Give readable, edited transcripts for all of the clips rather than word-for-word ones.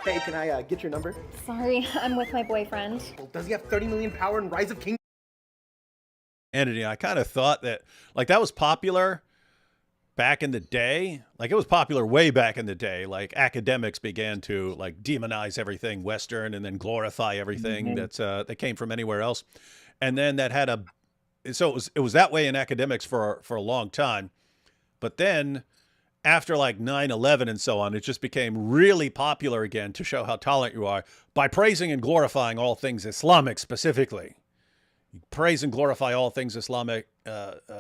Hey, can I get your number? Sorry, I'm with my boyfriend. Well, does he have 30 million power in Rise of King? Entity. I kind of thought that like that was popular back in the day. Like it was popular way back in the day. Like academics began to like demonize everything Western and then glorify everything Mhm. that's that came from anywhere else. And then that had a so it was that way in academics for a long time. But then after like 9/11 and so on, it just became really popular again to show how tolerant you are by praising and glorifying all things Islamic specifically. You praise and glorify all things Islamic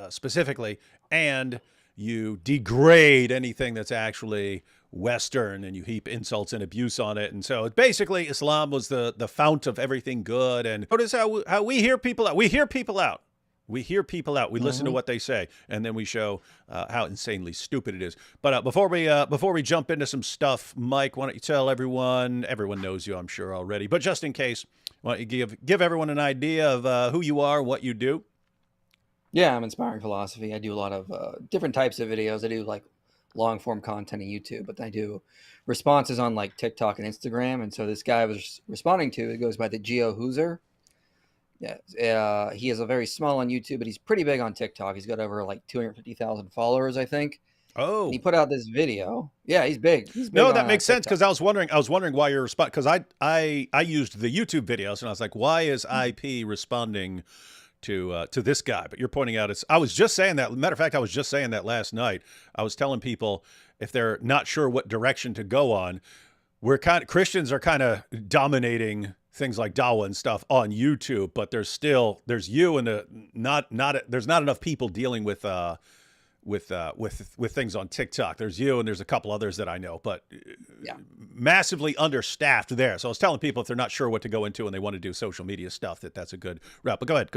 specifically, and you degrade anything that's actually Western, and you heap insults and abuse on it. And so basically, Islam was the fount of everything good. And notice how we hear people out. We hear people out. We hear people out. We listen to Mhm. what they say, and then we show how insanely stupid it is. But before we jump into some stuff, Mike, why don't you tell everyone? Everyone knows you, I'm sure already, but just in case, why don't you give everyone an idea of who you are, what you do? Yeah, I'm inspiring philosophy. I do a lot of different types of videos. I do like long form content on YouTube, but I do responses on like TikTok and Instagram. And so this guy I was responding to, it goes by the Geo Hooser. Yeah, he is a very small on YouTube, but he's pretty big on TikTok. He's got over like 250,000 followers, I think. And he Oh, put out this video. Yeah, he's big. He's big no, on that makes sense TikTok. because I was wondering why you're responding because I used the YouTube videos and I was like, why is IP responding to this guy? But you're pointing out it's. I was just saying that. Matter of fact, I was just saying that last night. I was telling people if they're not sure what direction to go on, Christians are kind of dominating things like Dawa and stuff on YouTube, but there's you and there's not enough people dealing with things on TikTok. There's you and there's a couple others that I know, but Yeah. massively understaffed there. So I was telling people if they're not sure what to go into and they want to do social media stuff, that's a good route. But go ahead.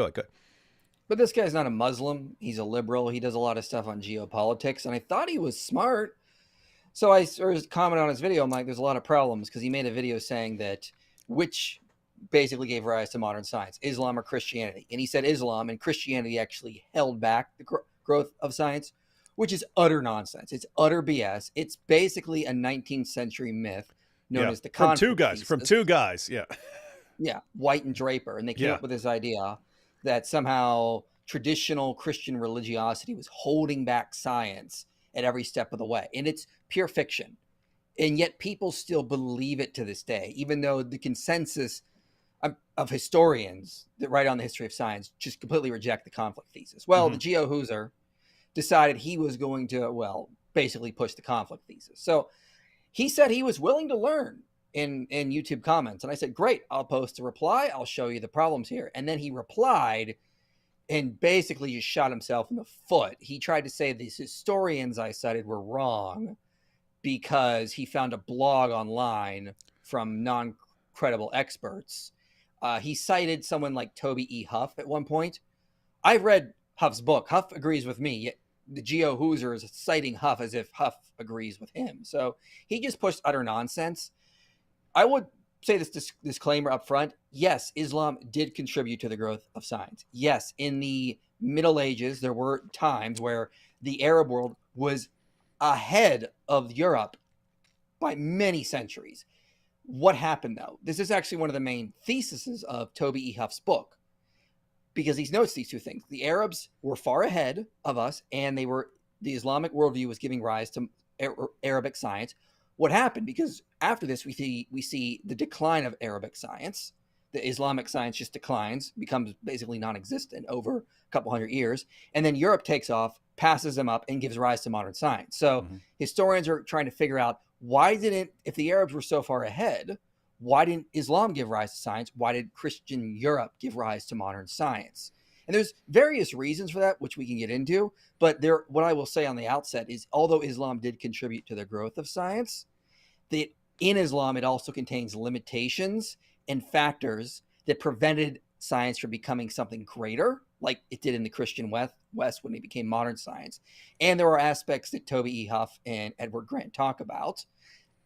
But this guy's not a Muslim. He's a liberal. He does a lot of stuff on geopolitics. And I thought he was smart. So I sort of commented on his video. I'm like, there's a lot of problems because he made a video saying that which basically gave rise to modern science, Islam or Christianity. And he said Islam, and Christianity actually held back the growth of science, which is utter nonsense. It's utter BS. It's basically a 19th century myth known Yeah, as the conflict from thesis. two guys. Yeah, Yeah, White and Draper. And they came yeah. up with this idea that somehow traditional Christian religiosity was holding back science at every step of the way. And it's pure fiction. And yet people still believe it to this day, even though the consensus of historians that write on the history of science just completely reject the conflict thesis. Well, Mm-hmm. the Geo Hooser decided he was going to, well, basically push the conflict thesis. So he said he was willing to learn in YouTube comments. And I said, great, I'll post a reply. I'll show you the problems here. And then he replied and basically just shot himself in the foot. He tried to say these historians I cited were wrong because he found a blog online from non-credible experts. He cited someone like Toby E. Huff at one point. I've read Huff's book. Huff agrees with me, yet the Geo Hooser is citing Huff as if Huff agrees with him. So he just pushed utter nonsense. I would say this disclaimer up front. Yes, Islam did contribute to the growth of science. Yes, in the Middle Ages, there were times where the Arab world was ahead of Europe by many centuries. What happened though? This is actually one of the main theses of Toby E. Huff's book because he notes these two things. The Arabs were far ahead of us, and the Islamic worldview was giving rise to Arabic science. What happened? Because after this, we see the decline of Arabic science. The Islamic science just declines, becomes basically non-existent over a couple hundred years, and then Europe takes off, passes them up, and gives rise to modern science. So Mm-hmm. historians are trying to figure out if the Arabs were so far ahead, why didn't Islam give rise to science? Why did Christian Europe give rise to modern science? And there's various reasons for that, which we can get into. But what I will say on the outset is, although Islam did contribute to the growth of science, that in Islam it also contains limitations and factors that prevented science from becoming something greater, like it did in the Christian West when it became modern science. And there are aspects that Toby E. Huff and Edward Grant talk about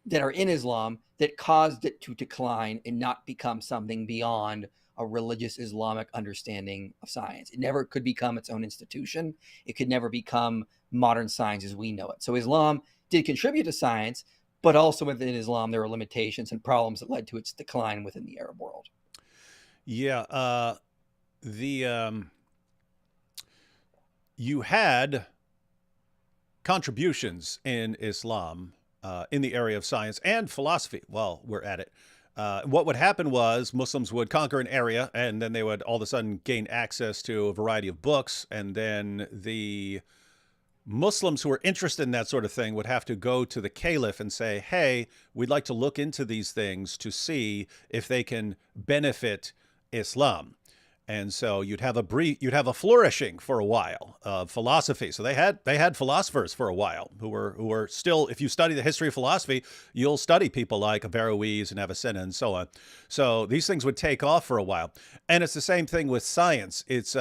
that are in Islam that caused it to decline and not become something beyond a religious Islamic understanding of science. It never could become its own institution. It could never become modern science as we know it. So Islam did contribute to science, but also within Islam, there are limitations and problems that led to its decline within the Arab world. Yeah. The You had contributions in Islam in the area of science and philosophy. While we're at it, what would happen was Muslims would conquer an area, and then they would all of a sudden gain access to a variety of books, and then the Muslims who were interested in that sort of thing would have to go to the caliph and say, hey, we'd like to look into these things to see if they can benefit Islam. And so you'd have a flourishing for a while of philosophy. So they had philosophers for a while who were still, if you study the history of philosophy, you'll study people like Averroes and Avicenna and so on. So these things would take off for a while. And it's the same thing with science. It's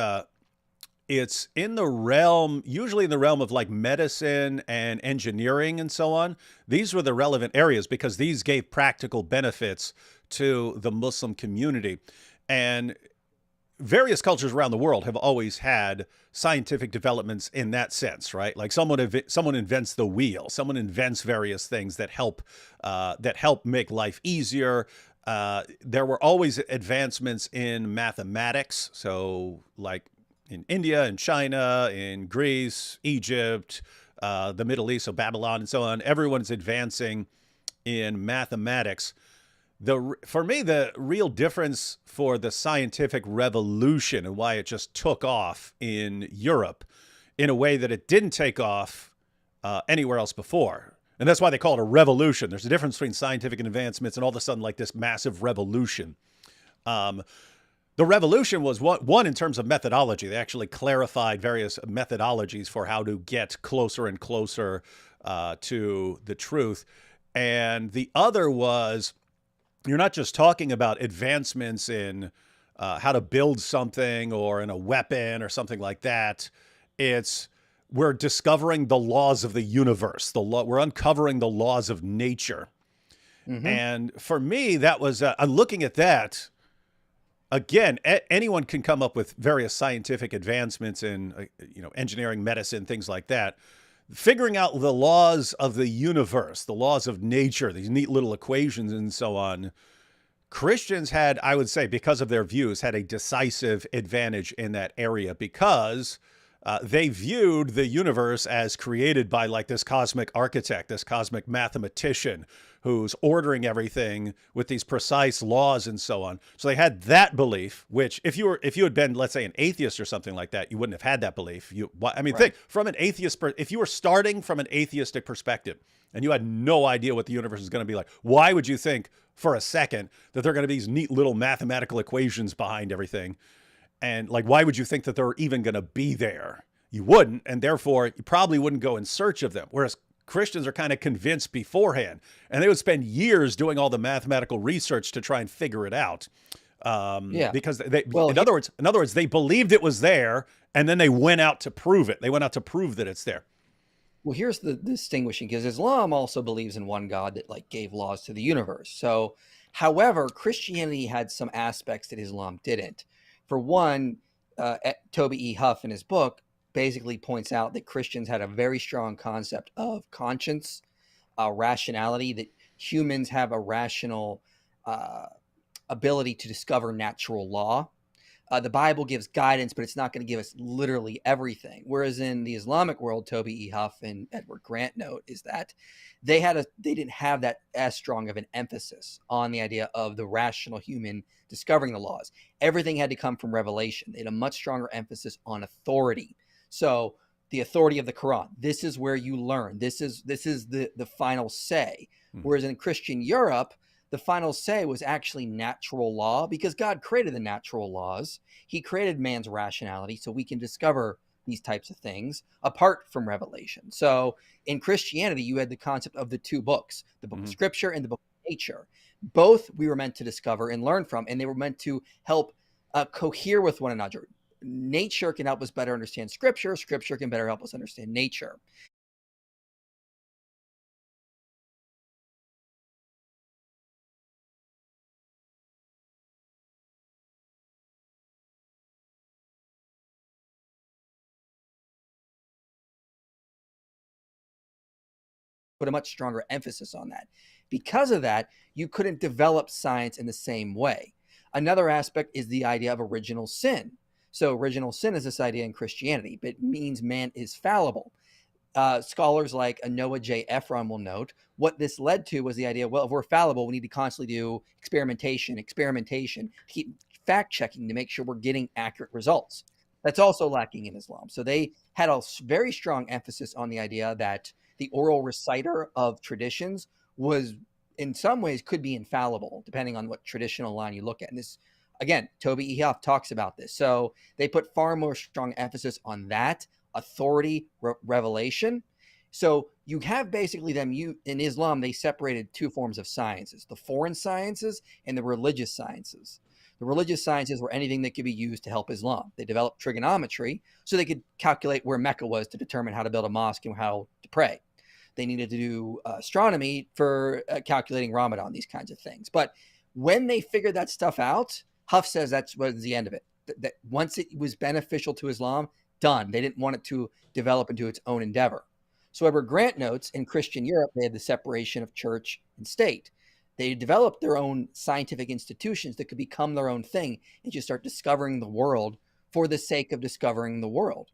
in the realm, usually in the realm of like medicine and engineering and so on. These were the relevant areas because these gave practical benefits to the Muslim community. And various cultures around the world have always had scientific developments in that sense, right? Like someone invents the wheel, someone invents various things that help make life easier. There were always advancements in mathematics. So like in India and China, in Greece, Egypt, the Middle East, so Babylon and so on, everyone's advancing in mathematics. For me, the real difference for the scientific revolution and why it just took off in Europe in a way that it didn't take off anywhere else before. And that's why they call it a revolution. There's a difference between scientific advancements and all of a sudden like this massive revolution. The revolution was one in terms of methodology. They actually clarified various methodologies for how to get closer and closer to the truth. And the other was, you're not just talking about advancements in how to build something or in a weapon or something like that. We're discovering the laws of the universe. We're uncovering the laws of nature. Mm-hmm. And for me, that was, I'm looking at that. Again, anyone can come up with various scientific advancements in, engineering, medicine, things like that. Figuring out the laws of the universe, the laws of nature, these neat little equations and so on. Christians had, I would say, because of their views, had a decisive advantage in that area because they viewed the universe as created by like this cosmic architect, this cosmic mathematician who's ordering everything with these precise laws and so on. So they had that belief, which if you had been, let's say, an atheist or something like that, you wouldn't have had that belief. Think from an atheist, if you were starting from an atheistic perspective and you had no idea what the universe is going to be like, why would you think for a second that there are going to be these neat little mathematical equations behind everything? And like, why would you think that they're even going to be there? You wouldn't, and therefore you probably wouldn't go in search of them. Whereas Christians are kind of convinced beforehand, and they would spend years doing all the mathematical research to try and figure it out. Because in other words, they believed it was there, and then they went out to prove it. They went out to prove that it's there. Well, here's the distinguishing, because Islam also believes in one God that like gave laws to the universe. So, however, Christianity had some aspects that Islam didn't. For one, Toby E. Huff in his book basically points out that Christians had a very strong concept of conscience, rationality, that humans have a rational ability to discover natural law. The Bible gives guidance, but it's not going to give us literally everything. Whereas in the Islamic world, Toby E. Huff and Edward Grant note is that they didn't have that as strong of an emphasis on the idea of the rational human discovering the laws. Everything had to come from revelation. They had a much stronger emphasis on authority. So the authority of the Quran, this is where you learn. This is the final say. Whereas in Christian Europe, the final say was actually natural law, because God created the natural laws. He created man's rationality so we can discover these types of things apart from revelation. So in Christianity, you had the concept of the two books, the book of scripture and the book of nature. Both we were meant to discover and learn from, and they were meant to help cohere with one another. Nature can help us better understand scripture. Scripture can better help us understand nature. put a much stronger emphasis on that. Because of that, you couldn't develop science in the same way. Another aspect is the idea of original sin. So original sin is this idea in Christianity, but it means man is fallible. Scholars like Noah J. Ephron will note what this led to was the idea, well, if we're fallible, we need to constantly do experimentation, keep fact checking to make sure we're getting accurate results. That's also lacking in Islam. So they had a very strong emphasis on the idea that the oral reciter of traditions was, in some ways, could be infallible, depending on what traditional line you look at. And this, again, Toby Ehoff talks about this. So they put far more strong emphasis on that authority revelation. So you have basically them, in Islam, they separated two forms of sciences, the foreign sciences and the religious sciences. The religious sciences were anything that could be used to help Islam. They developed trigonometry so they could calculate where Mecca was to determine how to build a mosque and how to pray. They needed to do astronomy for calculating Ramadan, these kinds of things. But when they figured that stuff out, Huff says that was the end of it. That once it was beneficial to Islam, done. They didn't want it to develop into its own endeavor. So Edward Grant notes in Christian Europe, they had the separation of church and state. They developed their own scientific institutions that could become their own thing and just start discovering the world for the sake of discovering the world.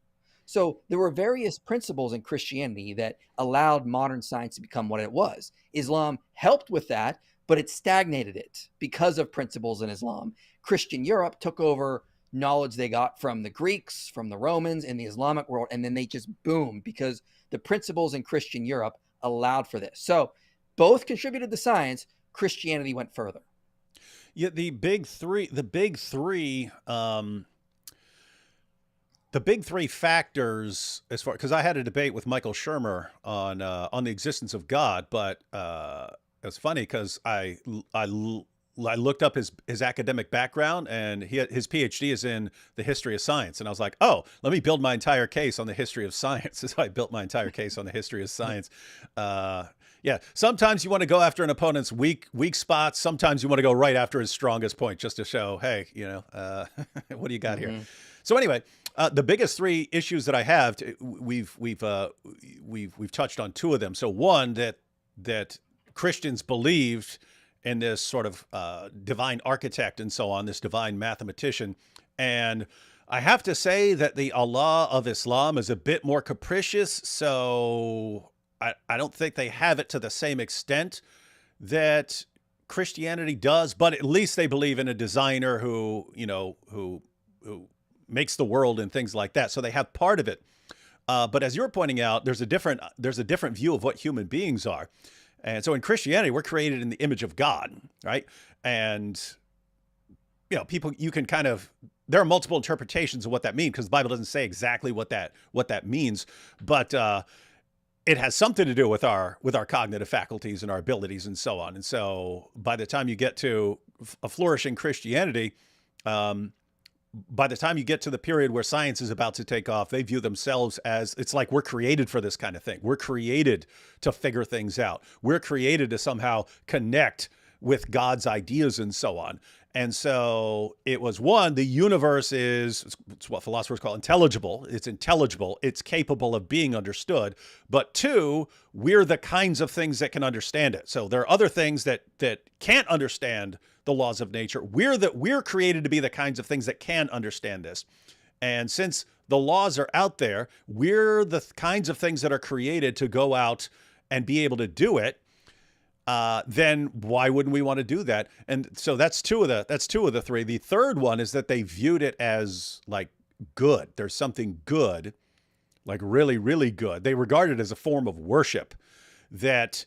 So there were various principles in Christianity that allowed modern science to become what it was. Islam helped with that, but it stagnated it because of principles in Islam. Christian Europe took over knowledge they got from the Greeks, from the Romans, in the Islamic world, and then they just boomed because the principles in Christian Europe allowed for this. So both contributed to science. Christianity went further. Yeah, the big three factors, as far, because I had a debate with Michael Shermer on the existence of God, but it's funny because I looked up his academic background, and his PhD is in the history of science. And I was like, oh, let me build my entire case on the history of science. So I built my entire case on the history of science. Yeah, sometimes you want to go after an opponent's weak spots. Sometimes you want to go right after his strongest point just to show, hey, what do you got here? So anyway, the biggest three issues that I have, we've touched on two of them. So one, that Christians believed in this sort of divine architect and so on, this divine mathematician. And I have to say that the Allah of Islam is a bit more capricious. So I don't think they have it to the same extent that Christianity does, but at least they believe in a designer who makes the world and things like that. So they have part of it. But as you're pointing out, there's a different view of what human beings are. And so in Christianity, we're created in the image of God, right? And, people, you can there are multiple interpretations of what that means, because the Bible doesn't say exactly what that means, but it has something to do with our cognitive faculties and our abilities and so on. And so by the time you get to a flourishing Christianity, by the time you get to the period where science is about to take off, they view themselves as, it's like we're created for this kind of thing. We're created to figure things out. We're created to somehow connect with God's ideas and so on. And so it was, one, the universe it's what philosophers call intelligible. It's intelligible. It's capable of being understood. But two, we're the kinds of things that can understand it. So there are other things that can't understand the laws of nature. We're created to be the kinds of things that can understand this. And since the laws are out there, we're the kinds of things that are created to go out and be able to do it. Then why wouldn't we want to do that? And so that's two of the three. The third one is that they viewed it as like good. There's something good, like really, really good. They regard it as a form of worship, that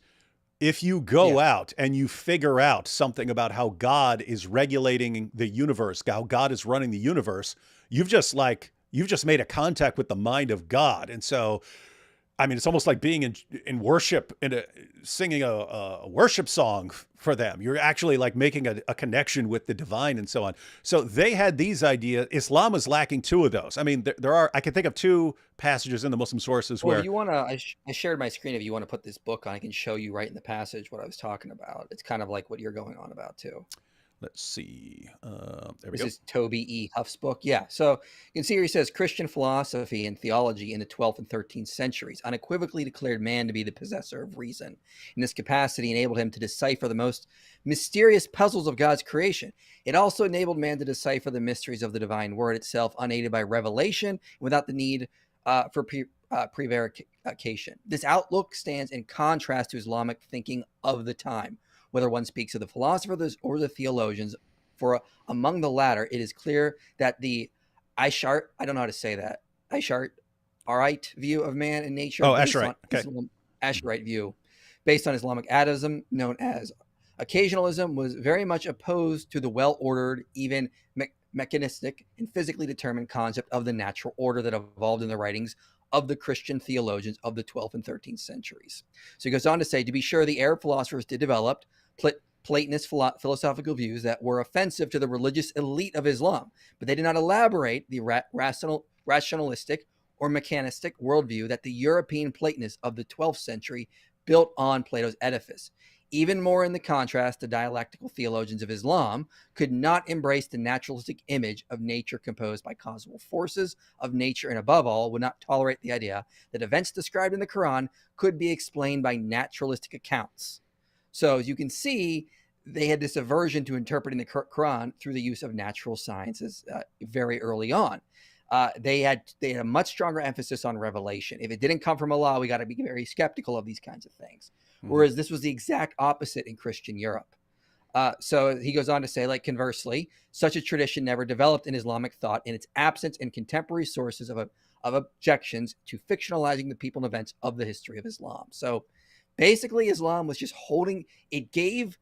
if you go out and you figure out something about how God is regulating the universe, how God is running the universe, you've just made a contact with the mind of God. And so, I mean, it's almost like being in worship, singing a worship song for them. You're actually like making a connection with the divine and so on. So they had these ideas. Islam is lacking two of those. I mean, I can think of two passages in the Muslim sources where... If you want to, I shared my screen. If you want to put this book on, I can show you right in the passage what I was talking about. It's kind of like what you're going on about too. Let's see. There we This go. is Toby E. Huff's book. Yeah. So you can see here he says Christian philosophy and theology in the 12th and 13th centuries unequivocally declared man to be the possessor of reason. In this capacity, enabled him to decipher the most mysterious puzzles of God's creation. It also enabled man to decipher the mysteries of the divine word itself, unaided by revelation, without the need for prevarication. This outlook stands in contrast to Islamic thinking of the time, whether one speaks of the philosophers or the theologians. For among the latter, it is clear that the Ash'ari, I don't know how to say that, Ash'arite view of man and nature, Oh, Asherite. Okay. Ash'arite view, based on Islamic atavism, known as occasionalism, was very much opposed to the well-ordered, even mechanistic and physically determined concept of the natural order that evolved in the writings of the Christian theologians of the 12th and 13th centuries. So he goes on to say, to be sure, the Arab philosophers did develop Platonist philosophical views that were offensive to the religious elite of Islam, but they did not elaborate the rationalistic or mechanistic worldview that the European Platonists of the 12th century built on Plato's edifice. Even more in the contrast, the dialectical theologians of Islam could not embrace the naturalistic image of nature composed by causal forces of nature, and above all, would not tolerate the idea that events described in the Quran could be explained by naturalistic accounts. So as you can see, they had this aversion to interpreting the Quran through the use of natural sciences very early on. They had a much stronger emphasis on revelation. If it didn't come from Allah, we got to be very skeptical of these kinds of things. Whereas this was the exact opposite in Christian Europe. So he goes on to say, like, conversely, such a tradition never developed in Islamic thought in its absence in contemporary sources of objections to fictionalizing the people and events of the history of Islam. So basically, Islam was just it gave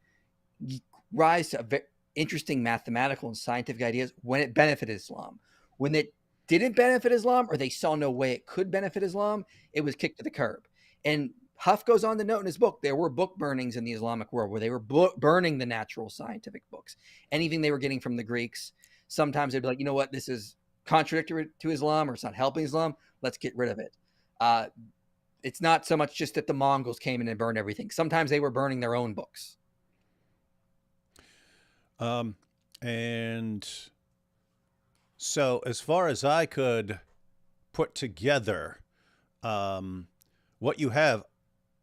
rise to interesting mathematical and scientific ideas when it benefited Islam. When it didn't benefit Islam, or they saw no way it could benefit Islam, it was kicked to the curb. And Huff goes on to note in his book, there were book burnings in the Islamic world where they were burning the natural scientific books. Anything they were getting from the Greeks, sometimes they'd be like, you know what, this is contradictory to Islam, or it's not helping Islam, let's get rid of it. It's not so much just that the Mongols came in and burned everything. Sometimes they were burning their own books. And so as far as I could put together, what you have,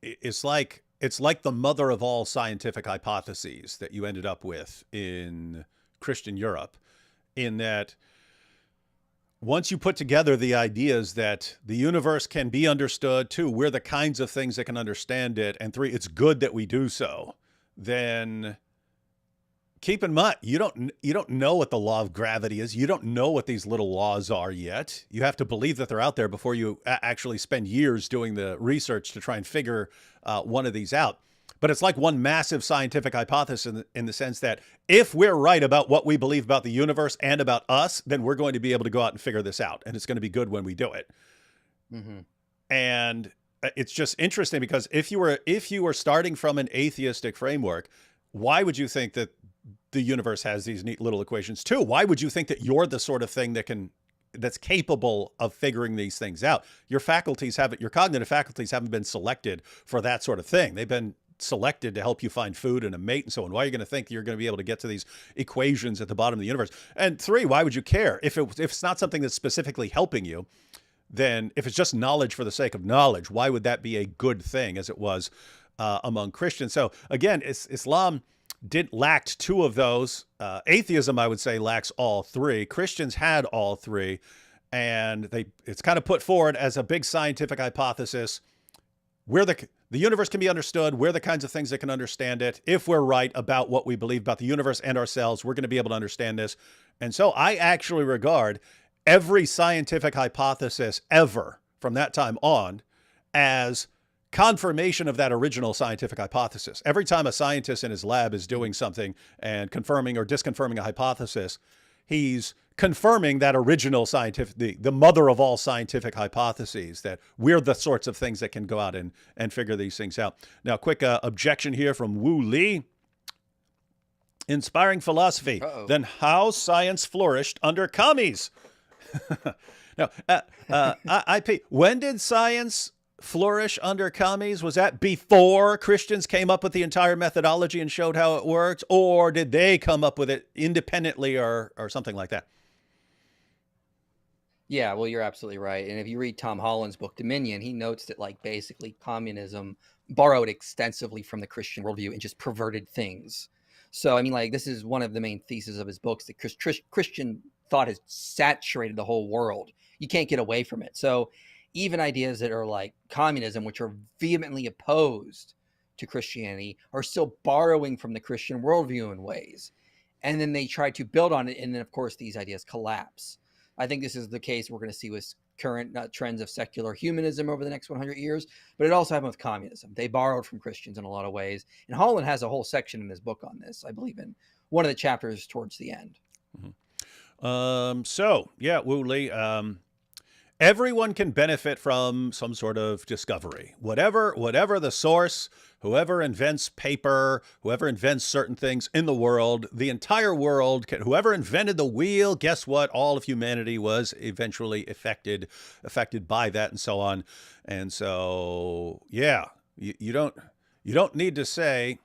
it's like the mother of all scientific hypotheses that you ended up with in Christian Europe, in that once you put together the ideas that the universe can be understood, two, we're the kinds of things that can understand it, and three, it's good that we do so, then keep in mind, you don't know what the law of gravity is. You don't know what these little laws are yet. You have to believe that they're out there before you actually spend years doing the research to try and figure one of these out. But it's like one massive scientific hypothesis in the sense that if we're right about what we believe about the universe and about us, then we're going to be able to go out and figure this out. And it's going to be good when we do it. Mm-hmm. And it's just interesting because if you were starting from an atheistic framework, why would you think that the universe has these neat little equations too? Why would you think that you're the sort of thing that's capable of figuring these things out? Your cognitive faculties haven't been selected for that sort of thing. They've been selected to help you find food and a mate and so on. Why are you going to think you're going to be able to get to these equations at the bottom of the universe? And three, why would you care? If it's not something that's specifically helping you, then if it's just knowledge for the sake of knowledge, why would that be a good thing as it was among Christians? So again, Islam lacked two of those. Atheism, I would say, lacks all three. Christians had all three, and it's kind of put forward as a big scientific hypothesis. The universe can be understood. We're the kinds of things that can understand it. If we're right about what we believe about the universe and ourselves, we're going to be able to understand this. And so I actually regard every scientific hypothesis ever from that time on as confirmation of that original scientific hypothesis. Every time a scientist in his lab is doing something and confirming or disconfirming a hypothesis, he's confirming that original the mother of all scientific hypotheses, that we're the sorts of things that can go out and figure these things out. Now, quick objection here from Wu Li. Inspiring philosophy, then how science flourished under commies. Now, when did science flourish under commies? Was that before Christians came up with the entire methodology and showed how it worked? Or did they come up with it independently or something like that? Yeah, well, you're absolutely right. And if you read Tom Holland's book Dominion, he notes that like basically communism borrowed extensively from the Christian worldview and just perverted things. So I mean, like this is one of the main theses of his books that Christian thought has saturated the whole world. You can't get away from it. So even ideas that are like communism, which are vehemently opposed to Christianity, are still borrowing from the Christian worldview in ways. And then they try to build on it. And then, of course, these ideas collapse. I think this is the case we're going to see with current trends of secular humanism over the next 100 years, but it also happened with communism. They borrowed from Christians in a lot of ways. And Holland has a whole section in his book on this, I believe, in one of the chapters towards the end. So, yeah, Woolley, everyone can benefit from some sort of discovery. Whatever the source, whoever invents paper, whoever invents certain things in the world, the entire world, whoever invented the wheel, guess what? All of humanity was eventually affected by that and so on. And so, yeah, you don't need to say,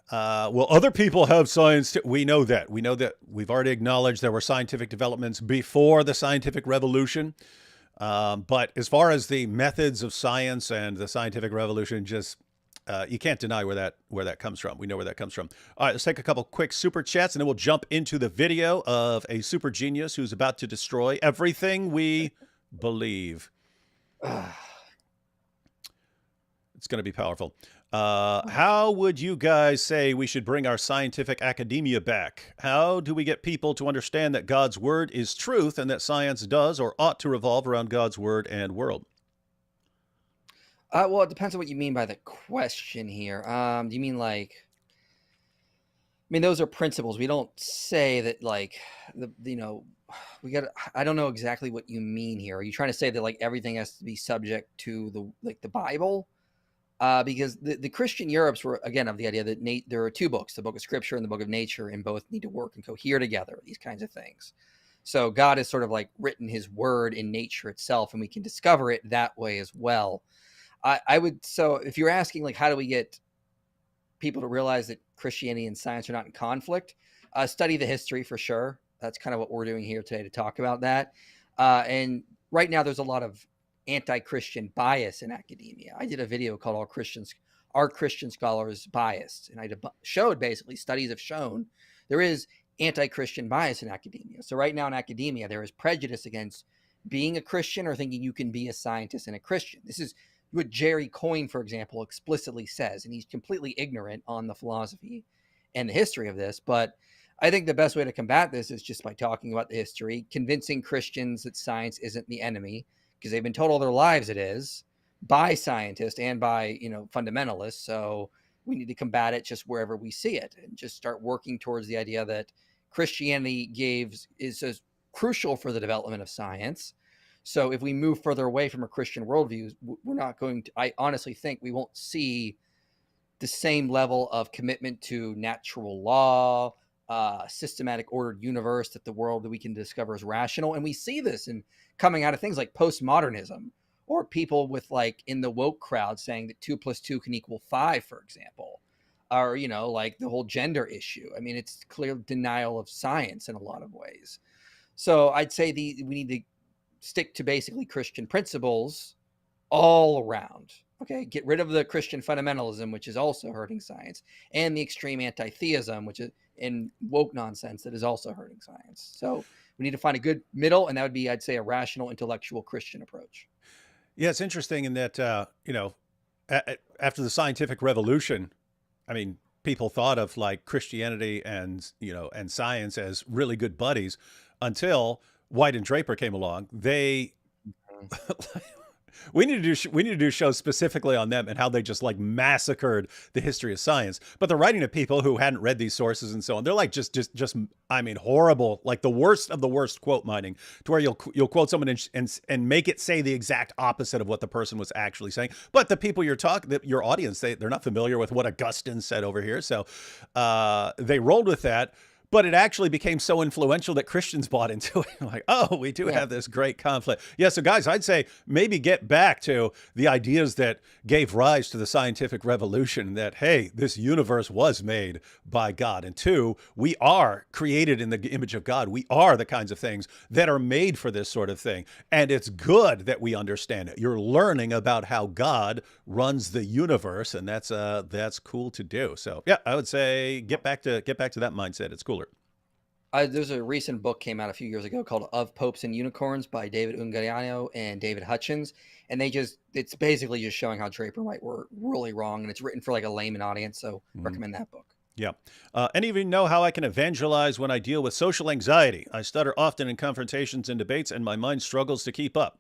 well, other people have science too. We know that. We've already acknowledged there were scientific developments before the scientific revolution. But as far as the methods of science and the scientific revolution, just you can't deny where that comes from. We know where that comes from. All right, let's take a couple quick super chats, and then we'll jump into the video of a super genius who's about to destroy everything we believe. It's going to be powerful. How would you guys say we should bring our scientific academia back? How do we get people to understand that God's word is truth and that science does or ought to revolve around God's word and world? Well, it depends on what you mean by the question here. Do you mean like, I mean, those are principles. We don't say that like, I don't know exactly what you mean here. Are you trying to say that like everything has to be subject to the Bible? Because the Christian Europes were, again, of the idea that there are two books, the book of scripture and the book of nature, and both need to work and cohere together, these kinds of things. So God has sort of like written his word in nature itself, and we can discover it that way as well. So if you're asking like, how do we get people to realize that Christianity and science are not in conflict, study the history for sure. That's kind of what we're doing here today to talk about that. And right now there's a lot of anti-Christian bias in academia. I did a video called Are Christian Scholars Biased? And I showed basically studies have shown there is anti-Christian bias in academia. So right now in academia, there is prejudice against being a Christian or thinking you can be a scientist and a Christian. This is what Jerry Coyne, for example, explicitly says, and he's completely ignorant on the philosophy and the history of this. But I think the best way to combat this is just by talking about the history, convincing Christians that science isn't the enemy, because they've been told all their lives it is by scientists and by, fundamentalists. So we need to combat it just wherever we see it and just start working towards the idea that Christianity is as crucial for the development of science. So if we move further away from a Christian worldview, we're not going to, I honestly think we won't see the same level of commitment to natural law, systematic ordered universe that we can discover is rational. And we see this in coming out of things like postmodernism, or people with like in the woke crowd saying that 2 + 2 can equal 5, for example, or, like the whole gender issue. I mean, it's clear denial of science in a lot of ways. So I'd say we need to stick to basically Christian principles all around. Okay, get rid of the Christian fundamentalism, which is also hurting science, and the extreme anti-theism, which is in woke nonsense that is also hurting science. So we need to find a good middle, and that would be, I'd say, a rational, intellectual Christian approach. Yeah, it's interesting in that, after the scientific revolution, I mean, people thought of like Christianity and science as really good buddies until White and Draper came along. We need to do shows specifically on them and how they just like massacred the history of science. But they're writing to people who hadn't read these sources and so on. They're like just I mean, horrible, like the worst of the worst quote mining, to where you'll quote someone and make it say the exact opposite of what the person was actually saying. But the people your audience, they're not familiar with what Augustine said over here, so they rolled with that. But it actually became so influential that Christians bought into it. Like, oh, we do have this great conflict. Yeah, so guys, I'd say maybe get back to the ideas that gave rise to the scientific revolution, that, hey, this universe was made by God. And two, we are created in the image of God. We are the kinds of things that are made for this sort of thing. And it's good that we understand it. You're learning about how God runs the universe, and that's cool to do. So yeah, I would say get back to that mindset. It's cooler. There's a recent book came out a few years ago called Of Popes and Unicorns by David Ungariano and David Hutchins. And it's basically just showing how Draper White were really wrong. And it's written for like a layman audience. So recommend that book. Yeah. Any of you know how I can evangelize when I deal with social anxiety? I stutter often in confrontations and debates, and my mind struggles to keep up.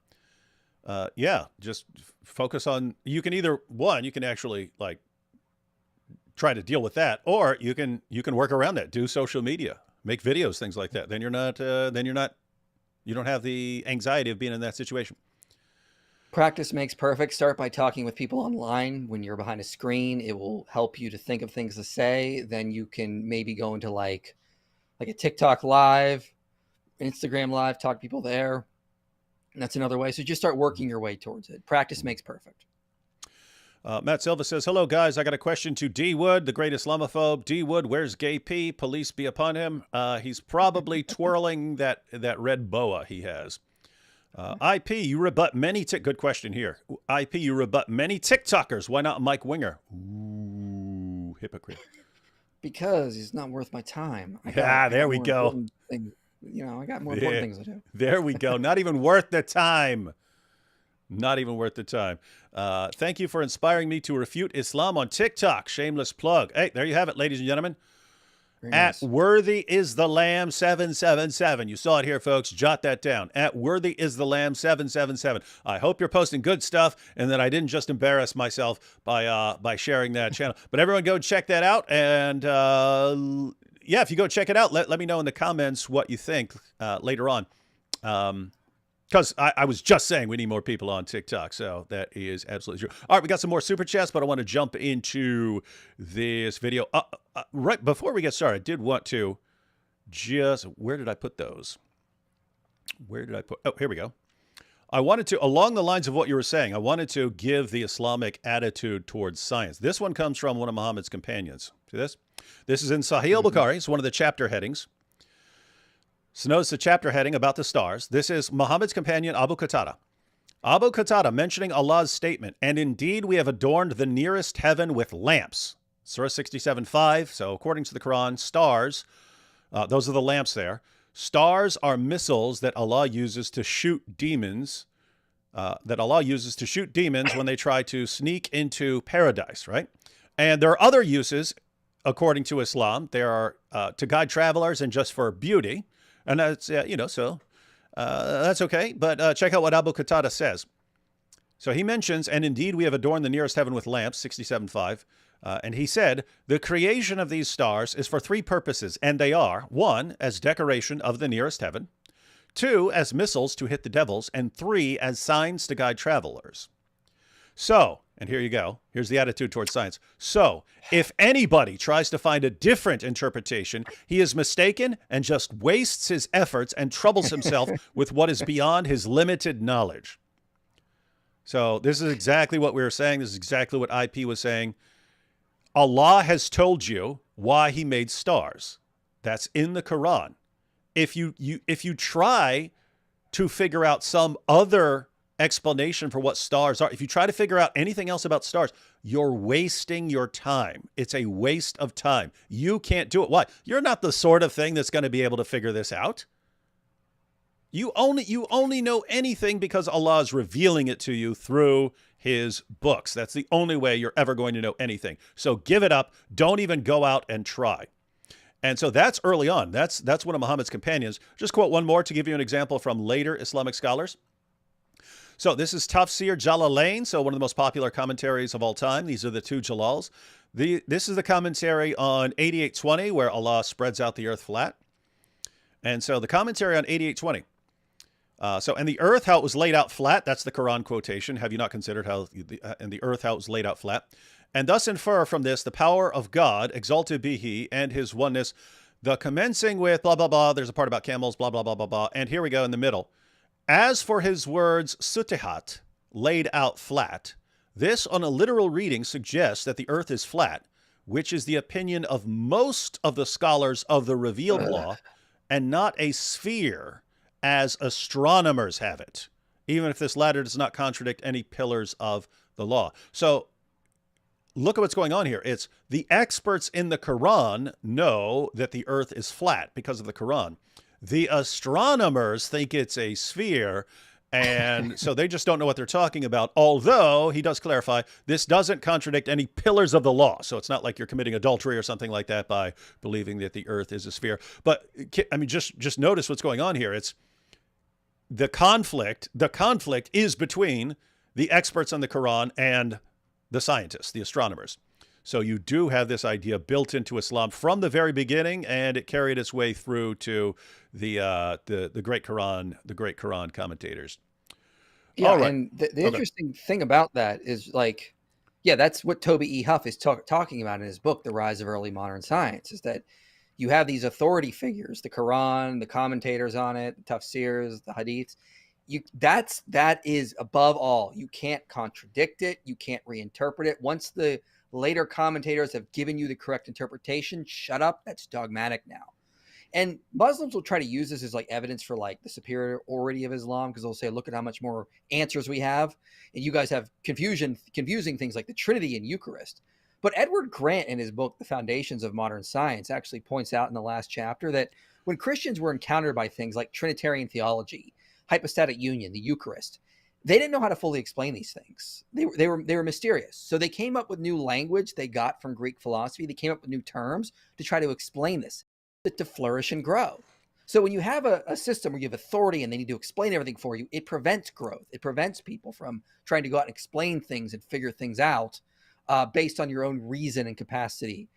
Yeah, just focus on, you can either, one, you can actually like try to deal with that, or you can work around that, do social media, make videos, things like that. Then you don't have the anxiety of being in that situation. Practice makes perfect. Start by talking with people online. When you're behind a screen, it will help you to think of things to say. Then you can maybe go into like a TikTok live, Instagram live, talk to people there. And that's another way. So just start working your way towards it. Practice makes perfect. Matt Silva says, hello, guys. I got a question to D. Wood, the great Islamophobe. D. Wood, where's Gay P? Police be upon him. He's probably twirling that red boa he has. IP, you rebut many... Good question here. IP, you rebut many TikTokers. Why not Mike Winger? Ooh, hypocrite. Because he's not worth my time. There we go. I got more important things to do. There we go. Not even worth the time. Not even worth the time. Thank you for inspiring me to refute Islam on TikTok. Shameless plug. Hey, there you have it, ladies and gentlemen. Very nice. At Worthy is the Lamb 777. You saw it here, folks. Jot that down. At Worthy is the Lamb 777. I hope you're posting good stuff and that I didn't just embarrass myself by sharing that channel. But everyone go check that out. And yeah, if you go check it out, let me know in the comments what you think later on. Because I was just saying we need more people on TikTok, so that is absolutely true. All right, we got some more super chats, but I want to jump into this video. Right before we get started, I did want to where did I put those? Oh, here we go. I wanted to, along the lines of what you were saying, I wanted to give the Islamic attitude towards science. This one comes from one of Muhammad's companions. See this? This is in Sahih al-Bukhari. It's one of the chapter headings. So notice the chapter heading about the stars. This is Muhammad's companion, Abu Qatada. Abu Qatada mentioning Allah's statement, and indeed we have adorned the nearest heaven with lamps. Surah 67:5. So according to the Quran, stars, those are the lamps there. Stars are missiles that Allah uses to shoot demons, when they try to sneak into paradise, right? And there are other uses, according to Islam. There are to guide travelers and just for beauty. And that's, that's okay. But check out what Abu Qatada says. So he mentions, and indeed we have adorned the nearest heaven with lamps, 67:5. And he said, the creation of these stars is for three purposes. And they are, 1, as decoration of the nearest heaven. 2, as missiles to hit the devils. And 3, as signs to guide travelers. So, and here you go. Here's the attitude towards science. So, if anybody tries to find a different interpretation, he is mistaken and just wastes his efforts and troubles himself with what is beyond his limited knowledge. So, this is exactly what we were saying. This is exactly what IP was saying. Allah has told you why he made stars. That's in the Quran. If you try to figure out some other explanation for what stars are, if you try to figure out anything else about stars, you're wasting your time. It's a waste of time. You can't do it. Why? You're not the sort of thing that's going to be able to figure this out. You only know anything because Allah is revealing it to you through his books. That's the only way you're ever going to know anything. So give it up. Don't even go out and try. And so that's early on. That's one of Muhammad's companions. Just quote one more to give you an example from later Islamic scholars. So this is Tafsir Jalalain, so one of the most popular commentaries of all time. These are the two Jalals. This is the commentary on 8820, where Allah spreads out the earth flat. And so the commentary on 8820. And the earth, how it was laid out flat, that's the Quran quotation. Have you not considered how the earth, how it was laid out flat? And thus infer from this the power of God, exalted be he, and his oneness, The commencing with blah, blah, blah. There's a part about camels, blah, blah, blah, blah, blah. And here we go in the middle. As for his words, sutehat, laid out flat, this on a literal reading suggests that the earth is flat, which is the opinion of most of the scholars of the revealed law, and not a sphere as astronomers have it, even if this latter does not contradict any pillars of the law. So look at what's going on here. It's the experts in the Quran know that the earth is flat because of the Quran. The astronomers think it's a sphere, and so they just don't know what they're talking about. Although he does clarify, this doesn't contradict any pillars of the law. So it's not like you're committing adultery or something like that by believing that the earth is a sphere. But I mean, just notice what's going on here. It's the conflict. The conflict is between the experts on the Quran and the scientists, the astronomers. So you do have this idea built into Islam from the very beginning, and it carried its way through to the great Quran commentators. Yeah, All right. and the interesting thing about that is, like, yeah, that's what Toby E. Huff is talking about in his book, The Rise of Early Modern Science, is that you have these authority figures, the Quran, the commentators on it, the tafsirs, the hadiths. That is above all. You can't contradict it. You can't reinterpret it. Once the later commentators have given you the correct interpretation, shut up. That's dogmatic now. And Muslims will try to use this as like evidence for like the superiority of Islam, because they'll say, look at how much more answers we have. And you guys have confusing things like the Trinity and Eucharist. But Edward Grant, in his book, The Foundations of Modern Science, actually points out in the last chapter that when Christians were encountered by things like Trinitarian theology, hypostatic union, the Eucharist, they didn't know how to fully explain these things. They were mysterious. So they came up with new language they got from Greek philosophy. They came up with new terms to try to explain this, to flourish and grow. So when you have a system where you have authority and they need to explain everything for you, it prevents growth. It prevents people from trying to go out and explain things and figure things out based on your own reason and capacity,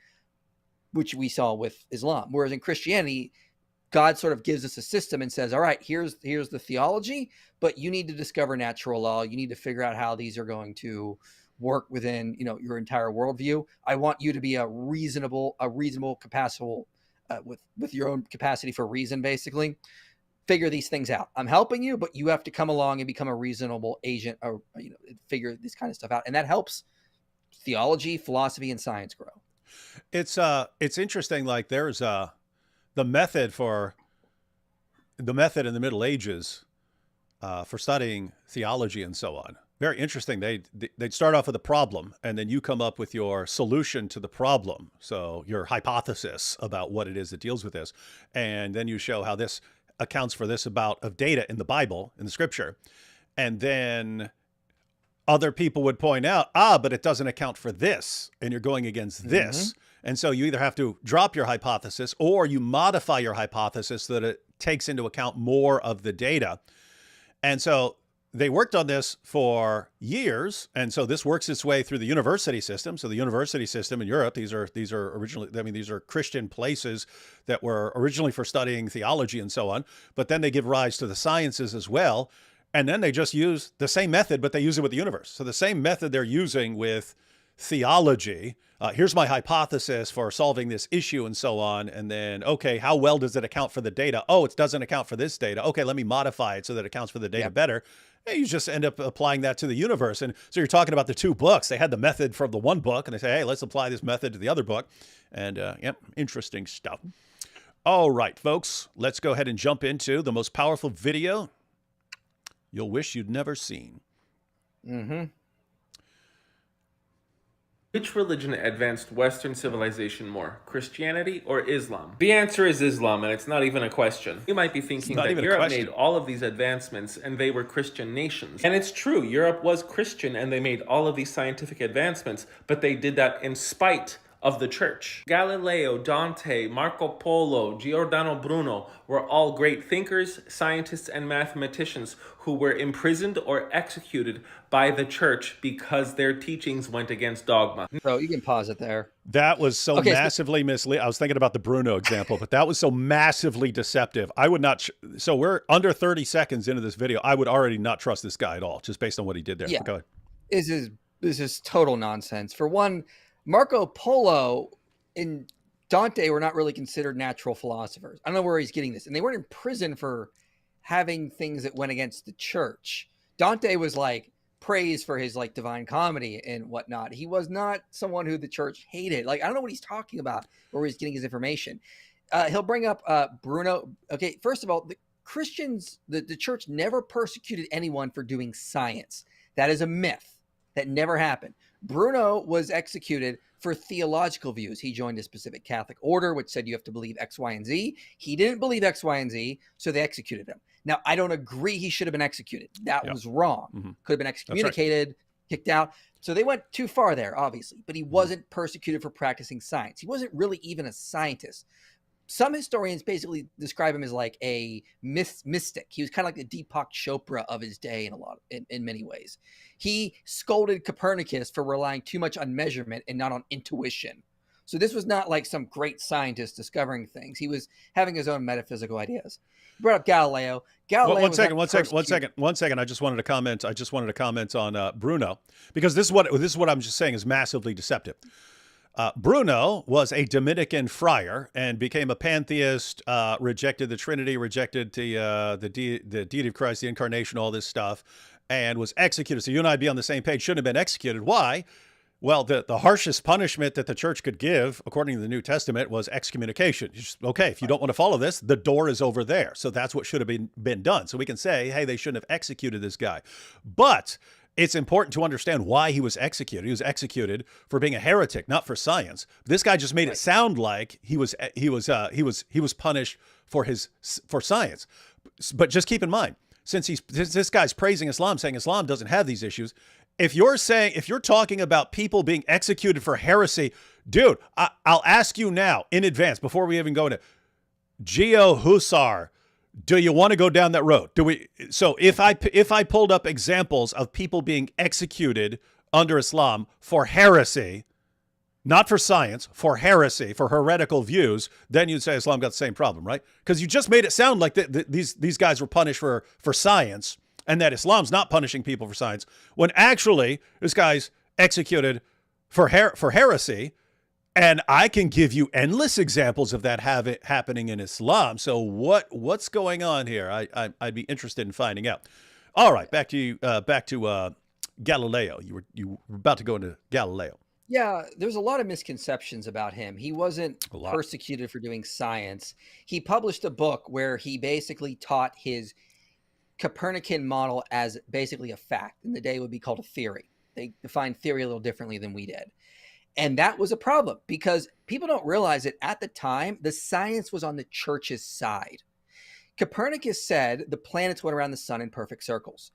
which we saw with Islam. Whereas in Christianity, God sort of gives us a system and says, all right, here's the theology, but you need to discover natural law. You need to figure out how these are going to work within, your entire worldview. I want you to be a reasonable capacity with your own capacity for reason, basically. Figure these things out. I'm helping you, but you have to come along and become a reasonable agent, or figure this kind of stuff out. And that helps theology, philosophy, and science grow. It's interesting. Like there's the method in the Middle Ages for studying theology and so on. Very interesting. They'd start off with a problem, and then you come up with your solution to the problem. So your hypothesis about what it is that deals with this. And then you show how this accounts for this amount of data in the Bible, in the scripture. And then other people would point out, but it doesn't account for this, and you're going against this. And so you either have to drop your hypothesis or you modify your hypothesis so that it takes into account more of the data. And so they worked on this for years. And so this works its way through the university system. So the university system in Europe, these are originally, these are Christian places that were originally for studying theology and so on, but then they give rise to the sciences as well. And then they just use the same method, but they use it with the universe. So the same method they're using with theology, here's my hypothesis for solving this issue and so on. And then, okay, how well does it account for the data? Oh, it doesn't account for this data. Okay, let me modify it so that it accounts for the data better. And you just end up applying that to the universe. And so you're talking about the two books. They had the method from the one book, and they say, hey, let's apply this method to the other book. And interesting stuff. All right, folks, let's go ahead and jump into the most powerful video you'll wish you'd never seen. Which religion advanced Western civilization more, Christianity or Islam? The answer is Islam, and it's not even a question. You might be thinking that Europe made all of these advancements and they were Christian nations. And it's true, Europe was Christian and they made all of these scientific advancements, but they did that in spite of the church. Galileo, Dante, Marco Polo, Giordano Bruno were all great thinkers, scientists, and mathematicians who were imprisoned or executed by the church because their teachings went against dogma. So you can pause it there. That was so massively misleading. I was thinking about the Bruno example, but that was so massively deceptive. I would not. So we're under 30 seconds into this video. I would already not trust this guy at all, just based on what he did there. Yeah. Go ahead. This is total nonsense. For one, Marco Polo Dante were not really considered natural philosophers. I don't know where he's getting this. And they weren't in prison for having things that went against the church. Dante was like praised for his like Divine Comedy and whatnot. He was not someone who the church hated. Like, I don't know what he's talking about or where he's getting his information. He'll bring up Bruno. Okay, first of all, the Christians, the church never persecuted anyone for doing science. That is a myth. That never happened. Bruno was executed for theological views. He joined a specific Catholic order, which said you have to believe X, Y, and Z. He didn't believe X, Y, and Z, so they executed him. Now, I don't agree he should have been executed. That was wrong. Could have been excommunicated, kicked out. So they went too far there, obviously. But he wasn't persecuted for practicing science. He wasn't really even a scientist. Some historians basically describe him as like a mystic. He was kind of like the Deepak Chopra of his day in many ways. He scolded Copernicus for relying too much on measurement and not on intuition. So this was not like some great scientist discovering things. He was having his own metaphysical ideas. He brought up Galileo. Galileo. One second. I just wanted to comment on Bruno, because this is what I'm just saying is massively deceptive. Bruno was a Dominican friar and became a pantheist, rejected the Trinity, rejected the deity of Christ, the incarnation, all this stuff, and was executed. So you and I be on the same page. Shouldn't have been executed. Why? Well, the harshest punishment that the church could give, according to the New Testament, was excommunication. Okay, if you don't want to follow this, the door is over there. So that's what should have been done. So we can say, hey, they shouldn't have executed this guy. But it's important to understand why he was executed. He was executed for being a heretic, not for science. This guy just made it sound like he was punished for science. But just keep in mind, since this guy's praising Islam, saying Islam doesn't have these issues. If you're talking about people being executed for heresy, dude, I'll ask you now in advance before we even go into Geo Husar. Do you want to go down that road? So if I pulled up examples of people being executed under Islam for heresy, not for science, for heresy, for heretical views, then you'd say Islam got the same problem, right? Because you just made it sound like these guys were punished for science and that Islam's not punishing people for science, when actually this guy's executed for heresy. And I can give you endless examples of that happening in Islam. So what's going on here? I'd be interested in finding out. All right, back to Galileo. You were about to go into Galileo. Yeah, there's a lot of misconceptions about him. He wasn't persecuted for doing science. He published a book where he basically taught his Copernican model as basically a fact. In the day, it would be called a theory. They define theory a little differently than we did. And that was a problem because people don't realize that at the time, the science was on the church's side. Copernicus said the planets went around the sun in perfect circles.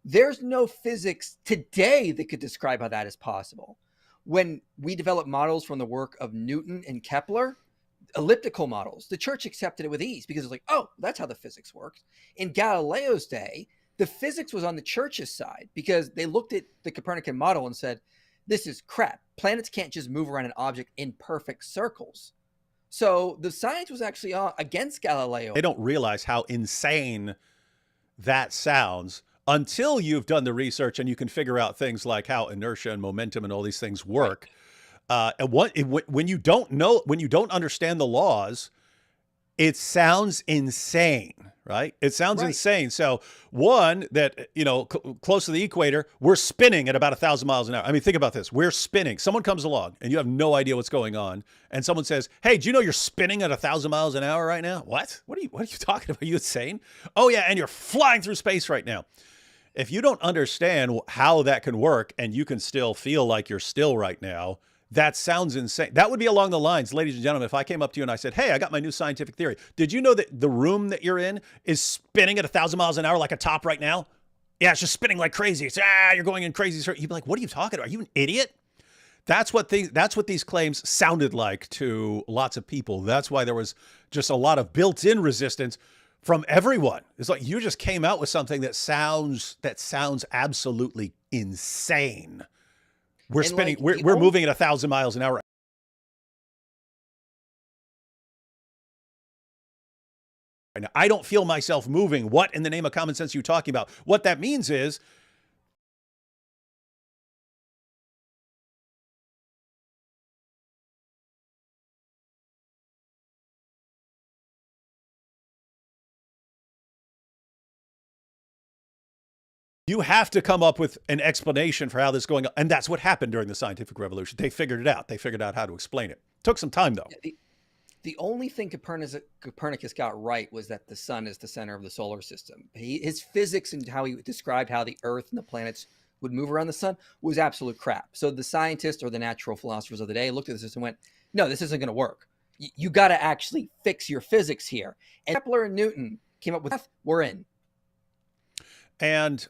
There's no physics today that could describe how that is possible. When we developed models from the work of Newton and Kepler, elliptical models, the church accepted it with ease because it's like, oh, that's how the physics works. In Galileo's day, the physics was on the church's side because they looked at the Copernican model and said, this is crap. Planets can't just move around an object in perfect circles. So the science was actually against Galileo. They don't realize how insane that sounds until you've done the research and you can figure out things like how inertia and momentum and all these things work. And when you don't understand the laws, it sounds insane, right? It sounds insane. So one, that, close to the equator, we're spinning at about 1,000 miles an hour. I mean, think about this. We're spinning. Someone comes along and you have no idea what's going on. And someone says, hey, do you know you're spinning at 1,000 miles an hour right now? What? What are you talking about? Are you insane? Oh yeah. And you're flying through space right now. If you don't understand how that can work and you can still feel like you're still right now, that sounds insane. That would be along the lines, ladies and gentlemen, if I came up to you and I said, hey, I got my new scientific theory. Did you know that the room that you're in is spinning at 1,000 miles an hour like a top right now? Yeah, it's just spinning like crazy. It's, you're going in crazy. You'd be like, what are you talking about? Are you an idiot? That's what these claims sounded like to lots of people. That's why there was just a lot of built-in resistance from everyone. It's like you just came out with something that sounds absolutely insane. We're spinning. We're moving at 1,000 miles an hour. I don't feel myself moving. What in the name of common sense are you talking about? What that means is You have to come up with an explanation for how this is going on. And that's what happened during the scientific revolution. They figured it out. They figured out how to explain it. Took some time, though. The only thing Copernicus got right was that the sun is the center of the solar system. His physics and how he described how the Earth and the planets would move around the sun was absolute crap. So the scientists or the natural philosophers of the day looked at this and went, no, this isn't going to work. You got to actually fix your physics here. And Kepler and Newton came up with, we're in. And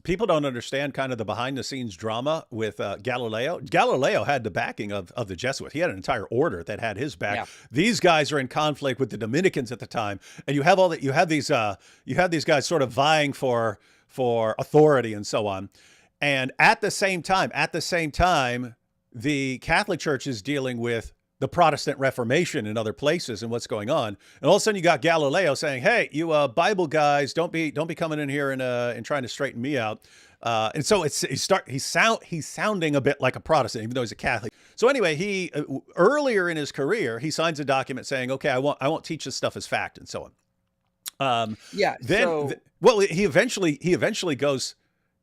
people don't understand kind of the behind the scenes drama with Galileo. Galileo had the backing of the Jesuits. He had an entire order that had his back. Yeah. These guys are in conflict with the Dominicans at the time. And you have all that, you have these guys sort of vying for authority and so on. And at the same time, the Catholic Church is dealing with the Protestant Reformation in other places and what's going on. And all of a sudden you got Galileo saying, hey, you Bible guys, don't be coming in here and trying to straighten me out. And so he's sounding a bit like a Protestant, even though he's a Catholic. So anyway, he earlier in his career, he signs a document saying, okay, I won't teach this stuff as fact and so on. He eventually goes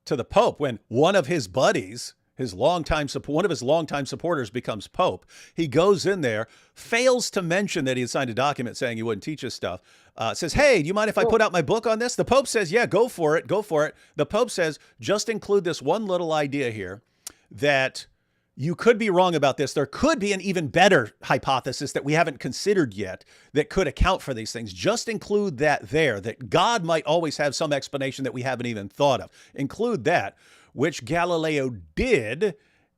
to the Pope when one of his buddies, one of his longtime supporters becomes Pope. He goes in there, fails to mention that he had signed a document saying he wouldn't teach us stuff. Says, hey, do you mind if I put out my book on this? The Pope says, yeah, go for it. The Pope says, just include this one little idea here that you could be wrong about this. There could be an even better hypothesis that we haven't considered yet that could account for these things. Just include that there, that God might always have some explanation that we haven't even thought of. Include that. Which Galileo did,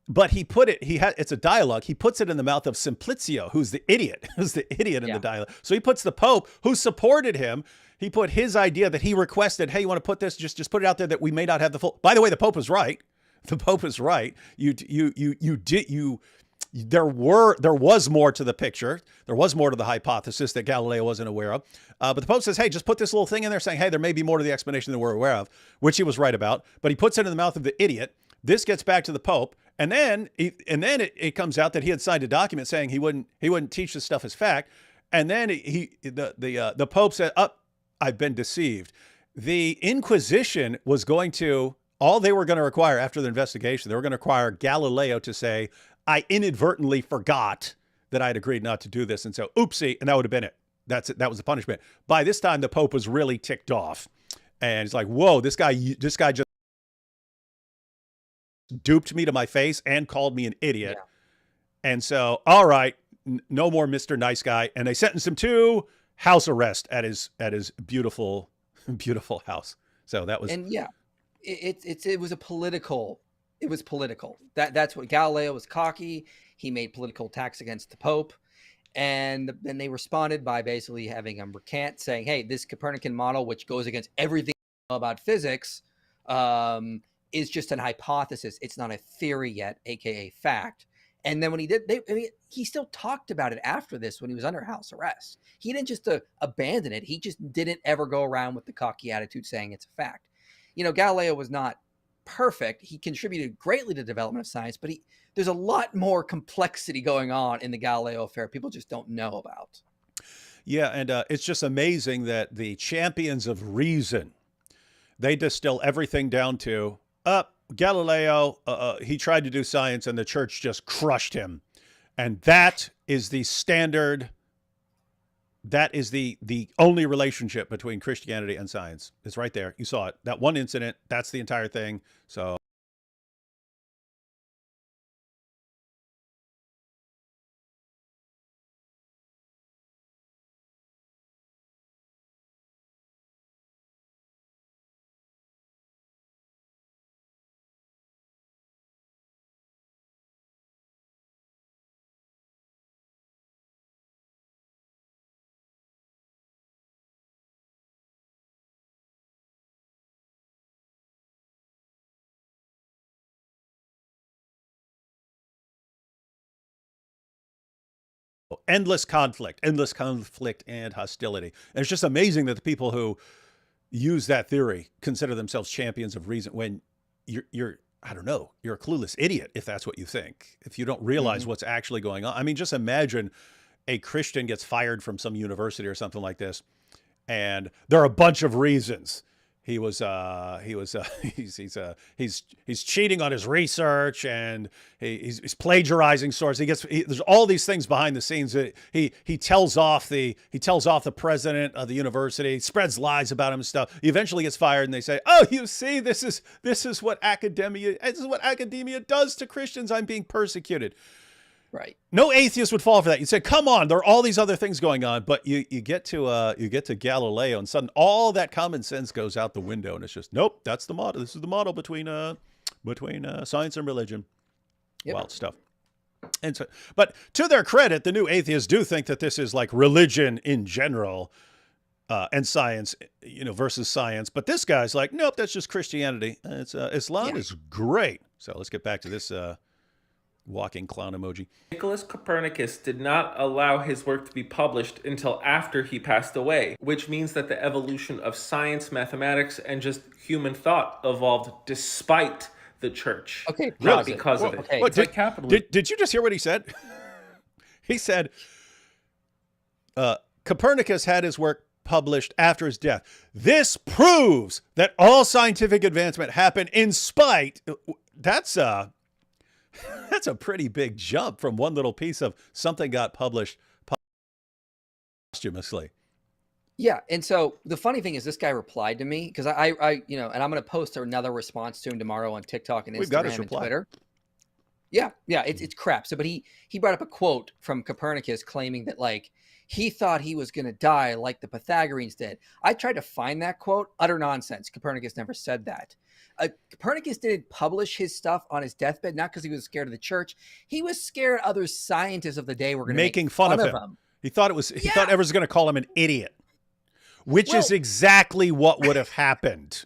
but it's a dialogue. He puts it in the mouth of Simplicio, who's the idiot in the dialogue. So he puts the Pope, who supported him, he put his idea that he requested, hey, you want to put this, just put it out there that we may not have the full. By the way, the Pope is right. The Pope is right. There was more to the picture. There was more to the hypothesis that Galileo wasn't aware of. But the Pope says, hey, just put this little thing in there saying, hey, there may be more to the explanation than we're aware of, which he was right about. But he puts it in the mouth of the idiot. This gets back to the Pope. And then it comes out that he had signed a document saying he wouldn't teach this stuff as fact. And then the Pope said, I've been deceived. The Inquisition was all they were going to require after the investigation, they were going to require Galileo to say, I inadvertently forgot that I'd agreed not to do this. And so, oopsie, and that would have been it. That's it. That was the punishment. By this time, the Pope was really ticked off. And he's like, whoa, this guy just duped me to my face and called me an idiot. Yeah. And so, all right, no more Mr. Nice Guy. And they sentenced him to house arrest at his beautiful, beautiful house. So that was... And yeah, it was political. That's what Galileo was cocky. He made political attacks against the Pope. And then they responded by basically having him recant, saying, hey, this Copernican model, which goes against everything about physics, is just an hypothesis. It's not a theory yet, aka fact. And then when he did, he still talked about it after this when he was under house arrest. He didn't just abandon it. He just didn't ever go around with the cocky attitude saying it's a fact. Galileo was not perfect. He contributed greatly to the development of science, but there's a lot more complexity going on in the Galileo affair people just don't know about. Yeah, and it's just amazing that the champions of reason, they distill everything down to, Galileo, he tried to do science and the church just crushed him. And that is the standard, that is the only relationship between Christianity and science. It's right there. You saw it. That one incident, that's the entire thing. So endless conflict and hostility. And it's just amazing that the people who use that theory consider themselves champions of reason when you're I don't know, you're a clueless idiot if that's what you think, if you don't realize what's actually going on. I mean, just imagine a Christian gets fired from some university or something like this, and there are a bunch of reasons. he's cheating on his research, and he's plagiarizing sources. There's all these things behind the scenes. He tells off the president of the university, spreads lies about him and stuff. He eventually gets fired, and they say, "Oh, you see, this is what academia does to Christians. I'm being persecuted." Right. No atheist would fall for that. You'd say, "Come on, there are all these other things going on." But you get to Galileo, and suddenly all that common sense goes out the window, and it's just, nope, that's the model. This is the model between science and religion. Yep. Wild stuff. And so, but to their credit, the new atheists do think that this is like religion in general, and science, versus science. But this guy's like, nope, that's just Christianity. It's Islam is great. So let's get back to this. Walking clown emoji. Nicholas Copernicus did not allow his work to be published until after he passed away, which means that the evolution of science, mathematics, and just human thought evolved despite the church. Okay, not because of it. Okay. What, did you just hear what he said? He said Copernicus had his work published after his death. This proves that all scientific advancement happened in spite. That's a pretty big jump from one little piece of something got published posthumously. Yeah, and so the funny thing is, this guy replied to me because I and I'm going to post another response to him tomorrow on TikTok and Instagram and Twitter. Yeah, it's crap. So, but he brought up a quote from Copernicus claiming that like he thought he was going to die like the Pythagoreans did. I tried to find that quote. Utter nonsense. Copernicus never said that. Copernicus didn't publish his stuff on his deathbed, not because he was scared of the church. He was scared other scientists of the day were going to make fun of him. He thought everyone was going to call him an idiot, which is exactly what would have happened.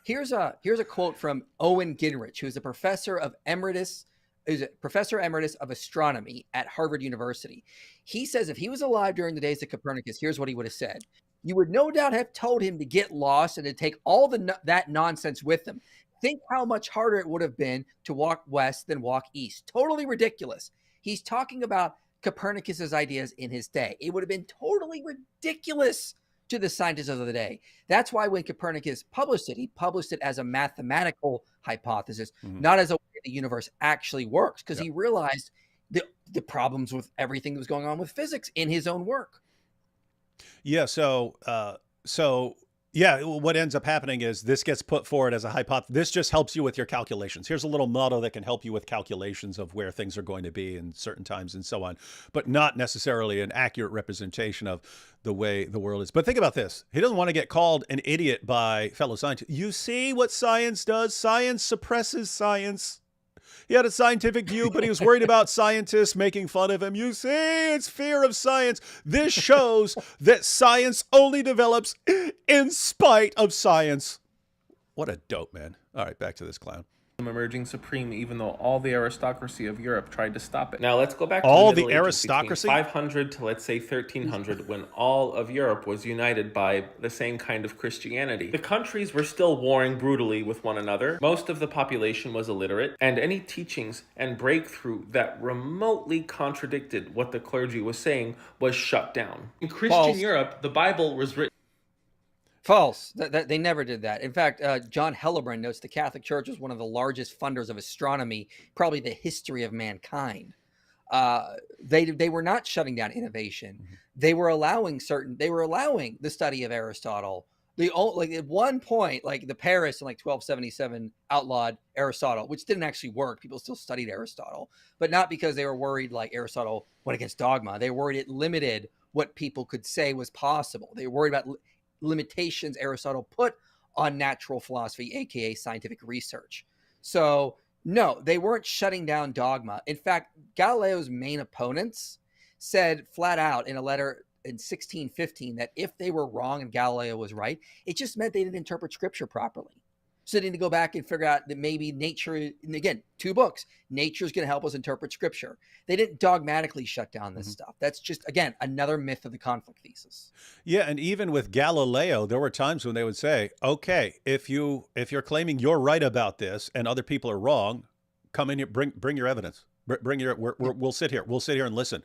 Here's a quote from Owen Gingrich, who's a professor emeritus of astronomy at Harvard University. He says if he was alive during the days of Copernicus, here's what he would have said. You would no doubt have told him to get lost and to take all that nonsense with him. Think how much harder it would have been to walk west than walk east. Totally ridiculous. He's talking about Copernicus's ideas in his day. It would have been totally ridiculous to the scientists of the day. That's why when Copernicus published it, he published it as a mathematical hypothesis, not as a way the universe actually works, because he realized the problems with everything that was going on with physics in his own work. Yeah. So what ends up happening is this gets put forward as a hypothesis. This just helps you with your calculations. Here's a little model that can help you with calculations of where things are going to be in certain times and so on, but not necessarily an accurate representation of the way the world is. But think about this. He doesn't want to get called an idiot by fellow scientists. You see what science does? Science suppresses science. He had a scientific view, but he was worried about scientists making fun of him. You see, it's fear of science. This shows that science only develops in spite of science. What a dope, man. All right, back to this clown. Emerging supreme, even though all the aristocracy of Europe tried to stop it. Now let's go back to all the the aristocracy, 500 to let's say 1300, when all of Europe was united by the same kind of Christianity. The countries were still warring brutally with one another. Most of the population was illiterate, and any teachings and breakthrough that remotely contradicted what the clergy was saying was shut down. In Christian Europe, the Bible was written. False. They never did that. In fact, John Hellebrand notes the Catholic Church was one of the largest funders of astronomy, probably the history of mankind. They were not shutting down innovation. They were allowing the study of Aristotle. At one point, like the Paris in like 1277 outlawed Aristotle, which didn't actually work. People still studied Aristotle, but not because they were worried like Aristotle went against dogma. They were worried it limited what people could say was possible. They were worried about limitations Aristotle put on natural philosophy, aka scientific research. So no, they weren't shutting down dogma. In fact, Galileo's main opponents said flat out in a letter in 1615 that if they were wrong and Galileo was right, it just meant they didn't interpret scripture properly. So they need to go back and figure out that maybe nature, and again, 2 books, nature's going to help us interpret scripture. They didn't dogmatically shut down this stuff. That's just, again, another myth of the conflict thesis. Yeah, and even with Galileo, there were times when they would say, okay, if you're claiming you're right about this and other people are wrong, come in here, bring your evidence. We'll sit here and listen.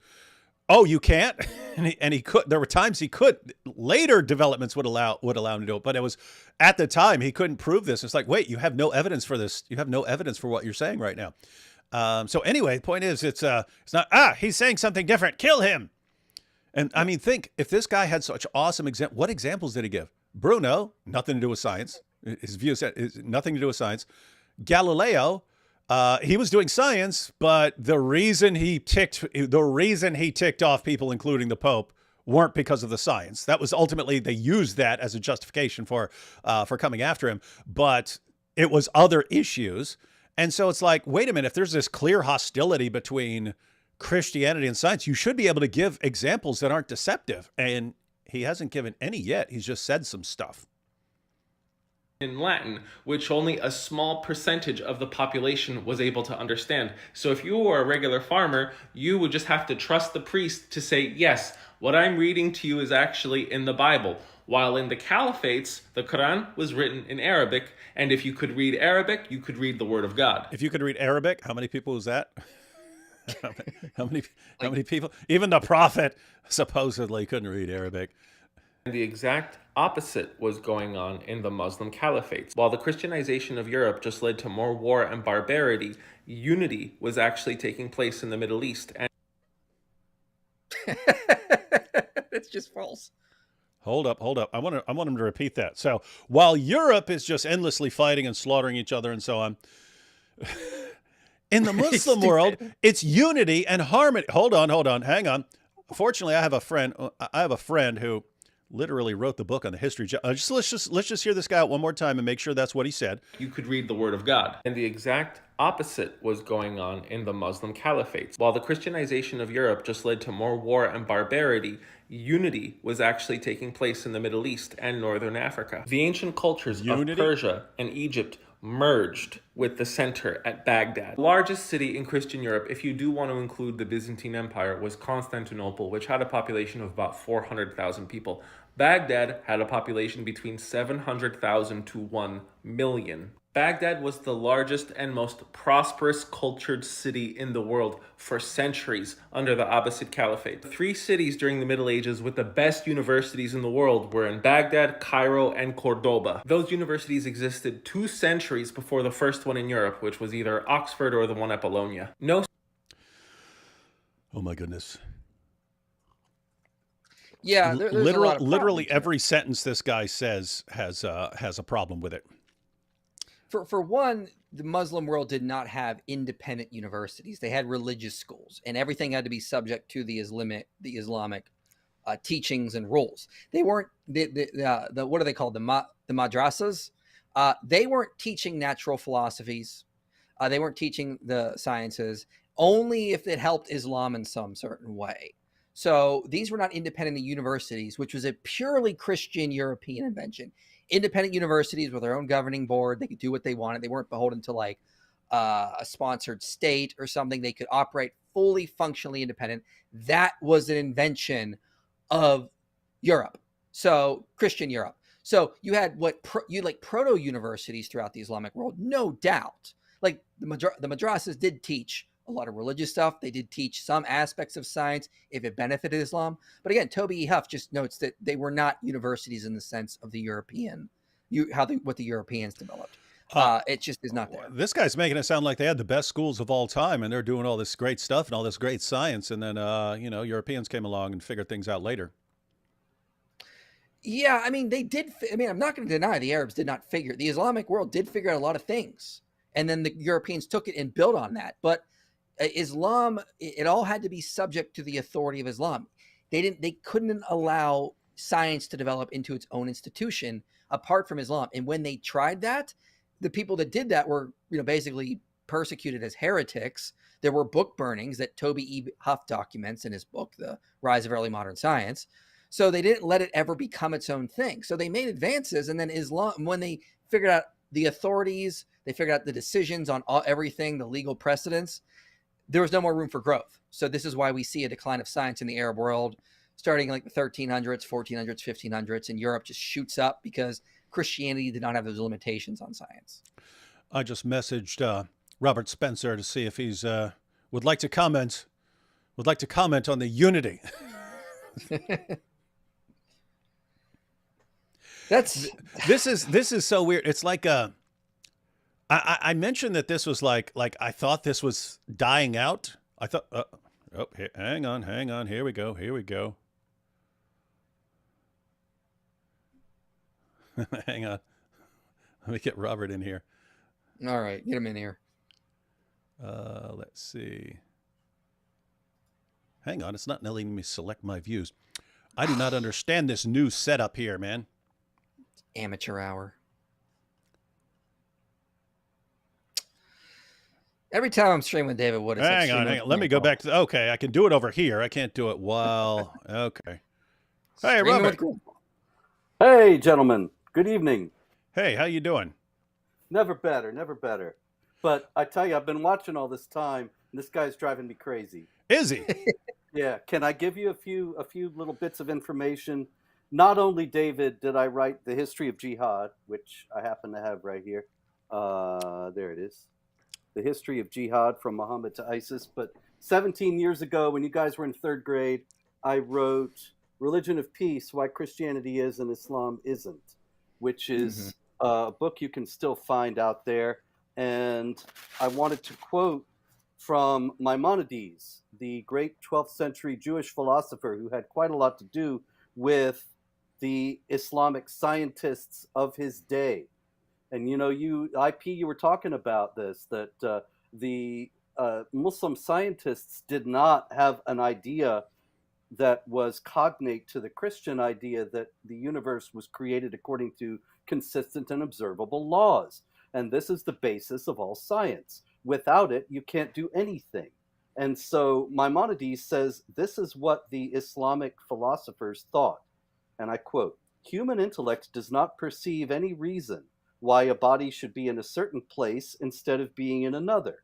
oh, you can't, and he could. There were times he could. Later developments would allow him to do it, but it was at the time he couldn't prove this. It's like, wait, you have no evidence for this. You have no evidence for what you're saying right now. So anyway, the point is, it's not. He's saying something different. Kill him. And I mean, think if this guy had such awesome what examples did he give? Bruno, nothing to do with science. His view is nothing to do with science. Galileo, he was doing science, but the reason he ticked off people, including the Pope, weren't because of the science. That was ultimately, they used that as a justification for coming after him, but it was other issues. And so it's like, wait a minute, if there's this clear hostility between Christianity and science, you should be able to give examples that aren't deceptive. And he hasn't given any yet. He's just said some stuff in Latin, which only a small percentage of the population was able to understand. So if you were a regular farmer, you would just have to trust the priest to say, yes, what I'm reading to you is actually in the Bible. While in the caliphates, the Quran was written in Arabic, and if you could read Arabic, you could read the Word of God. If you could read Arabic, how many people was that? How many people? Even the prophet supposedly couldn't read Arabic. And the exact opposite was going on in the Muslim caliphates. While the Christianization of Europe just led to more war and barbarity, unity was actually taking place in the Middle East. And it's just false. Hold up. I want him to repeat that. So while Europe is just endlessly fighting and slaughtering each other and so on, in the Muslim world, it's unity and harmony. Hold on, hang on. Fortunately, I have a friend who literally wrote the book on the history. Let's just hear this guy out one more time and make sure that's what he said. You could read the Word of God. And the exact opposite was going on in the Muslim caliphates. While the Christianization of Europe just led to more war and barbarity, unity was actually taking place in the Middle East and Northern Africa. The ancient cultures of Persia and Egypt merged with the center at Baghdad. The largest city in Christian Europe, if you do want to include the Byzantine Empire, was Constantinople, which had a population of about 400,000 people. Baghdad had a population between 700,000 to 1 million. Baghdad was the largest and most prosperous cultured city in the world for centuries under the Abbasid Caliphate. 3 cities during the Middle Ages with the best universities in the world were in Baghdad, Cairo, and Cordoba. Those universities existed 2 centuries before the first one in Europe, which was either Oxford or the one at Bologna. Oh my goodness. Yeah, there's literally every sentence this guy says has a problem with it. For one, the Muslim world did not have independent universities. They had religious schools, and everything had to be subject to the Islamic teachings and rules. They weren't the what are they called? The madrasas. They weren't teaching natural philosophies. They weren't teaching the sciences, only if it helped Islam in some certain way. So these were not independent universities, which was a purely Christian European invention. Independent universities with their own governing board. They could do what they wanted. They weren't beholden to like a sponsored state or something. They could operate fully functionally independent. That was an invention of Europe. So Christian Europe. So you had proto universities throughout the Islamic world, no doubt. Like the madrasas did teach a lot of religious stuff. They did teach some aspects of science if it benefited Islam. But again, Toby E. Huff just notes that they were not universities in the sense of the European, what the Europeans developed. It just is not there. This guy's making it sound like they had the best schools of all time and they're doing all this great stuff and all this great science. And then, Europeans came along and figured things out later. Yeah, I mean, they did. I mean, I'm not going to deny the Arabs did not figure. The Islamic world did figure out a lot of things. And then the Europeans took it and built on that. But Islam, it all had to be subject to the authority of Islam. They couldn't allow science to develop into its own institution apart from Islam. And when they tried that, the people that did that were, basically persecuted as heretics. There were book burnings that Toby E. Huff documents in his book, The Rise of Early Modern Science. So they didn't let it ever become its own thing. So they made advances, and then Islam, when they figured out the authorities, they figured out the decisions on everything, the legal precedents, there was no more room for growth. So this is why we see a decline of science in the Arab world, starting like the 1300s, 1400s, 1500s, and Europe just shoots up because Christianity did not have those limitations on science. I just messaged Robert Spencer to see if he's would like to comment would like to comment on the unity. This is so weird. It's like I mentioned that this was like I thought this was dying out. I thought hang on. Here we go. Hang on. Let me get Robert in here. All right, get him in here. Let's see. Hang on, it's not letting me select my views. I do not understand this new setup here, man. Amateur hour. Every time I'm streaming with David Wood, hang on. Let me go back to. Okay, I can do it over here. I can't do it while. Okay. Hey, Robert. Hey, gentlemen. Good evening. Hey, how you doing? Never better. But I tell you, I've been watching all this time, and this guy's driving me crazy. Is he? Yeah. Can I give you a few little bits of information? Not only, David, did I write the history of jihad, which I happen to have right here. There it is. The history of jihad from Muhammad to ISIS. But 17 years ago, when you guys were in 3rd grade, I wrote Religion of Peace, Why Christianity Is and Islam Isn't, which is a book you can still find out there. And I wanted to quote from Maimonides, the great 12th century Jewish philosopher who had quite a lot to do with the Islamic scientists of his day. And, you know, you were talking about this, that the Muslim scientists did not have an idea that was cognate to the Christian idea that the universe was created according to consistent and observable laws. And this is the basis of all science. Without it, you can't do anything. And so Maimonides says this is what the Islamic philosophers thought. And I quote, "Human intellect does not perceive any reason why a body should be in a certain place instead of being in another.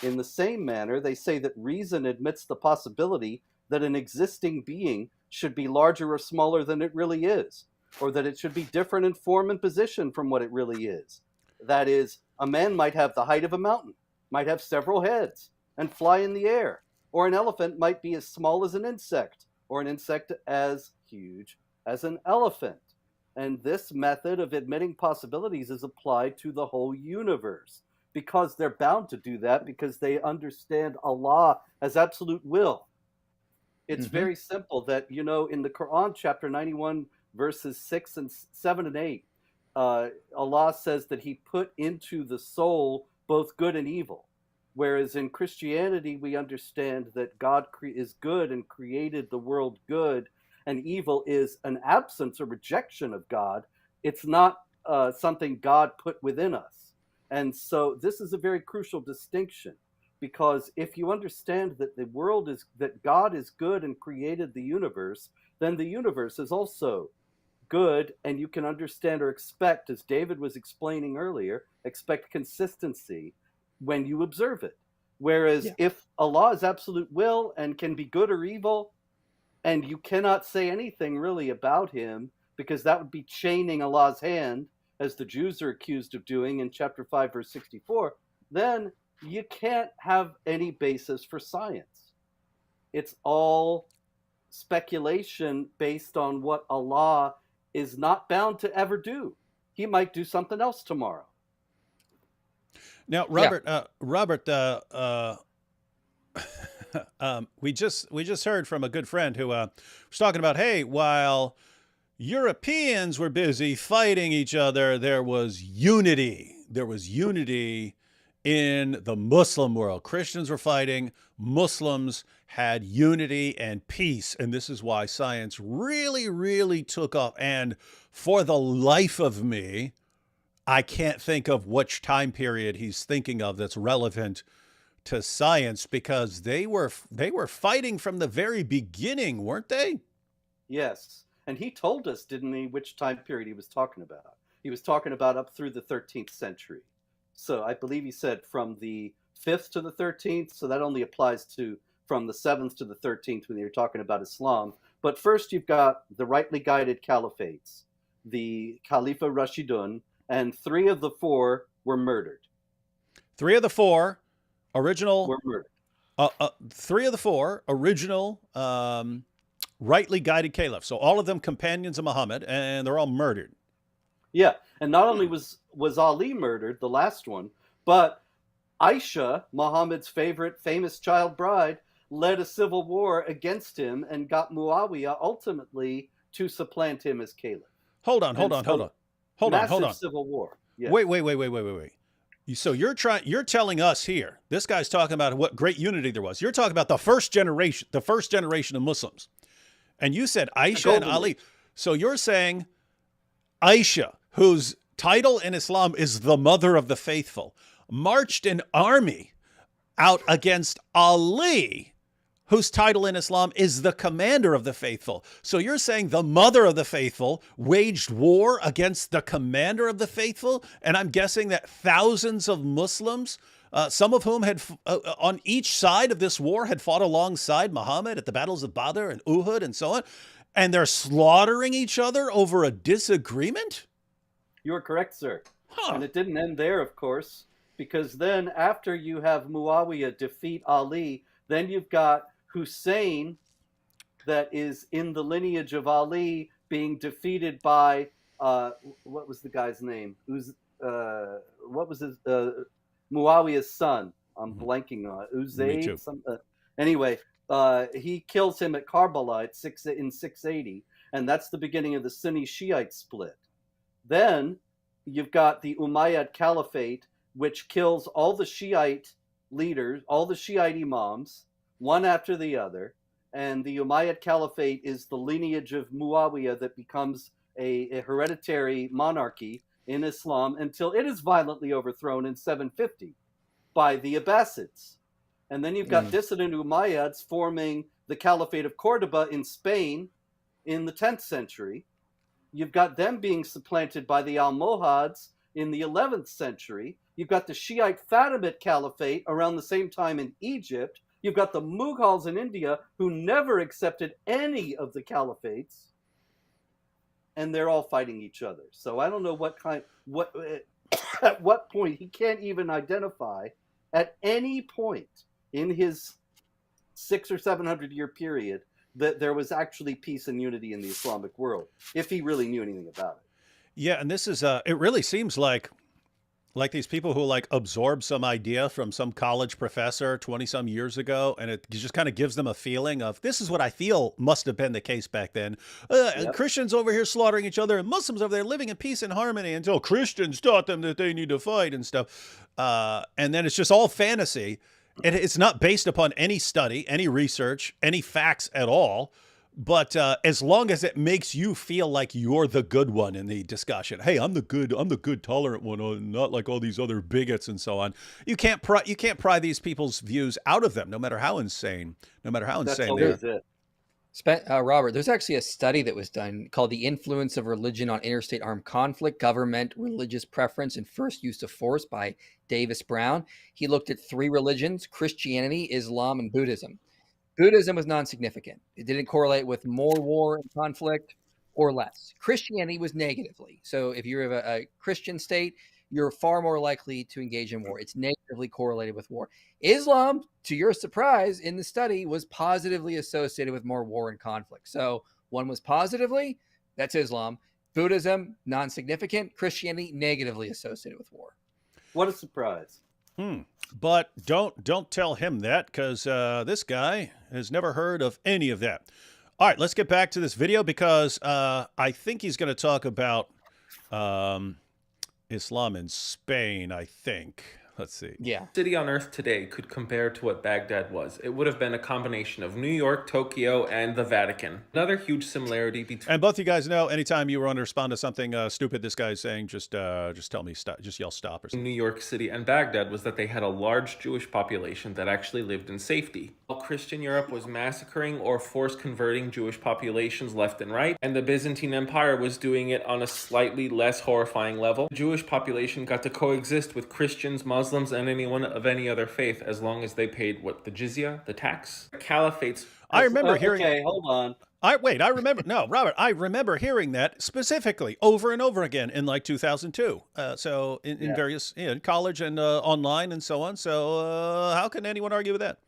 In the same manner, they say that reason admits the possibility that an existing being should be larger or smaller than it really is, or that it should be different in form and position from what it really is. That is, a man might have the height of a mountain, might have several heads, and fly in the air, or an elephant might be as small as an insect, or an insect as huge as an elephant. And this method of admitting possibilities is applied to the whole universe, because they're bound to do that because they understand Allah as absolute will. It's very simple that, you know, in the Quran, chapter 91, verses 7 and 8, Allah says that he put into the soul both good and evil. Whereas in Christianity, we understand that God is good and created the world good, and evil is an absence or rejection of God. It's not something God put within us. And so this is a very crucial distinction, because if you understand that that God is good and created the universe, then the universe is also good, and you can understand or expect, as David was explaining earlier, expect consistency when you observe it. Whereas if Allah is absolute will and can be good or evil, and you cannot say anything really about him, because that would be chaining Allah's hand, as the Jews are accused of doing in chapter 5, verse 64, then you can't have any basis for science. It's all speculation based on what Allah is not bound to ever do. He might do something else tomorrow. Now, Robert, we just heard from a good friend who was talking about, hey, while Europeans were busy fighting each other, there was unity. There was unity in the Muslim world. Christians were fighting, Muslims had unity and peace. And this is why science really, really took off. And for the life of me, I can't think of which time period he's thinking of that's relevant to science, because they were fighting from the very beginning, weren't they? Yes. And he told us, didn't he, which time period he was talking about? He was talking about up through the 13th century. So I believe he said from the 5th to the 13th. So that only applies to from the 7th to the 13th when you're talking about Islam. But first you've got the rightly guided caliphates, the Khalifa Rashidun, and 3 of the 4 were murdered. 3 of the 4 original were murdered. 3 of the 4 original rightly guided caliphs. So all of them companions of Muhammad, and they're all murdered. Yeah, and not only was Ali murdered, the last one, but Aisha, Muhammad's favorite famous child bride, led a civil war against him and got Muawiyah ultimately to supplant him as caliph. Hold on. Massive civil war. Yeah. Wait. So you're telling us here, this guy's talking about what great unity there was. You're talking about the first generation of Muslims. And you said Aisha and Ali. So you're saying Aisha, whose title in Islam is the mother of the faithful, marched an army out against Ali, whose title in Islam is the commander of the faithful. So you're saying the mother of the faithful waged war against the commander of the faithful? And I'm guessing that thousands of Muslims, some of whom had on each side of this war had fought alongside Muhammad at the battles of Badr and Uhud and so on, and they're slaughtering each other over a disagreement? You are correct, sir. And it didn't end there, of course, because then after you have Muawiyah defeat Ali, then you've got Hussein, that is in the lineage of Ali, being defeated by what was the guy's name? What was his Muawiyah's son? I'm blanking on it. Uzayd. Anyway, he kills him at Karbala in 680, and that's the beginning of the Sunni Shiite split. Then you've got the Umayyad Caliphate, which kills all the Shiite leaders, all the Shiite imams, one after the other. And the Umayyad Caliphate is the lineage of Muawiyah that becomes a hereditary monarchy in Islam until it is violently overthrown in 750 by the Abbasids. And then you've got dissident Umayyads forming the Caliphate of Cordoba in Spain in the 10th century. You've got them being supplanted by the Almohads in the 11th century. You've got the Shiite Fatimid Caliphate around the same time in Egypt. You've got the Mughals in India, who never accepted any of the caliphates, and they're all fighting each other. So I don't know at what point he can't even identify at any point in his 600 or 700 year period that there was actually peace and unity in the Islamic world, if he really knew anything about it. Yeah, and this is it really seems like these people who like absorb some idea from some college professor 20 some years ago, and it just kind of gives them a feeling of, this is what I feel must have been the case back then. Christians over here slaughtering each other, and Muslims over there living in peace and harmony until Christians taught them that they need to fight and stuff. And then it's just all fantasy. It's not based upon any study, any research, any facts at all. But as long as it makes you feel like you're the good one in the discussion, hey, I'm the good, tolerant one, not like all these other bigots and so on. You can't pry these people's views out of them, no matter how insane they are. Robert, there's actually a study that was done called "The Influence of Religion on Interstate Armed Conflict, Government, Religious Preference, and First Use of Force" by Davis Brown. He looked at 3 religions: Christianity, Islam, and Buddhism. Buddhism was non-significant. It didn't correlate with more war and conflict or less. Christianity was negatively. So if you're a Christian state, you're far more likely to engage in war. It's negatively correlated with war. Islam, to your surprise, in the study was positively associated with more war and conflict. So one was positively, that's Islam. Buddhism, non-significant. Christianity, negatively associated with war. What a surprise. But don't tell him that, because this guy has never heard of any of that. All right, let's get back to this video, because I think he's going to talk about Islam in Spain, I think. Let's see. Yeah. City on Earth today could compare to what Baghdad was. It would have been a combination of New York, Tokyo, and the Vatican. Another huge similarity between... And both you guys know, anytime you want to respond to something stupid this guy's saying, just tell me, stop, just yell stop or something. New York City and Baghdad was that they had a large Jewish population that actually lived in safety. While Christian Europe was massacring or force converting Jewish populations left and right, and the Byzantine Empire was doing it on a slightly less horrifying level, the Jewish population got to coexist with Christians, Muslims, and anyone of any other faith, as long as they paid the jizya, the tax. Caliphates. I remember hearing. Okay, hold on. Robert, I remember hearing that specifically over and over again in like 2002. So in various college and online and so on. So how can anyone argue with that?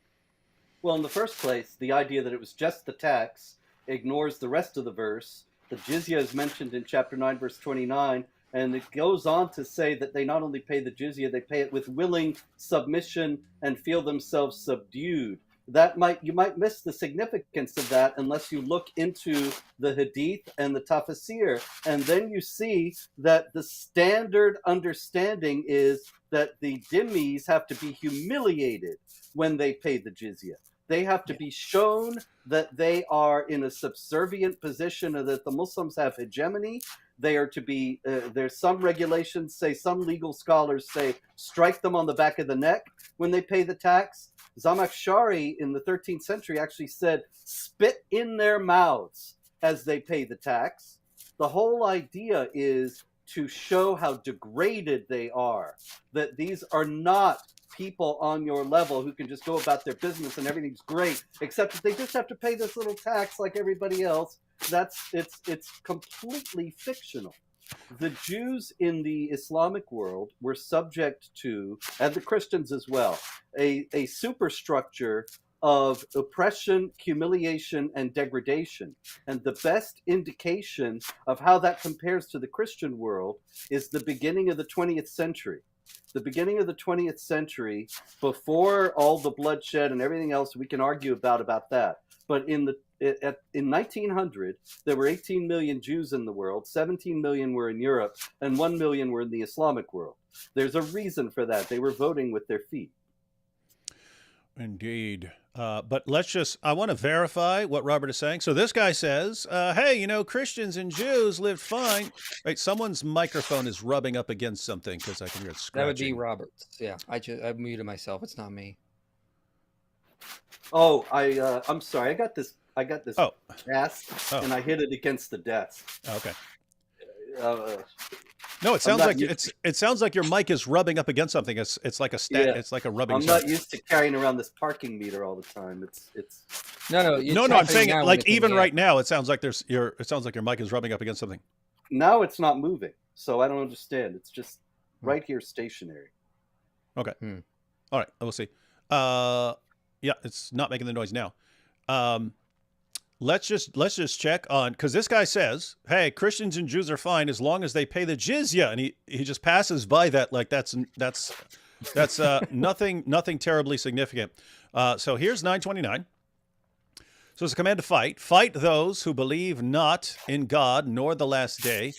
Well, in the first place, the idea that it was just the tax ignores the rest of the verse. The jizya is mentioned in chapter 9, verse 29, and it goes on to say that they not only pay the jizya, they pay it with willing submission and feel themselves subdued. You might miss the significance of that unless you look into the Hadith and the Tafsir, and then you see that the standard understanding is that the dhimmis have to be humiliated when they pay the jizya. They have to be shown that they are in a subservient position and that the Muslims have hegemony. They are to be, there's some regulations say, some legal scholars say, strike them on the back of the neck when they pay the tax. Zamakshari in the 13th century actually said, spit in their mouths as they pay the tax. The whole idea is to show how degraded they are, that these are not people on your level who can just go about their business and everything's great, except that they just have to pay this little tax like everybody else. It's completely fictional. The Jews in the Islamic world were subject to, and the Christians as well, a superstructure of oppression, humiliation, and degradation. And the best indication of how that compares to the Christian world is the beginning of the 20th century. The beginning of the 20th century, before all the bloodshed and everything else we can argue about that. But in 1900, there were 18 million Jews in the world, 17 million were in Europe, and 1 million were in the Islamic world. There's a reason for that. They were voting with their feet. Indeed. But I want to verify what Robert is saying. So this guy says, hey, Christians and Jews lived fine. Right, someone's microphone is rubbing up against something because I can hear it scratching. That would be Robert's. Yeah, I muted myself. It's not me. Oh, I'm sorry. I got this cast, and I hit it against the desk. Okay. No, it sounds like your mic is rubbing up against something. It's like a It's like a rubbing. I'm not used to carrying around this parking meter all the time. It's no. I'm saying like even right now, it sounds like your mic is rubbing up against something. Now it's not moving, so I don't understand. It's just right here, stationary. Okay. All right. We'll see. Yeah, it's not making the noise now. Let's just check on, because this guy says, hey, Christians and Jews are fine as long as they pay the jizya, and he just passes by that like that's nothing terribly significant. So here's 929. So it's a command to fight those who believe not in God nor the last day,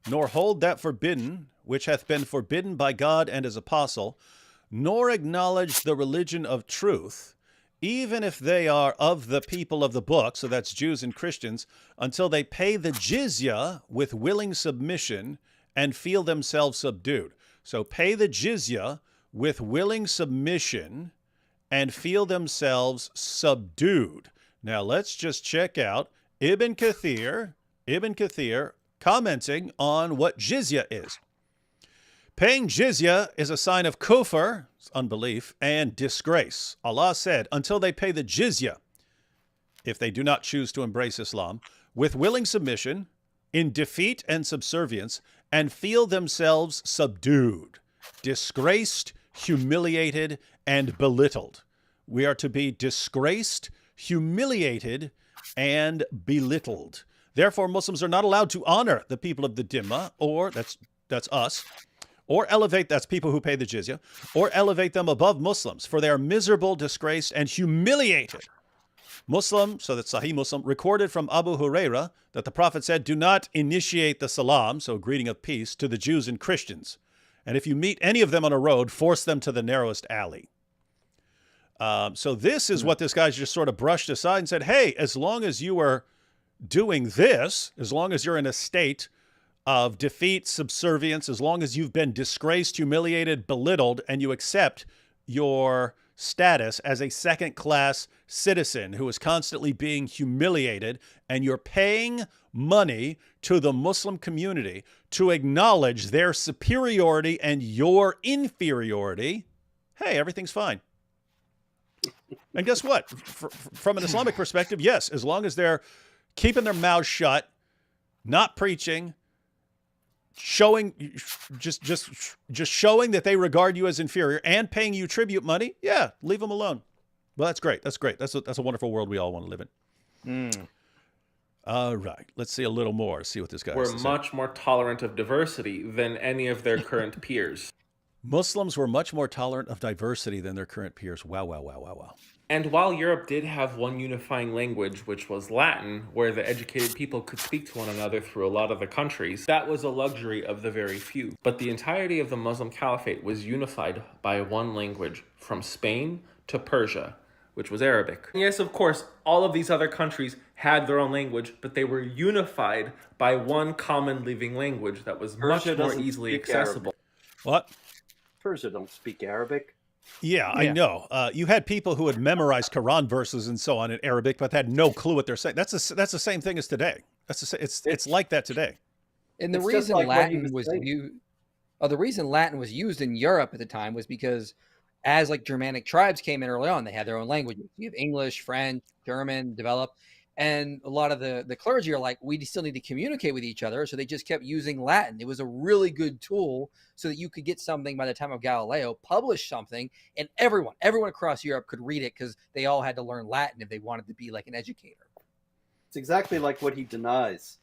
nor hold that forbidden which hath been forbidden by God and his apostle, nor acknowledge the religion of truth, even if they are of the people of the book, so that's Jews and Christians, until they pay the jizya with willing submission and feel themselves subdued. So pay the jizya with willing submission and feel themselves subdued. Now let's just check out Ibn Kathir commenting on what jizya is. Paying jizya is a sign of kufr, unbelief, and disgrace. Allah said, until they pay the jizya, if they do not choose to embrace Islam, with willing submission, in defeat and subservience, and feel themselves subdued, disgraced, humiliated, and belittled. We are to be disgraced, humiliated, and belittled. Therefore, Muslims are not allowed to honor the people of the dhimma, or that's us, or elevate, that's people who pay the jizya, or elevate them above Muslims, for they are miserable, disgraced, and humiliated. Muslim, so that's Sahih Muslim, recorded from Abu Huraira that the Prophet said, do not initiate the salam, so greeting of peace, to the Jews and Christians. And if you meet any of them on a road, force them to the narrowest alley. So this is what this guy's just sort of brushed aside and said, hey, as long as you are doing this, as long as you're in a state of defeat, subservience, as long as you've been disgraced, humiliated, belittled, and you accept your status as a second-class citizen who is constantly being humiliated, and you're paying money to the Muslim community to acknowledge their superiority and your inferiority, hey, everything's fine. And guess what? From an Islamic perspective, yes, as long as they're keeping their mouths shut, not preaching, showing just showing that they regard you as inferior and paying you tribute money, yeah, leave them alone. Well, that's great. That's great. That's a wonderful world we all want to live in. All right. Let's see a little more. See what this guy has to say. Were much more tolerant of diversity than any of their current peers. Muslims were much more tolerant of diversity than their current peers. Wow, wow, wow, wow, wow. And while Europe did have one unifying language, which was Latin, where the educated people could speak to one another through a lot of the countries, that was a luxury of the very few. But the entirety of the Muslim Caliphate was unified by one language, from Spain to Persia, which was Arabic. And yes, of course, all of these other countries had their own language, but they were unified by one common living language that was much more easily accessible. What? Persia don't speak Arabic. Yeah, I know. You had people who had memorized Quran verses and so on in Arabic, but had no clue what they're saying. That's the same thing as today. It's like that today. And the reason Latin was used, the reason Latin was used in Europe at the time was because as like Germanic tribes came in early on, they had their own languages. You have English, French, German developed. And a lot of the clergy are like, we still need to communicate with each other. So they just kept using Latin. It was a really good tool so that you could get something by the time of Galileo, publish something, and everyone across Europe could read it because they all had to learn Latin if they wanted to be like an educator. It's exactly like what he denies.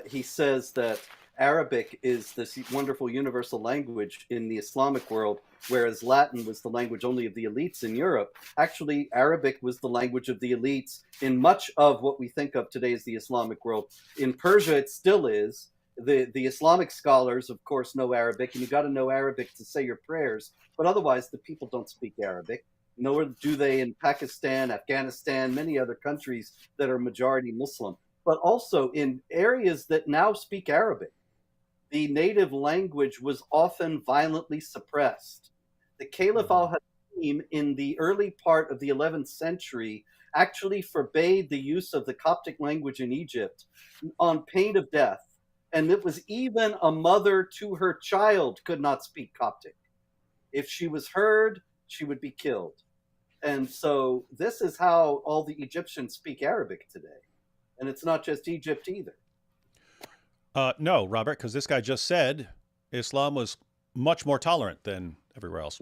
He says that Arabic is this wonderful universal language in the Islamic world, whereas Latin was the language only of the elites in Europe. Actually, Arabic was the language of the elites in much of what we think of today as the Islamic world. In Persia, it still is. The Islamic scholars, of course, know Arabic, and you got to know Arabic to say your prayers. But otherwise, the people don't speak Arabic, nor do they in Pakistan, Afghanistan, many other countries that are majority Muslim. But also in areas that now speak Arabic, the native language was often violently suppressed. The Caliph al-Hakim in the early part of the 11th century actually forbade the use of the Coptic language in Egypt on pain of death. And it was even a mother to her child could not speak Coptic. If she was heard, she would be killed. And so this is how all the Egyptians speak Arabic today. And it's not just Egypt either. No, Robert, because this guy just said Islam was much more tolerant than everywhere else.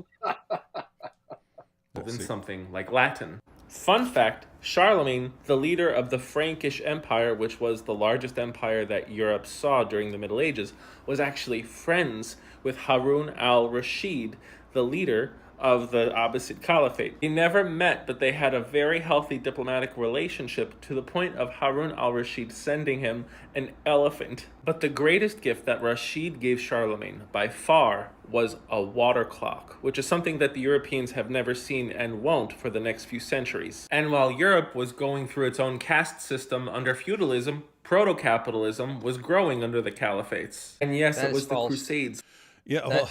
Than something like Latin. Fun fact, Charlemagne, the leader of the Frankish Empire, which was the largest empire that Europe saw during the Middle Ages, was actually friends with Harun al-Rashid, the leader of the Abbasid Caliphate. They never met, but they had a very healthy diplomatic relationship to the point of Harun al-Rashid sending him an elephant. But the greatest gift that Rashid gave Charlemagne by far was a water clock, which is something that the Europeans have never seen and won't for the next few centuries. And while Europe was going through its own caste system under feudalism, proto-capitalism was growing under the caliphates. And yes, it was the Crusades. Yeah, well,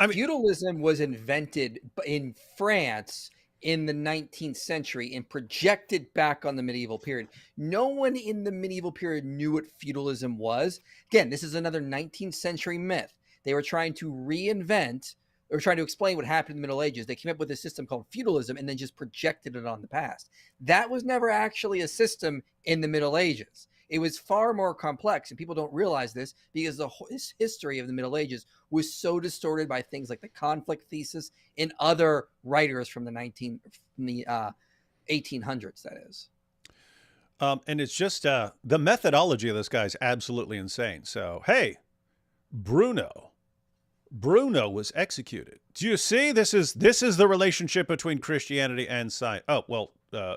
feudalism was invented in France in the 19th century and projected back on the medieval period. No one in the medieval period knew what feudalism was. Again, this is another 19th century myth. They were trying to reinvent or trying to explain what happened in the Middle Ages. They came up with a system called feudalism and then just projected it on the past. That was never actually a system in the Middle Ages. It was far more complex, and people don't realize this because the history of the Middle Ages was so distorted by things like the conflict thesis and other writers from the 1800s, that is. And it's just the methodology of this guy is absolutely insane. So, hey, Bruno was executed. Do you see? This is the relationship between Christianity and science. Oh, well,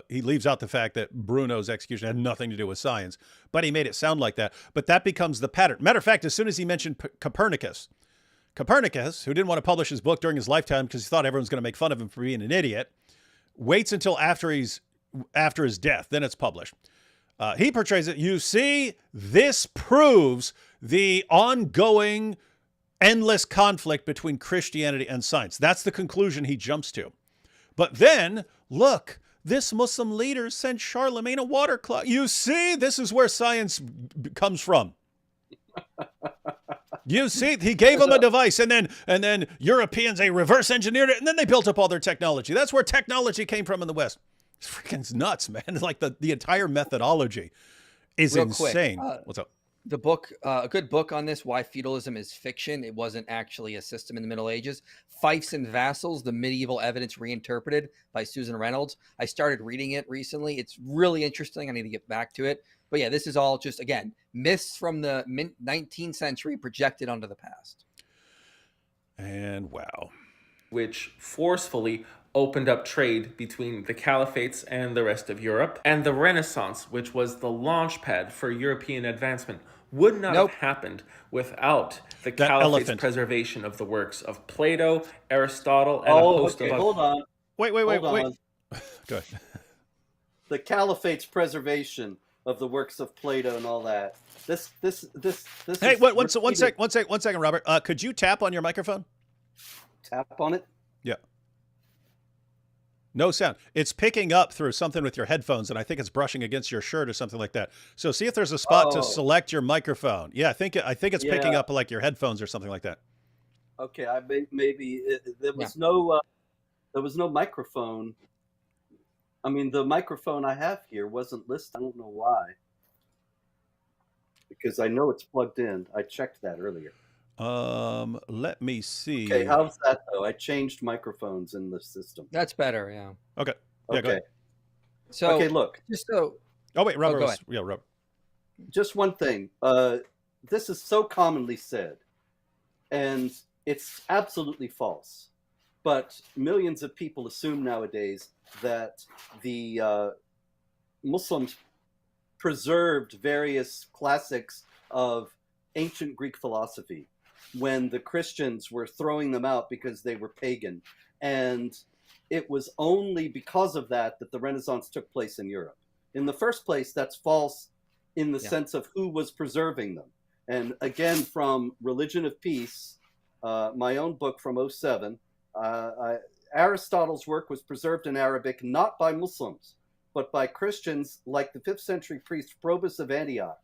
he leaves out the fact that Bruno's execution had nothing to do with science, but he made it sound like that. But that becomes the pattern. Matter of fact, as soon as he mentioned Copernicus, who didn't want to publish his book during his lifetime because he thought everyone's going to make fun of him for being an idiot, waits until after his death, then it's published. He portrays it. You see, this proves the ongoing endless conflict between Christianity and science. That's the conclusion he jumps to. But then, look, this Muslim leader sent Charlemagne a water clock. You see, this is where science comes from. You see, he gave him a device, and then Europeans, they reverse engineered it, and then they built up all their technology. That's where technology came from in the West. It's freaking nuts, man. It's like the entire methodology is insane. What's up? the book, a good book on this, Why Feudalism is Fiction. It wasn't actually a system in the Middle Ages. Fiefs and Vassals, the Medieval Evidence Reinterpreted by Susan Reynolds. I started reading it recently. It's really interesting. I need to get back to it. But yeah, this is all just, again, myths from the 19th century projected onto the past. And wow. Which forcefully opened up trade between the caliphates and the rest of Europe. And the Renaissance, which was the launch pad for European advancement, would not have happened without the caliphate's preservation of the works of Plato, Aristotle, and a host of... Hold on. Wait. Go ahead. The caliphate's preservation of the works of Plato and all that. This. Hey, one second, Robert. Could you tap on your microphone? Tap on it? Yeah. No sound. It's picking up through something with your headphones, and I think it's brushing against your shirt or something like that. So see if there's a spot to select your microphone. Yeah, I think it's picking up like your headphones or something like that. Okay, there was no microphone. I mean, the microphone I have here wasn't listed. I don't know why. Because I know it's plugged in. I checked that earlier. Let me see. Okay, how's that though? I changed microphones in the system. That's better, yeah. Okay. Yeah, go ahead. So okay, look. Just so. Oh wait, Robert. Go ahead. Robert. Just one thing. This is so commonly said, and it's absolutely false. But millions of people assume nowadays that the Muslims preserved various classics of ancient Greek philosophy when the Christians were throwing them out because they were pagan. And it was only because of that that the Renaissance took place in Europe. In the first place, that's false in the sense of who was preserving them. And again, from Religion of Peace, my own book from 2007, Aristotle's work was preserved in Arabic not by Muslims, but by Christians like the 5th century priest Probus of Antioch,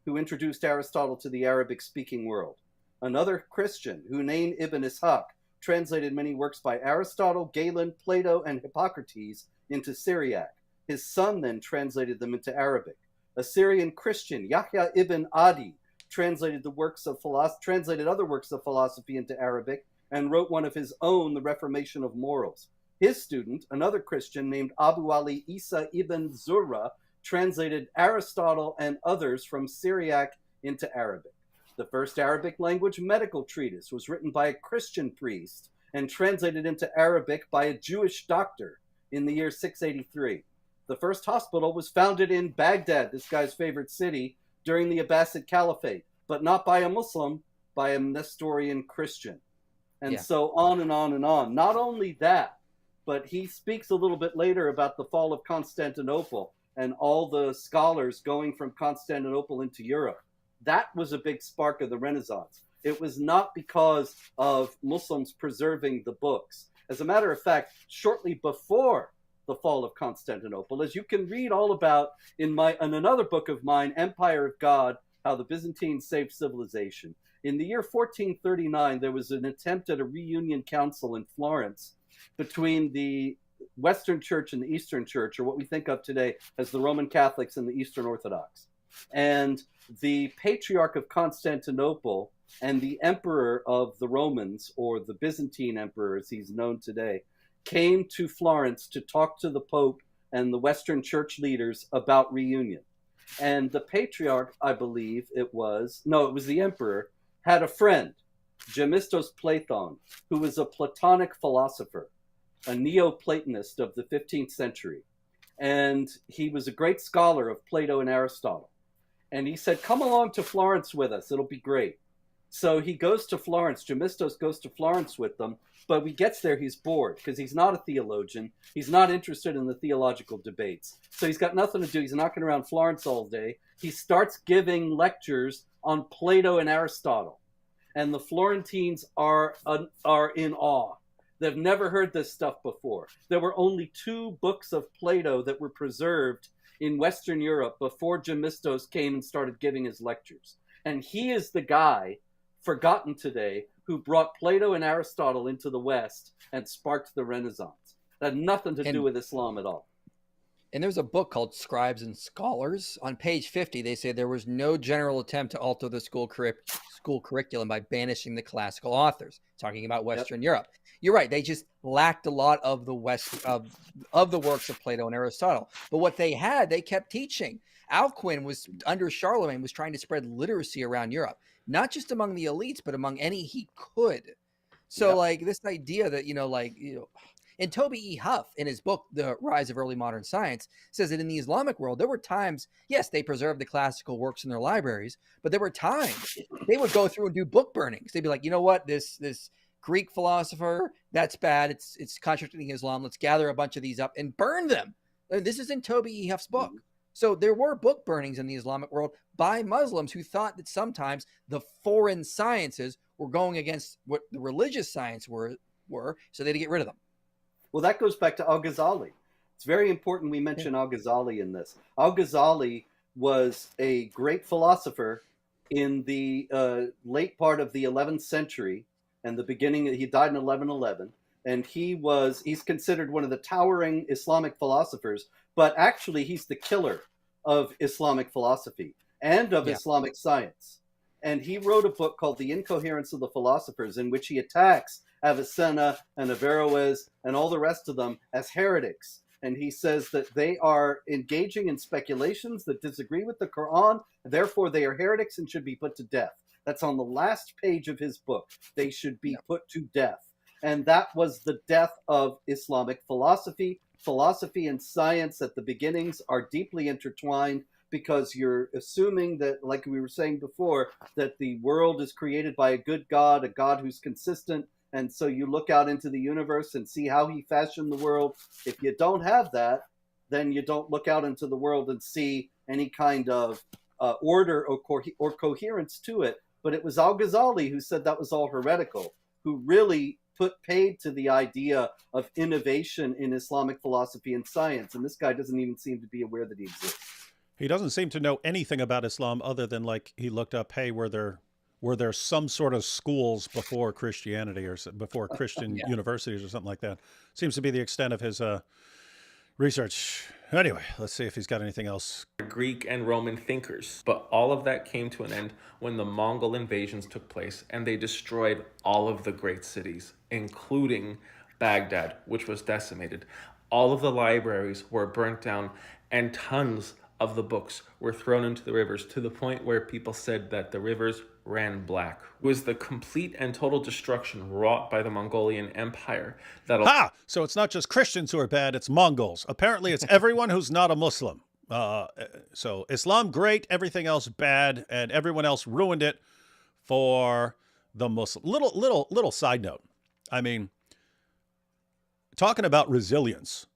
who introduced Aristotle to the Arabic-speaking world. Another Christian, Hunayn ibn Ishaq, translated many works by Aristotle, Galen, Plato, and Hippocrates into Syriac. His son then translated them into Arabic. A Syrian Christian, Yahya ibn Adi, translated other works of philosophy into Arabic and wrote one of his own, The Reformation of Morals. His student, another Christian named Abu Ali Isa ibn Zurra, translated Aristotle and others from Syriac into Arabic. The first Arabic language medical treatise was written by a Christian priest and translated into Arabic by a Jewish doctor in the year 683. The first hospital was founded in Baghdad, this guy's favorite city, during the Abbasid Caliphate, but not by a Muslim, by a Nestorian Christian. And so on and on and on. Not only that, but he speaks a little bit later about the fall of Constantinople and all the scholars going from Constantinople into Europe. That was a big spark of the Renaissance. It was not because of Muslims preserving the books. As a matter of fact, shortly before the fall of Constantinople, as you can read all about in another book of mine, Empire of God, How the Byzantines Saved Civilization. In the year 1439, there was an attempt at a reunion council in Florence between the Western Church and the Eastern Church, or what we think of today as the Roman Catholics and the Eastern Orthodox. And the Patriarch of Constantinople and the Emperor of the Romans, or the Byzantine Emperor as he's known today, came to Florence to talk to the Pope and the Western Church leaders about reunion. And the Patriarch, I believe it was the Emperor, had a friend, Gemistos Platon, who was a Platonic philosopher, a Neoplatonist of the 15th century. And he was a great scholar of Plato and Aristotle. And he said, come along to Florence with us. It'll be great. So he goes to Florence. Gemistos goes to Florence with them. But when he gets there, he's bored because he's not a theologian. He's not interested in the theological debates. So he's got nothing to do. He's knocking around Florence all day. He starts giving lectures on Plato and Aristotle. And the Florentines are in awe. They've never heard this stuff before. There were only 2 books of Plato that were preserved in Western Europe before Gemistos came and started giving his lectures. And he is the guy, forgotten today, who brought Plato and Aristotle into the West and sparked the Renaissance. It had nothing to do with Islam at all. And there's a book called Scribes and Scholars. On page 50, they say there was no general attempt to alter the school curriculum by banishing the classical authors, talking about Western Europe. You're right. They just lacked a lot of the of the works of Plato and Aristotle. But what they had, they kept teaching. Alcuin was, under Charlemagne, was trying to spread literacy around Europe, not just among the elites, but among any he could. So like this idea that, and Toby E. Huff, in his book, The Rise of Early Modern Science, says that in the Islamic world, there were times, yes, they preserved the classical works in their libraries, but there were times they would go through and do book burnings. They'd be like, you know what, this Greek philosopher, that's bad. It's contradicting Islam. Let's gather a bunch of these up and burn them. And this is in Toby E. Huff's book. So there were book burnings in the Islamic world by Muslims who thought that sometimes the foreign sciences were going against what the religious science were, so they had to get rid of them. Well, that goes back to Al-Ghazali. It's very important we mention Al-Ghazali in this. Al-Ghazali was a great philosopher in the late part of the 11th century and the beginning. He died in 1111, and he's considered one of the towering Islamic philosophers, but actually he's the killer of Islamic philosophy and of Islamic science. And he wrote a book called The Incoherence of the Philosophers, in which he attacks Avicenna and Averroes and all the rest of them as heretics. And he says that they are engaging in speculations that disagree with the Quran, therefore they are heretics and should be put to death. That's on the last page of his book. They should be put to death. And that was the death of Islamic philosophy. Philosophy and science at the beginnings are deeply intertwined, because you're assuming that, like we were saying before, that the world is created by a good God, a God who's consistent. And so you look out into the universe and see how he fashioned the world. If you don't have that, then you don't look out into the world and see any kind of order or coherence to it. But it was Al-Ghazali who said that was all heretical, who really put paid to the idea of innovation in Islamic philosophy and science. And this guy doesn't even seem to be aware that he exists. He doesn't seem to know anything about Islam other than, like, he looked up, hey, were there some sort of schools before Christianity or before Christian universities or something like that? Seems to be the extent of his research. Anyway, let's see if he's got anything else. Greek and Roman thinkers. But all of that came to an end when the Mongol invasions took place and they destroyed all of the great cities, including Baghdad, which was decimated. All of the libraries were burnt down and tons of the books were thrown into the rivers, to the point where people said that the rivers ran black. It was the complete and total destruction wrought by the Mongolian Empire that... So it's not just Christians who are bad, it's Mongols. Apparently it's everyone who's not a Muslim. So Islam, great, everything else bad, and everyone else ruined it for the Muslim. Little side note. I mean, talking about resilience.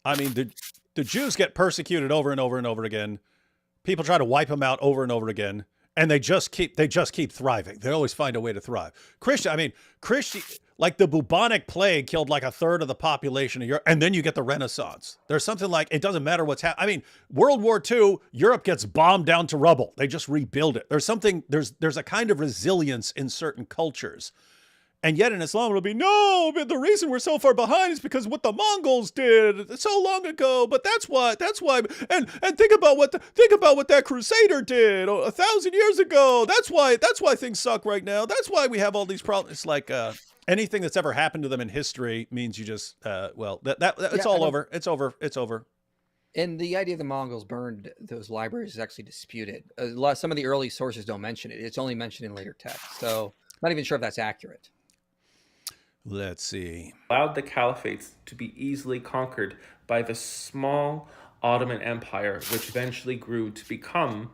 I mean, the Jews get persecuted over and over and over again. People try to wipe them out over and over again, and they just keep thriving. They always find a way to thrive. Like the bubonic plague killed like a third of the population of Europe, and then you get the Renaissance. There's something like, it doesn't matter what's happening. I mean, World War II, Europe gets bombed down to rubble. They just rebuild it. There's a kind of resilience in certain cultures. And yet in Islam, it'll be, no, but the reason we're so far behind is because what the Mongols did so long ago. But that's why, and think about what that Crusader did 1,000 years ago. That's why things suck right now. That's why we have all these problems. It's like anything that's ever happened to them in history means you just, it's all over. It's over. It's over. And the idea the Mongols burned those libraries is actually disputed. Some of the early sources don't mention it. It's only mentioned in later texts. So I'm not even sure if that's accurate. Let's see. Allowed the caliphates to be easily conquered by the small Ottoman Empire, which eventually grew to become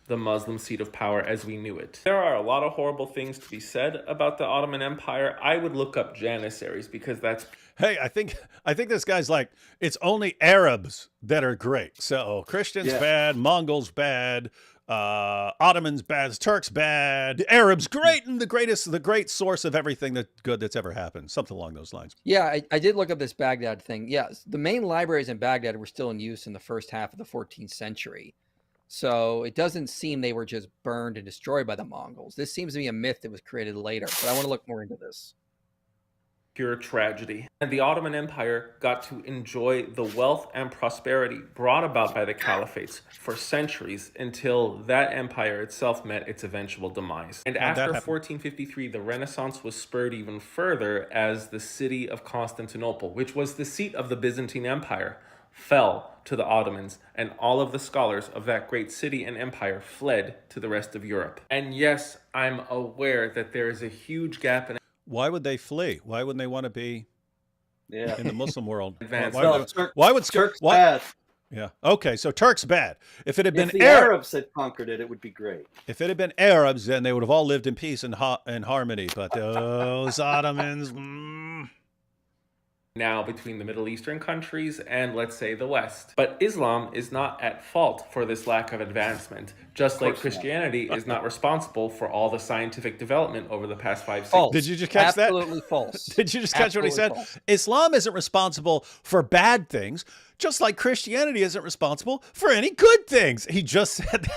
the Muslim seat of power as we knew it. There are a lot of horrible things to be said about the Ottoman Empire. I would look up Janissaries, because that's... Hey, I think this guy's like, it's only Arabs that are great. So Christians bad, Mongols bad, Ottomans bad, Turks bad, Arabs great, and the great source of everything that's ever happened. Something along those lines. Yeah, I did look up this Baghdad thing. Yeah, the main libraries in Baghdad were still in use in the first half of the 14th century. So it doesn't seem they were just burned and destroyed by the Mongols. This seems to be a myth that was created later, but I want to look more into this. Pure tragedy. And the Ottoman Empire got to enjoy the wealth and prosperity brought about by the caliphates for centuries until that empire itself met its eventual demise. And after 1453, the Renaissance was spurred even further as the city of Constantinople, which was the seat of the Byzantine Empire, fell to the Ottomans, and all of the scholars of that great city and empire fled to the rest of Europe. And yes, I'm aware that there is a huge gap in Why would they flee? Why wouldn't they want to be in the Muslim world? Why would Turks bad? Yeah. Okay. So Turks bad. If it had been the Arabs had conquered it, it would be great. If it had been Arabs, then they would have all lived in peace and harmony. But those Ottomans. Now between the Middle Eastern countries and, let's say, the West. But Islam is not at fault for this lack of advancement, just like Christianity is not responsible for all the scientific development over the past 5 centuries. Did you just catch that? Absolutely false. Did you just catch what he said? False. Islam isn't responsible for bad things, just like Christianity isn't responsible for any good things. He just said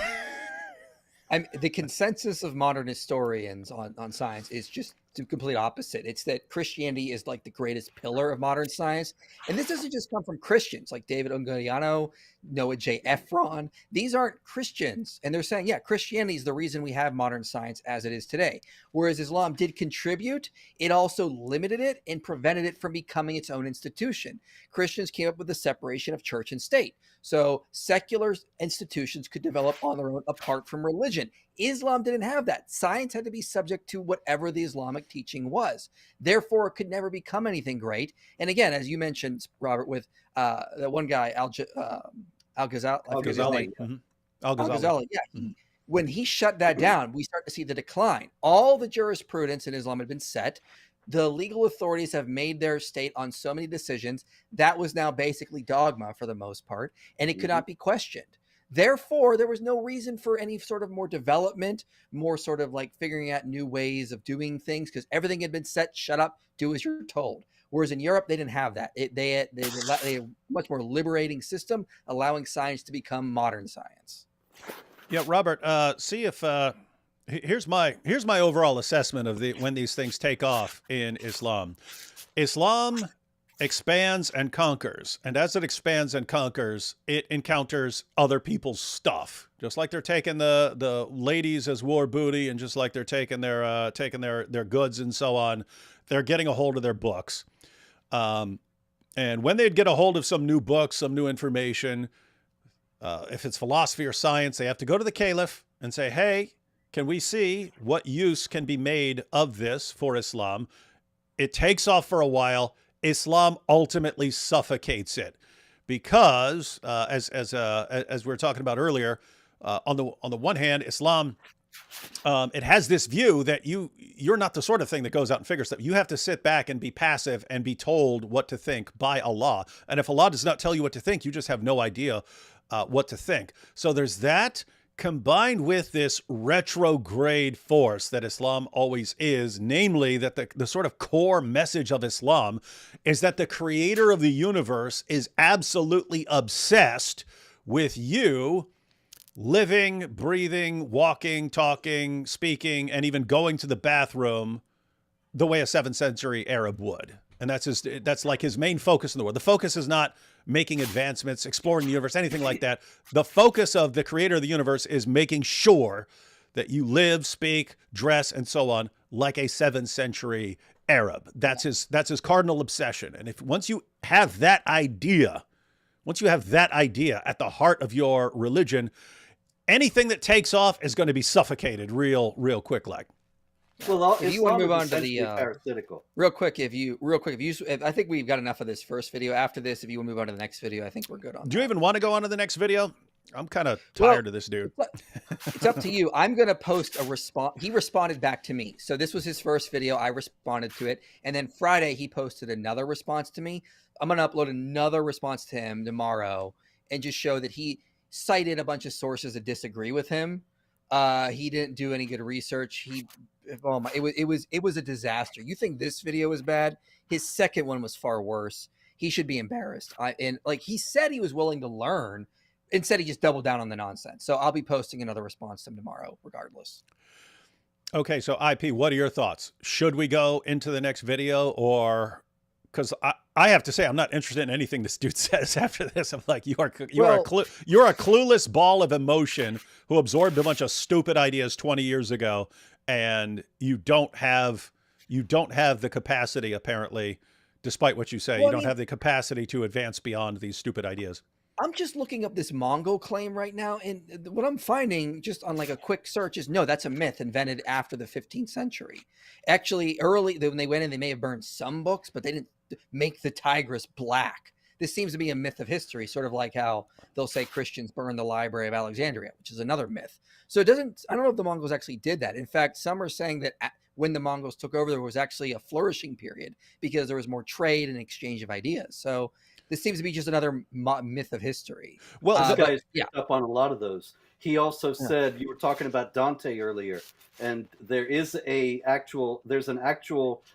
that. The consensus of modern historians on science is just the complete opposite. It's that Christianity is like the greatest pillar of modern science. And this doesn't just come from Christians like David Ungariano, Noah J. Ephron. These aren't Christians. And they're saying, yeah, Christianity is the reason we have modern science as it is today. Whereas Islam did contribute, it also limited it and prevented it from becoming its own institution. Christians came up with the separation of church and state. So secular institutions could develop on their own apart from religion. Islam didn't have that. Science had to be subject to whatever the Islamic teaching was. Therefore, it could never become anything great. And again, as you mentioned, Robert, with that one guy, Al-Ghazali. Yeah. When he shut that down, we start to see the decline. All the jurisprudence in Islam had been set. The legal authorities have made their state on so many decisions. That was now basically dogma for the most part, and it could not be questioned. Therefore, there was no reason for any sort of more development, more sort of like figuring out new ways of doing things, because everything had been set, shut up, do as you're told. Whereas in Europe, they didn't have that. They had a much more liberating system, allowing science to become modern science. Yeah, Robert, see if here's my overall assessment of when these things take off in Islam. Islam expands and conquers, and as it expands and conquers, it encounters other people's stuff. Just like they're taking the ladies as war booty, and just like they're taking their goods and so on, they're getting a hold of their books. And when they'd get a hold of some new books, some new information, if it's philosophy or science, they have to go to the caliph and say, hey, can we see what use can be made of this for Islam? It takes off for a while. Islam ultimately suffocates it because, as we were talking about earlier, on the one hand, Islam, it has this view that you're not the sort of thing that goes out and figures stuff. You have to sit back and be passive and be told what to think by Allah. And if Allah does not tell you what to think, you just have no idea what to think. So there's that, combined with this retrograde force that Islam always is, namely that the sort of core message of Islam is that the creator of the universe is absolutely obsessed with you living, breathing, walking, talking, speaking, and even going to the bathroom the way a 7th century Arab would. And that's like his main focus in the world. The focus is not making advancements, exploring the universe, anything like that. The focus of the creator of the universe is making sure that you live, speak, dress, and so on like a 7th century Arab. That's his cardinal obsession. And once you have that idea at the heart of your religion, anything that takes off is going to be suffocated real quick like. Well, if you want to move on to the parasitical. Real quick, I think we've got enough of this first video. After this, if you want to move on to the next video, I think we're good on. Do you even want to go on to the next video? I'm kind of tired of this dude. It's up to you. I'm going to post a response. He responded back to me. So this was his first video. I responded to it. And then Friday, he posted another response to me. I'm going to upload another response to him tomorrow and just show that he cited a bunch of sources that disagree with him. He didn't do any good research. It was a disaster. You think this video was bad? His second one was far worse. He should be embarrassed. He said he was willing to learn. Instead, he just doubled down on the nonsense. So I'll be posting another response to him tomorrow, regardless. Okay, so IP, what are your thoughts? Should we go into the next video, or because I have to say I'm not interested in anything this dude says after this. I'm like, you're a clueless ball of emotion who absorbed a bunch of stupid ideas 20 years ago, and you don't have the capacity, apparently, despite what you say, you don't have the capacity to advance beyond these stupid ideas. I'm just looking up this Mongol claim right now, and what I'm finding just on like a quick search is no, that's a myth invented after the 15th century. Actually, early when they went in, they may have burned some books, but they didn't make the Tigris black. This seems to be a myth of history, sort of like how they'll say Christians burned the Library of Alexandria, which is another myth. So it doesn't. I don't know if the Mongols actually did that. In fact, some are saying that when the Mongols took over, there was actually a flourishing period because there was more trade and exchange of ideas. So this seems to be just another myth of history. Well, this guy's picked up on a lot of those. He also said, you were talking about Dante earlier, and there's an actual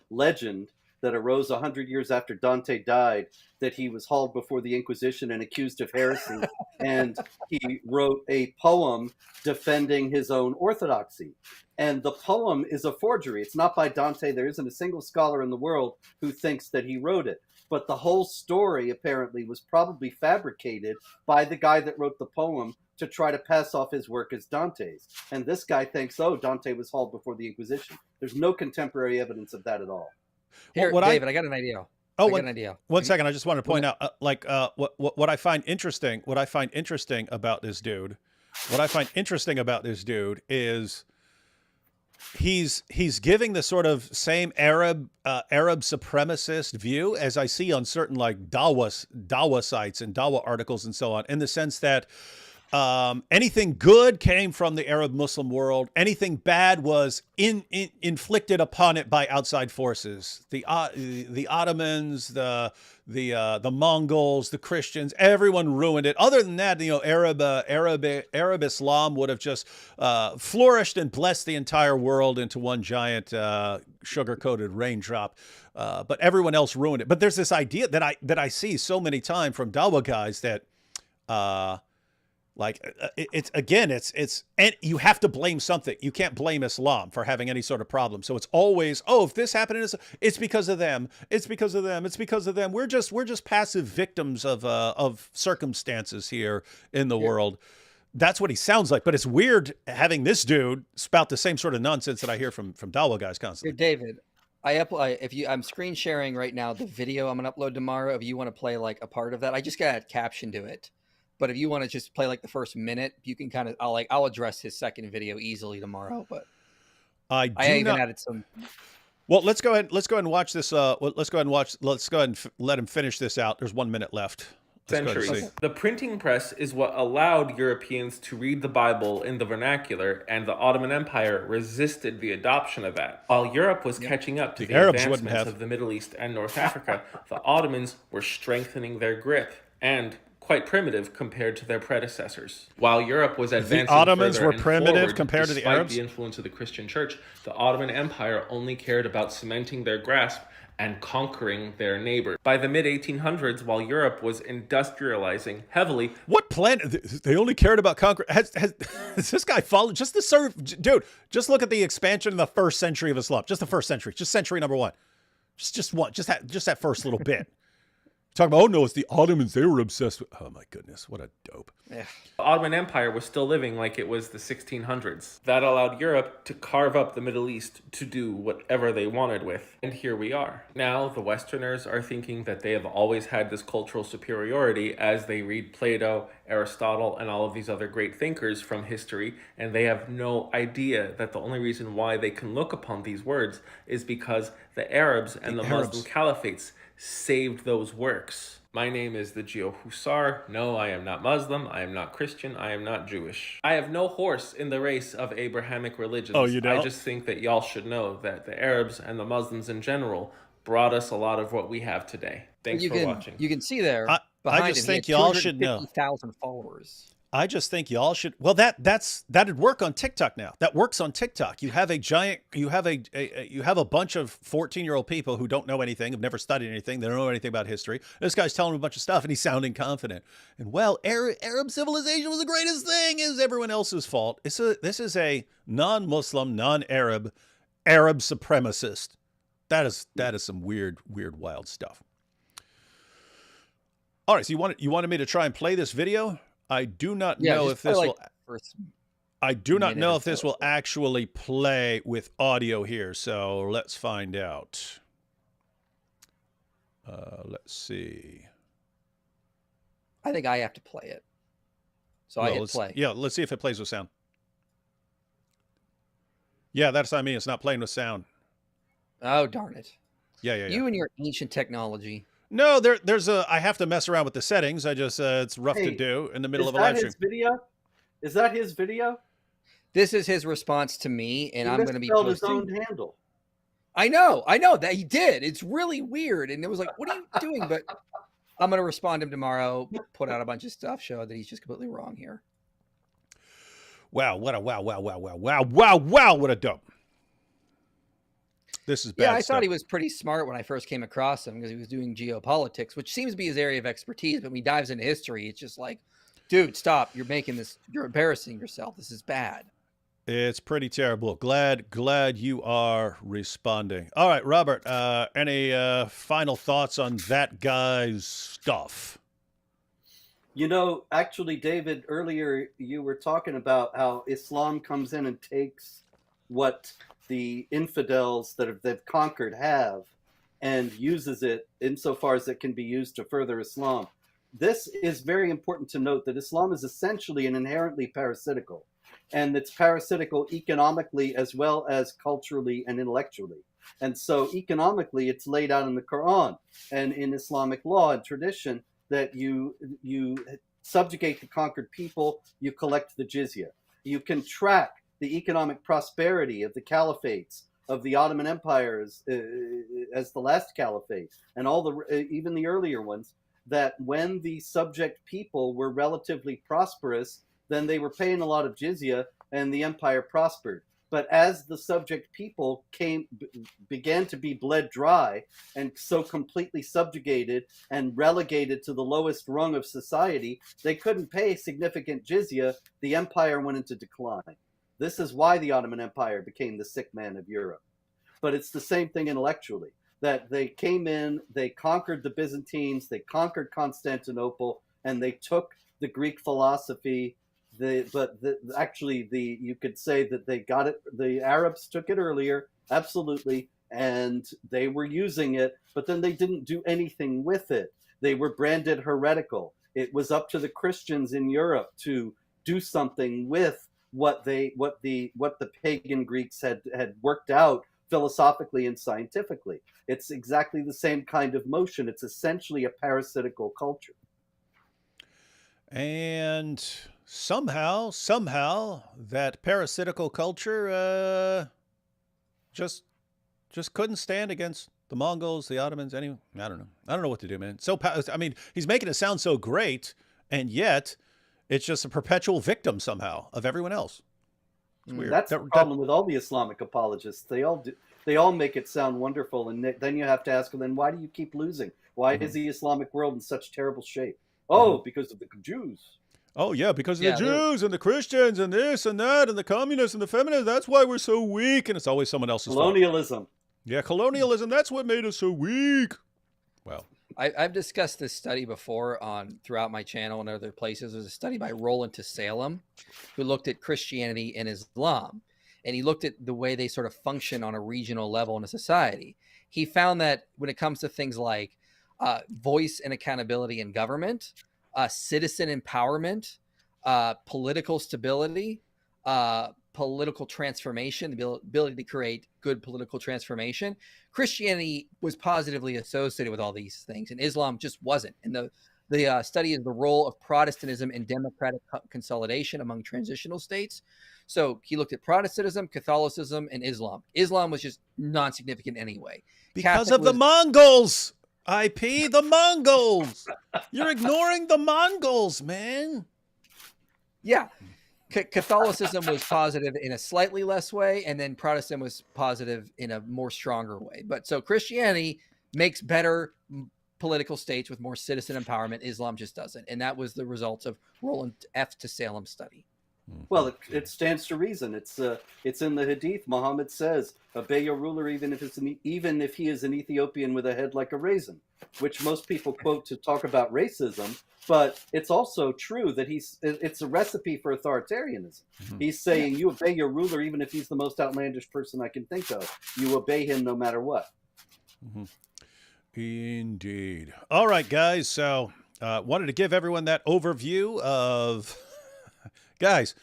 legend that arose 100 years after Dante died, that he was hauled before the Inquisition and accused of heresy, and he wrote a poem defending his own orthodoxy. And the poem is a forgery. It's not by Dante. There isn't a single scholar in the world who thinks that he wrote it. But the whole story apparently was probably fabricated by the guy that wrote the poem to try to pass off his work as Dante's. And this guy thinks, oh, Dante was hauled before the Inquisition. There's no contemporary evidence of that at all. Here, David, I got an idea. Oh, one second. I just want to point out, what I find interesting. What I find interesting about this dude. Is he's giving the sort of same Arab supremacist view as I see on certain like Dawa sites and Dawa articles and so on, in the sense that anything good came from the Arab Muslim world. Anything bad was inflicted upon it by outside forces. The Ottomans, the Mongols, the Christians, everyone ruined it. Other than that, Arab Islam would have just flourished and blessed the entire world into one giant sugar-coated raindrop. But everyone else ruined it. But there's this idea that I see so many times from Dawa guys that and you have to blame something. You can't blame Islam for having any sort of problem. So it's always, oh, if this happened, it's because of them. It's because of them. It's because of them. We're just passive victims of circumstances here in the world. That's what he sounds like. But it's weird having this dude spout the same sort of nonsense that I hear from Dawa guys constantly. Here, David, I'm screen sharing right now the video I'm gonna upload tomorrow. If you want to play like a part of that, I just got to add caption to it. But if you want to just play like the first minute, you can kind of, I'll address his second video easily tomorrow. But I even added some. Well, let's go ahead and watch this. Let's go ahead and let him finish this out. There's 1 minute left. Centuries. The printing press is what allowed Europeans to read the Bible in the vernacular, and the Ottoman Empire resisted the adoption of that. While Europe was catching up to the advancements of the Middle East and North Africa, the Ottomans were strengthening their grip and quite primitive compared to their predecessors. While Europe was advancing, the Ottomans were primitive compared to the Arabs. Despite the influence of the Christian Church, the Ottoman Empire only cared about cementing their grasp and conquering their neighbor. By the mid-1800s, while Europe was industrializing heavily... What planet? They only cared about conquering... Has this guy followed... Just the serve... Dude, just look at the expansion in the first century of Islam. Just the first century. Just century number one. Just one. Just that first little bit. Talking about, oh no, it's the Ottomans. They were obsessed with... Oh my goodness, what a dope. Yeah. The Ottoman Empire was still living like it was the 1600s. That allowed Europe to carve up the Middle East to do whatever they wanted with. And here we are. Now the Westerners are thinking that they have always had this cultural superiority as they read Plato, Aristotle, and all of these other great thinkers from history, and they have no idea that the only reason why they can look upon these words is because the Arabs and the Muslim caliphates saved those works. My name is the Geo Hussar. No, I am not Muslim. I am not Christian. I am not Jewish. I have no horse in the race of Abrahamic religions. Oh, you don't? I just think that y'all should know that the Arabs and the Muslims in general brought us a lot of what we have today. Thanks for watching. You can see there. I just think y'all should know. 1,000 followers. I just think y'all should. Well, that'd work on TikTok now. That works on TikTok. You have a giant. You have a bunch of 14-year-old people who don't know anything, have never studied anything. They don't know anything about history. This guy's telling them a bunch of stuff, and he's sounding confident. And well, Arab civilization was the greatest thing. Is everyone else's fault? This is a non-Muslim, non-Arab, Arab supremacist. That is some weird, wild stuff. All right, so you wanted me to try and play this video? I do not know if this will. I do not know if this will actually play with audio here. So let's find out. Let's see. I think I have to play it. So I hit play. Yeah, let's see if it plays with sound. Yeah, that's what I mean. It's not playing with sound. Oh, darn it. Yeah. You and your ancient technology. No, there's I have to mess around with the settings. I just it's rough to do in the middle of a live stream. Is that his video? This is his response to me, and I'm going to be posting his own handle. I know that he did. It's really weird, and it was like, what are you doing? But I'm going to respond to him tomorrow, put out a bunch of stuff, show that he's just completely wrong here. Wow, what a dope. This is bad Yeah, I stuff. thought he was pretty smart when I first came across him because he was doing geopolitics, which seems to be his area of expertise. But when he dives into history, it's just like, dude, stop. You're embarrassing yourself. This is bad. It's pretty terrible. Glad you are responding. All right, Robert, any final thoughts on that guy's stuff? You know, actually, David, earlier you were talking about how Islam comes in and takes what the infidels that they've conquered have and uses it insofar as it can be used to further Islam. This is very important to note that Islam is essentially and inherently parasitical, and it's parasitical economically as well as culturally and intellectually. And so economically, it's laid out in the Quran and in Islamic law and tradition that you subjugate the conquered people, you collect the jizya. You can track the economic prosperity of the caliphates of the Ottoman Empire as the last caliphate, and even the earlier ones, that when the subject people were relatively prosperous, then they were paying a lot of jizya and the empire prospered. But as the subject people began to be bled dry and so completely subjugated and relegated to the lowest rung of society, they couldn't pay significant jizya. The empire went into decline. This is why the Ottoman Empire became the sick man of Europe. But it's the same thing intellectually, that they came in, they conquered the Byzantines, they conquered Constantinople, and they took the Greek philosophy. You could say that they got it. The Arabs took it earlier, absolutely, and they were using it, but then they didn't do anything with it. They were branded heretical. It was up to the Christians in Europe to do something with what the pagan Greeks had worked out philosophically and scientifically. It's exactly the same kind of motion. It's essentially a parasitical culture. And somehow that parasitical culture just couldn't stand against the Mongols, the Ottomans, I don't know what to do, man. He's making it sound so great, and yet it's just a perpetual victim somehow of everyone else. It's weird. That's the problem with all the Islamic apologists. They all make it sound wonderful, and then you have to ask them, then why do you keep losing? Why is the Islamic world in such terrible shape? Oh, because of the Jews. Oh, yeah, because of the Jews and the Christians and this and that and the communists and the feminists. That's why we're so weak. And it's always someone else's colonialism. Fault. Yeah, colonialism. That's what made us so weak. Well, I've discussed this study before throughout my channel and other places. There's a study by Roland to Salem who looked at Christianity and Islam. And he looked at the way they sort of function on a regional level in a society. He found that when it comes to things like voice and accountability in government, citizen empowerment, political stability, political transformation, the ability to create good political transformation, Christianity was positively associated with all these things, and Islam just wasn't. And the study is the role of Protestantism in democratic consolidation among transitional states. So he looked at Protestantism, Catholicism, and Islam. Islam was just non-significant anyway. Because of the Mongols, the Mongols. You're ignoring the Mongols, man. Yeah. Catholicism was positive in a slightly less way, and then Protestant was positive in a more stronger way. But so Christianity makes better political states with more citizen empowerment. Islam just doesn't. And that was the result of Roland F. to Salem study. Well, it stands to reason. It's in the Hadith. Muhammad says, "Obey your ruler, even if he is an Ethiopian with a head like a raisin," which most people quote to talk about racism. But it's also true that it's a recipe for authoritarianism. He's saying you obey your ruler, even if he's the most outlandish person I can think of. You obey him no matter what. Indeed. All right, guys. So wanted to give everyone that overview of... Guys,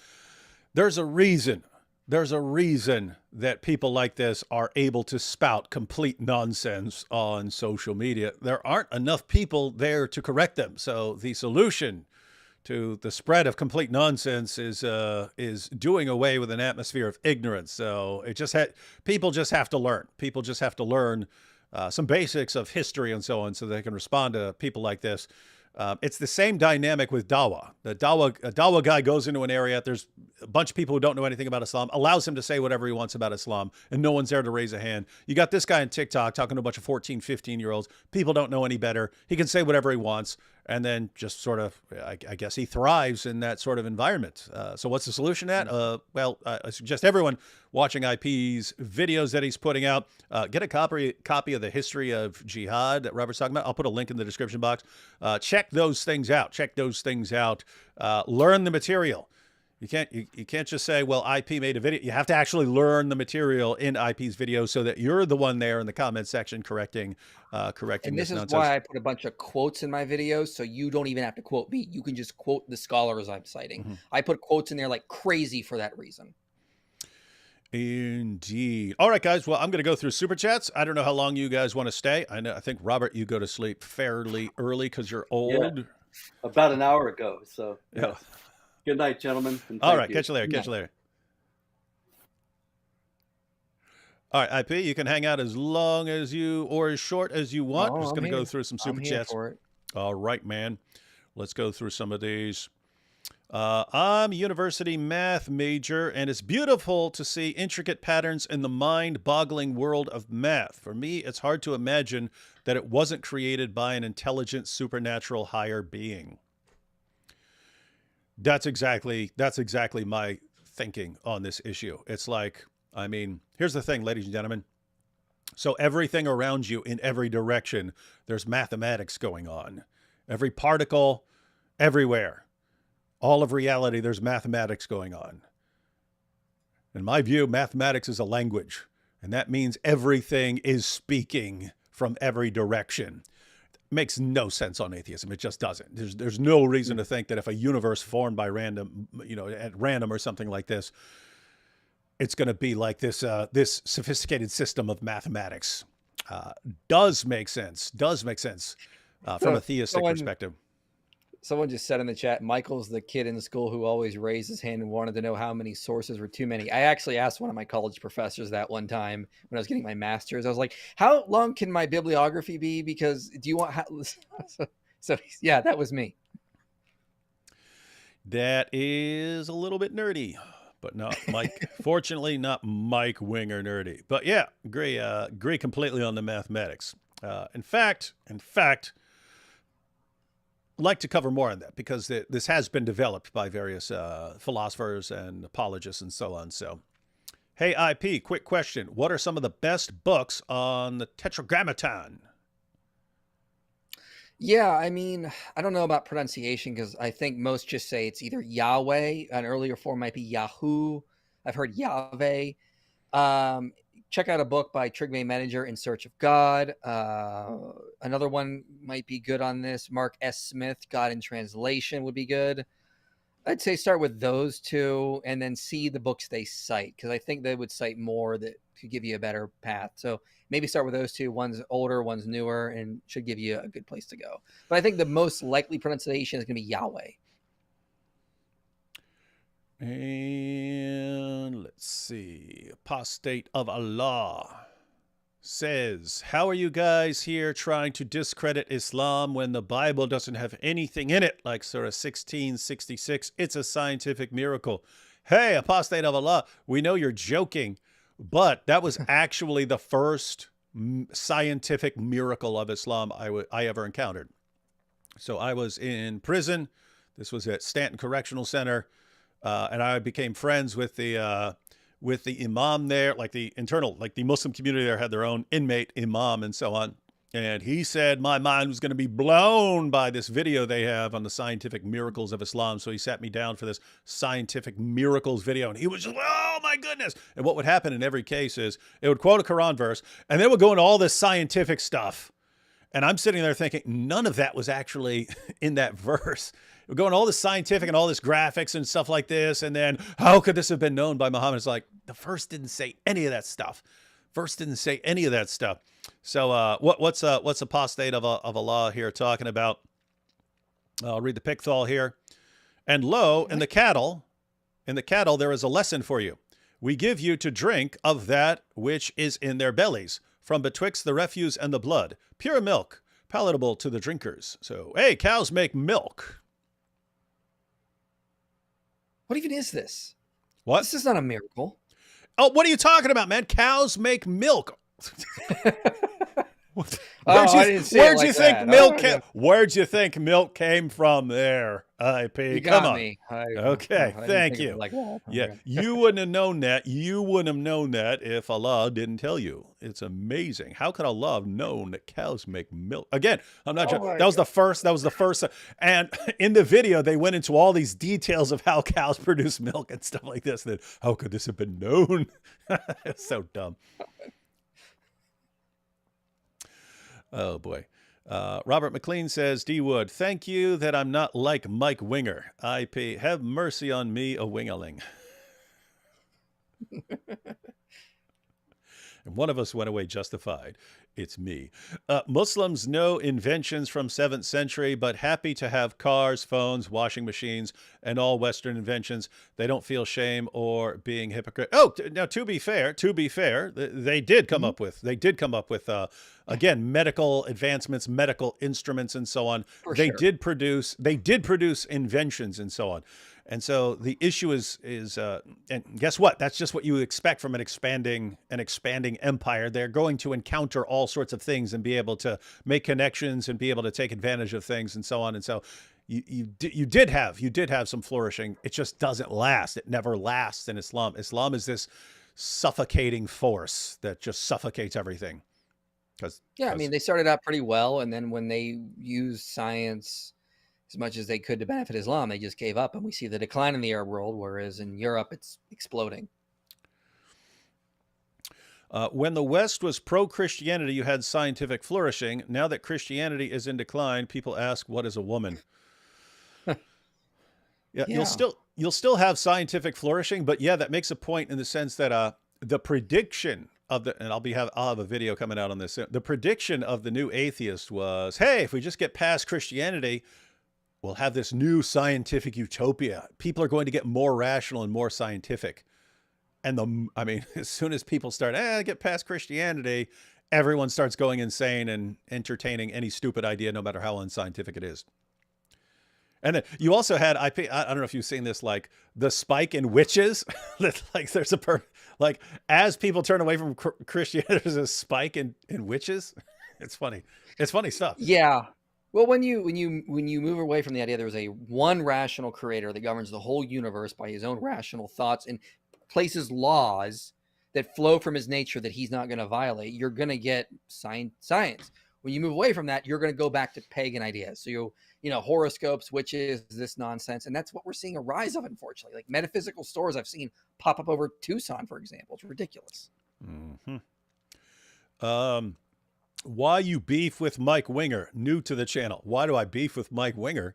there's a reason that people like this are able to spout complete nonsense on social media. There aren't enough people there to correct them. So the solution to the spread of complete nonsense is doing away with an atmosphere of ignorance. So people just have to learn. People just have to learn some basics of history and so on, so they can respond to people like this. It's the same dynamic with Dawah. A Dawah guy goes into an area, there's a bunch of people who don't know anything about Islam, allows him to say whatever he wants about Islam, and no one's there to raise a hand. You got this guy on TikTok talking to a bunch of 14, 15-year-olds. People don't know any better. He can say whatever he wants, and then just sort of, I guess he thrives in that sort of environment. So what's the solution to that? Well, I suggest everyone watching IP's videos that he's putting out, get a copy of the history of jihad that Robert's talking about. I'll put a link in the description box. Check those things out. Learn the material. You can't just say, well, IP made a video. You have to actually learn the material in IP's video so that you're the one there in the comment section correcting And this is nonsense. why I put a bunch of quotes in my videos, so you don't even have to quote me. You can just quote the scholars I'm citing. I put quotes in there like crazy for that reason. Indeed. All right, guys. Well, I'm going to go through super chats. I don't know how long you guys want to stay. I think, Robert, you go to sleep fairly early because you're old. Yeah, about an hour ago. So yeah. Good night, gentlemen. All right. Catch you later. All right, IP, you can hang out as long as or as short as you want. I'm just going to go through some super chats. For it. All right, man. Let's go through some of these. I'm a university math major, and it's beautiful to see intricate patterns in the mind-boggling world of math. For me, it's hard to imagine that it wasn't created by an intelligent, supernatural higher being. That's exactly my thinking on this issue. It's like, I mean, here's the thing, ladies and gentlemen. So everything around you in every direction, there's mathematics going on. Every particle, everywhere. All of reality, there's mathematics going on. In my view, mathematics is a language, and that means everything is speaking from every direction. Makes no sense on atheism. It just doesn't. There's no reason to think that if a universe formed by random, at random or something like this, it's going to be like this this sophisticated system of mathematics. Does make sense from a theistic perspective. Someone just said in the chat, Michael's the kid in the school who always raised his hand and wanted to know how many sources were too many. I actually asked one of my college professors that one time when I was getting my master's. I was like, how long can my bibliography be? Because do you want... So yeah, that was me. That is a little bit nerdy, but not Mike. Fortunately, not Mike Winger nerdy. But yeah, agree completely on the mathematics. In fact, like to cover more on that because this has been developed by various philosophers and apologists and so on. So, hey, IP, quick question. What are some of the best books on the Tetragrammaton? Yeah, I mean, I don't know about pronunciation because I think most just say it's either YahWeh. An earlier form might be Yahoo. I've heard YahWeh. Check out a book by Trigve Manager, In Search of God. Another one might be good on this. Mark S. Smith, God in Translation would be good. I'd say start with those two and then see the books they cite because I think they would cite more that could give you a better path. So maybe start with those two. One's older, one's newer, and should give you a good place to go. But I think the most likely pronunciation is going to be YahWeh. And let's see, Apostate of Allah. says, how are you guys here trying to discredit Islam when the Bible doesn't have anything in it? Like Surah 1666, it's a scientific miracle. Hey, apostate of Allah, we know you're joking, but that was actually the first scientific miracle of Islam I ever encountered. So I was in prison. This was at Stanton Correctional Center, and I became friends with the imam there, like the Muslim community there had their own inmate imam and so on. And he said my mind was going to be blown by this video they have on the scientific miracles of Islam. So he sat me down for this scientific miracles video, and he was just, oh my goodness. And what would happen in every case is it would quote a Quran verse, and then would go into all this scientific stuff. And I'm sitting there thinking none of that was actually in that verse. We're going all this scientific and all this graphics and stuff like this. And then how could this have been known by Muhammad? It's like the verse didn't say any of that stuff. Verse didn't say any of that stuff. So what's apostate of Allah here talking about? I'll read the Pickthall here. And lo, in the cattle there is a lesson for you. We give you to drink of that which is in their bellies, from betwixt the refuse and the blood, pure milk, palatable to the drinkers. So, hey, cows make milk. What even is this? What? This is not a miracle. Oh, what are you talking about, man? Cows make milk. Where'd you think milk came from there? IP. You Come got on. me. Okay, thank you. Like that. Yeah, Okay. you wouldn't have known that. You wouldn't have known that if Allah didn't tell you. It's amazing. How could Allah have known that cows make milk? Again, I'm not joking. That was the first. And in the video, they went into all these details of how cows produce milk and stuff like this. That how could this have been known? It's so dumb. Oh boy. Robert McLean says, D Wood, thank you that I'm not like Mike Winger. IP, have mercy on me, a wingaling. And one of us went away justified. It's me. Muslims know inventions from 7th century, but happy to have cars, phones, washing machines, and all Western inventions. They don't feel shame or being hypocrite. Oh, now to be fair, they did come up with, again, medical advancements, medical instruments, and so on. They did produce inventions and so on. And so the issue is, and guess what? That's just what you expect from an expanding empire. They're going to encounter all sorts of things and be able to make connections and be able to take advantage of things and so on. And so you did have some flourishing. It just doesn't last. It never lasts in Islam. Islam is this suffocating force that just suffocates everything. I mean, they started out pretty well, and then when they used science as much as they could to benefit Islam, they just gave up, and we see the decline in the Arab world, whereas in Europe, it's exploding. When the West was pro-Christianity, you had scientific flourishing. Now that Christianity is in decline, people ask, what is a woman? Yeah. You'll still have scientific flourishing, but yeah, that makes a point in the sense that the prediction of and I'll have a video coming out on this soon. The prediction of the new atheist was, hey, if we just get past Christianity, we'll have this new scientific utopia. People are going to get more rational and more scientific. And as soon as people start, get past Christianity, everyone starts going insane and entertaining any stupid idea, no matter how unscientific it is. And then you also had, I don't know if you've seen this, like the spike in witches. Like there's as people turn away from Christianity, there's a spike in witches. It's funny. It's funny stuff. Yeah. Well, when you move away from the idea there was a one rational creator that governs the whole universe by his own rational thoughts and places laws that flow from his nature that he's not going to violate, you're going to get science. When you move away from that, you're going to go back to pagan ideas. So horoscopes, witches, this nonsense, and that's what we're seeing a rise of, unfortunately. Like metaphysical stores I've seen pop up over Tucson, for example. It's ridiculous. Mm-hmm. Why you beef with Mike Winger? New to the channel. Why do I beef with Mike Winger?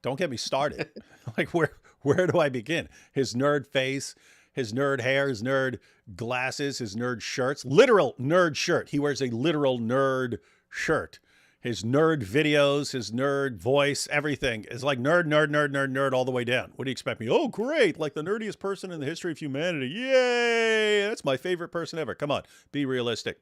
Don't get me started. Like where do I begin? His nerd face, his nerd hair, his nerd glasses, his nerd shirts, literal nerd shirt. He wears a literal nerd shirt. his nerd videos, his nerd voice, everything is like nerd all the way down. What do you expect me? Oh, great. Like the nerdiest person in the history of humanity. Yay. That's my favorite person ever. Come on, be realistic.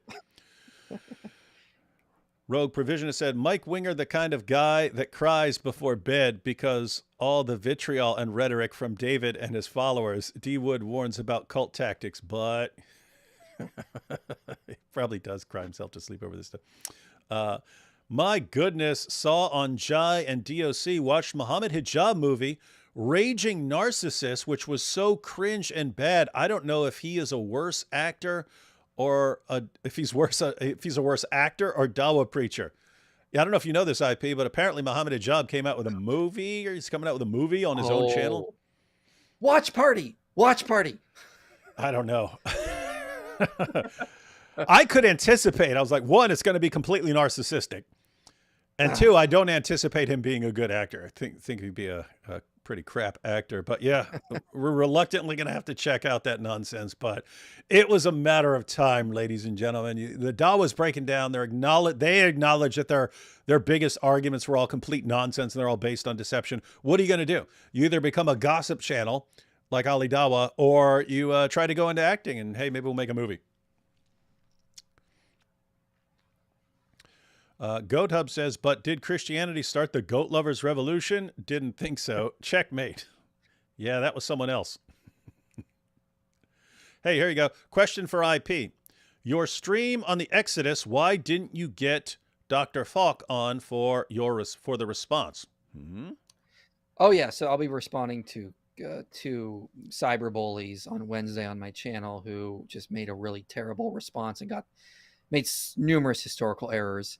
Rogue Provisionist said, Mike Winger, the kind of guy that cries before bed because all the vitriol and rhetoric from David and his followers. D. Wood warns about cult tactics, but he probably does cry himself to sleep over this stuff. My goodness, saw on Jai and DOC, watched Muhammad Hijab movie, Raging Narcissist, which was so cringe and bad. I don't know if he is a worse actor or if he's a worse actor or Dawa preacher. Yeah, I don't know if you know this, IP, but apparently Muhammad Hijab came out with a movie, or he's coming out with a movie on his own channel. Watch party. I don't know. I could anticipate. I was like, one, it's going to be completely narcissistic. And two, I don't anticipate him being a good actor. I think he'd be a pretty crap actor. But yeah, we're reluctantly going to have to check out that nonsense. But it was a matter of time, ladies and gentlemen. The Dawa's breaking down. They acknowledge that their biggest arguments were all complete nonsense and they're all based on deception. What are you going to do? You either become a gossip channel like Ali Dawa, or you try to go into acting and, hey, maybe we'll make a movie. Goat Hub says, but did Christianity start the goat lovers revolution? Didn't think so. Checkmate. Yeah, that was someone else. Hey, here you go. Question for IP. Your stream on the Exodus, why didn't you get Dr. Falk on for the response? Mm-hmm. Oh, yeah. So I'll be responding to cyber bullies on Wednesday on my channel who just made a really terrible response and made numerous historical errors.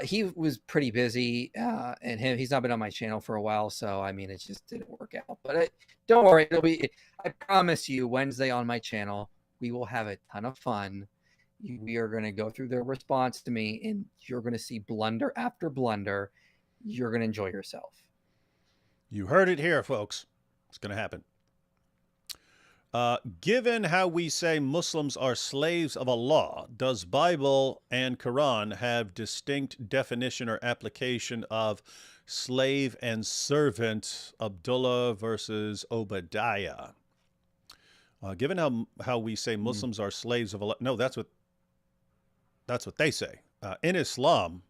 He was pretty busy, and he's not been on my channel for a while, so I mean, it just didn't work out. But don't worry, I promise you, Wednesday on my channel, we will have a ton of fun. We are going to go through their response to me, and you're going to see blunder after blunder. You're going to enjoy yourself. You heard it here, folks. It's going to happen. Given how we say Muslims are slaves of Allah, does Bible and Quran have distinct definition or application of slave and servant? Abdullah versus Obadiah. Given how we say Muslims are slaves of Allah, no, that's what they say. In Islam,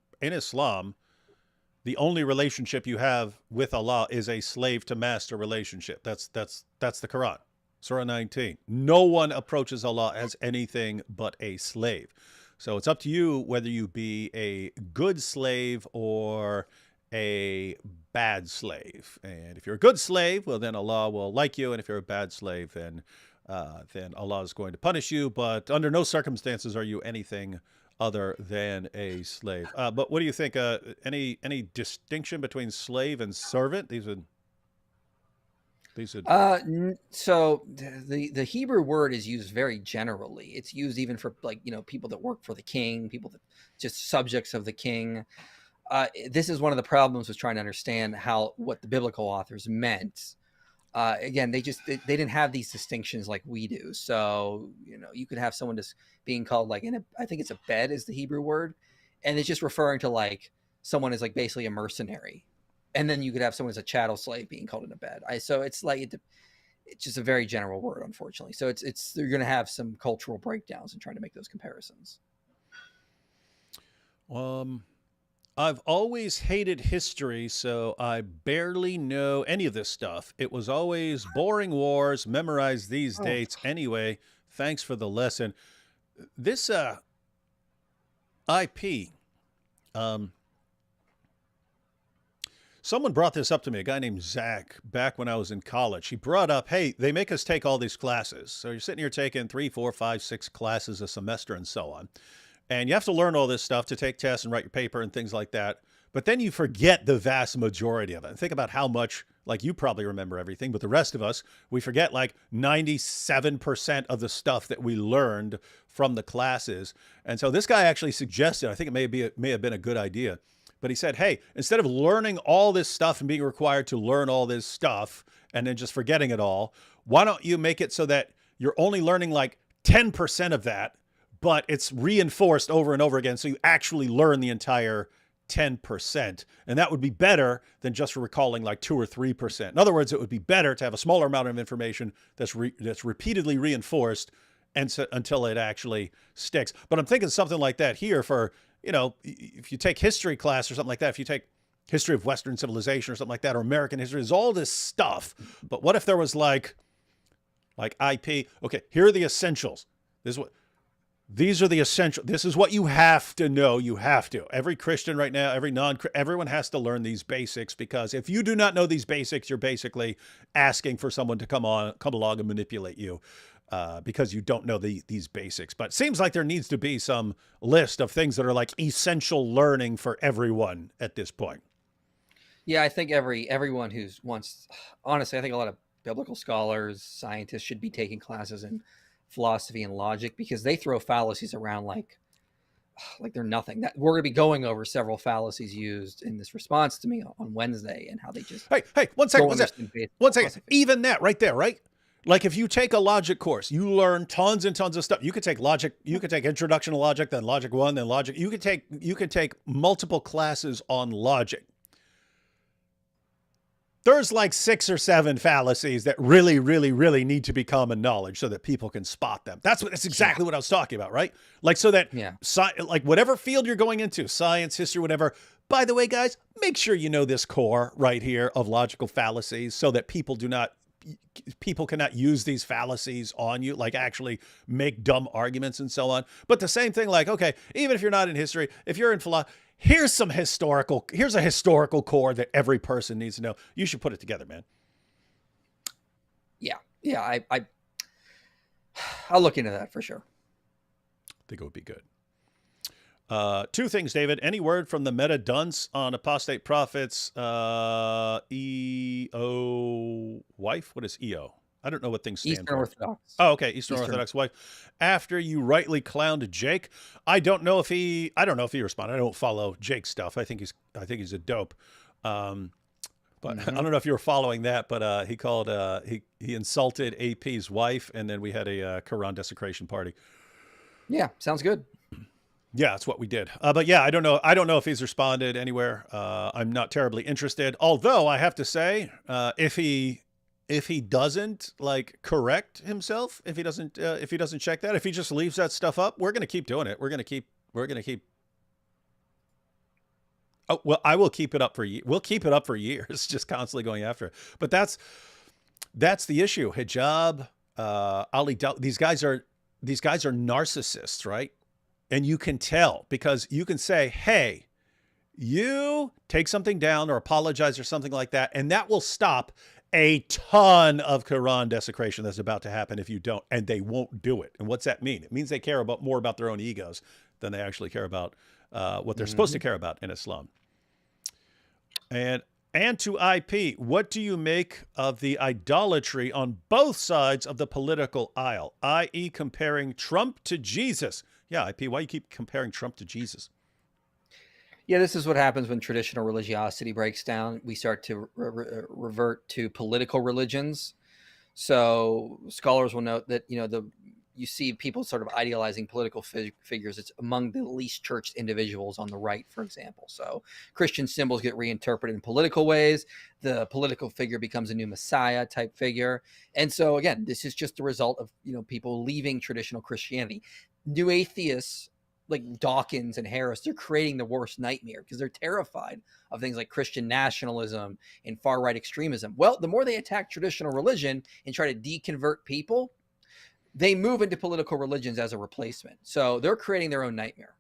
the only relationship you have with Allah is a slave to master relationship. That's the Quran. Surah 19. No one approaches Allah as anything but a slave. So it's up to you whether you be a good slave or a bad slave. And if you're a good slave, well, then Allah will like you. And if you're a bad slave, then Allah is going to punish you. But under no circumstances are you anything other than a slave. But what do you think? Any distinction between slave and servant? These are so the Hebrew word is used very generally. It's used even for people that work for the king, people that just subjects of the king. This is one of the problems with trying to understand what the biblical authors meant. Again, they didn't have these distinctions like we do. So you could have someone just being called I think it's a bed is the Hebrew word, and it's just referring to someone is basically a mercenary. And then you could have someone as a chattel slave being called in a bed. So it's just a very general word, unfortunately. So you're going to have some cultural breakdowns in trying to make those comparisons. I've always hated history, so I barely know any of this stuff. It was always boring wars, memorize these dates. Anyway, thanks for the lesson. This IP, someone brought this up to me, a guy named Zach, back when I was in college. He brought up, hey, they make us take all these classes. So you're sitting here taking 3, 4, 5, 6 classes a semester and so on. And you have to learn all this stuff to take tests and write your paper and things like that. But then you forget the vast majority of it. And think about how much, you probably remember everything, but the rest of us, we forget 97% of the stuff that we learned from the classes. And so this guy actually suggested, I think it may have been a good idea, but he said, hey, instead of learning all this stuff and being required to learn all this stuff and then just forgetting it all, why don't you make it so that you're only learning 10% of that, but it's reinforced over and over again, so you actually learn the entire 10%. And that would be better than just recalling like 2 or 3%. In other words, it would be better to have a smaller amount of information that's repeatedly reinforced until it actually sticks. But I'm thinking something like that here for, you know, if you take history class or something like that, if you take history of Western civilization or something like that, or American history, there's all this stuff. But what if there was like IP? Okay, here are the essentials. These are the essential. This is what you have to know. You have to. Every Christian right now, everyone has to learn these basics, because if you do not know these basics, you're basically asking for someone to come along and manipulate you, because you don't know these basics. But it seems like there needs to be some list of things that are like essential learning for everyone at this point. Yeah, I think everyone honestly, I think a lot of biblical scholars, scientists should be taking classes in philosophy and logic, because they throw fallacies around like they're nothing. That we're going to be going over several fallacies used in this response to me on Wednesday, and how they just hey, one second. Even that right there, right? Like if you take a logic course, you learn tons and tons of stuff. You could take logic, you could take introduction to logic, then logic 1, then logic. You could take multiple classes on logic. There's like 6 or 7 fallacies that really, really, really need to be common knowledge so that people can spot them. That's exactly what I was talking about, right? Like so that, like whatever field you're going into, science, history, whatever. By the way, guys, make sure you know this core right here of logical fallacies, so that people cannot use these fallacies on you, like actually make dumb arguments and so on. But the same thing, like, okay, even if you're not in history, if you're in philosophy, here's a historical core that every person needs to know. You should put it together, man. Yeah. I'll look into that for sure. I think it would be good. 2 things, David. Any word from the meta dunce on apostate prophets? EO wife? What is EO? I don't know what things stand Eastern for. Orthodox. Oh, okay. Eastern Orthodox wife. After you rightly clowned Jake, I don't know if he responded. I don't follow Jake's stuff. I think he's a dope. But I don't know if you were following that, but he called, he insulted AP's wife, and then we had a Quran desecration party. Yeah. Sounds good. Yeah, that's what we did. But yeah, I don't know if he's responded anywhere. I'm not terribly interested. Although I have to say, if he doesn't like correct himself, if he doesn't check that, if he just leaves that stuff up, we're going to keep doing it. We're going to keep. Oh, well, I will keep it up for years. We'll keep it up for years, just constantly going after it. But that's the issue. Hijab, Ali, these guys are narcissists, right? And you can tell, because you can say, hey, you take something down or apologize or something like that, and that will stop a ton of Quran desecration that's about to happen if you don't, and they won't do it. And what's that mean? It means they care more about their own egos than they actually care about what they're supposed to care about in Islam. And to IP, what do you make of the idolatry on both sides of the political aisle, i.e. comparing Trump to Jesus? Yeah, IP, why you keep comparing Trump to Jesus? Yeah, this is what happens when traditional religiosity breaks down. We start to revert to political religions. So scholars will note that, you see people sort of idealizing political figures. It's among the least churched individuals on the right, for example. So Christian symbols get reinterpreted in political ways. The political figure becomes a new Messiah type figure. And so again, this is just a result of, people leaving traditional Christianity. New atheists like Dawkins and Harris, they're creating the worst nightmare, because they're terrified of things like Christian nationalism and far right extremism. Well, the more they attack traditional religion and try to deconvert people, they move into political religions as a replacement. So they're creating their own nightmare.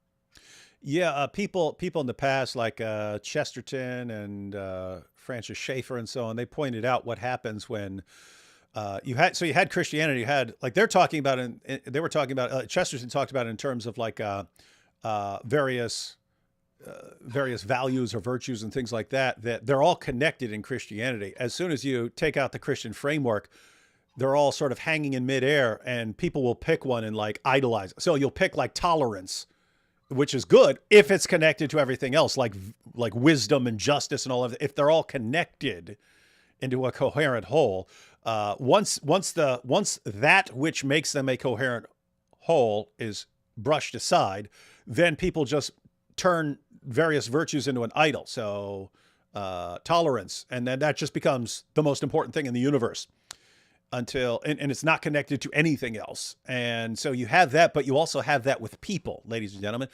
Yeah, people in the past, like Chesterton and Francis Schaeffer and so on, they pointed out what happens when you had Christianity, they were talking about Chesterton talked about it in terms of like various values or virtues and things like that they're all connected in Christianity. As soon as you take out the Christian framework, they're all sort of hanging in midair, and people will pick one and like idolize it. So you'll pick like tolerance, which is good if it's connected to everything else, like wisdom and justice and all of it. If they're all connected into a coherent whole, once that which makes them a coherent whole is brushed aside, then people just turn various virtues into an idol. So tolerance, and then that just becomes the most important thing in the universe until, and it's not connected to anything else. And so you have that, but you also have that with people, ladies and gentlemen.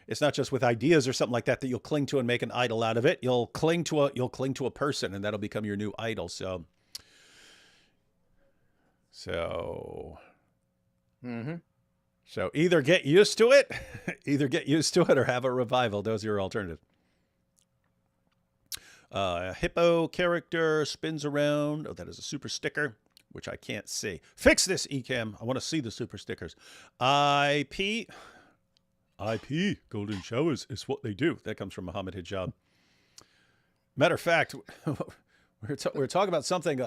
It's not just with ideas or something like that you'll cling to and make an idol out of it. You'll cling to a person, and that'll become your new idol. So either get used to it, or have a revival. Those are your alternatives. Hippo character spins around. Oh, that is a super sticker, which I can't see. Fix this, Ecamm. I want to see the super stickers. IP, golden showers is what they do. That comes from Muhammad Hijab. Matter of fact, we're talking about something.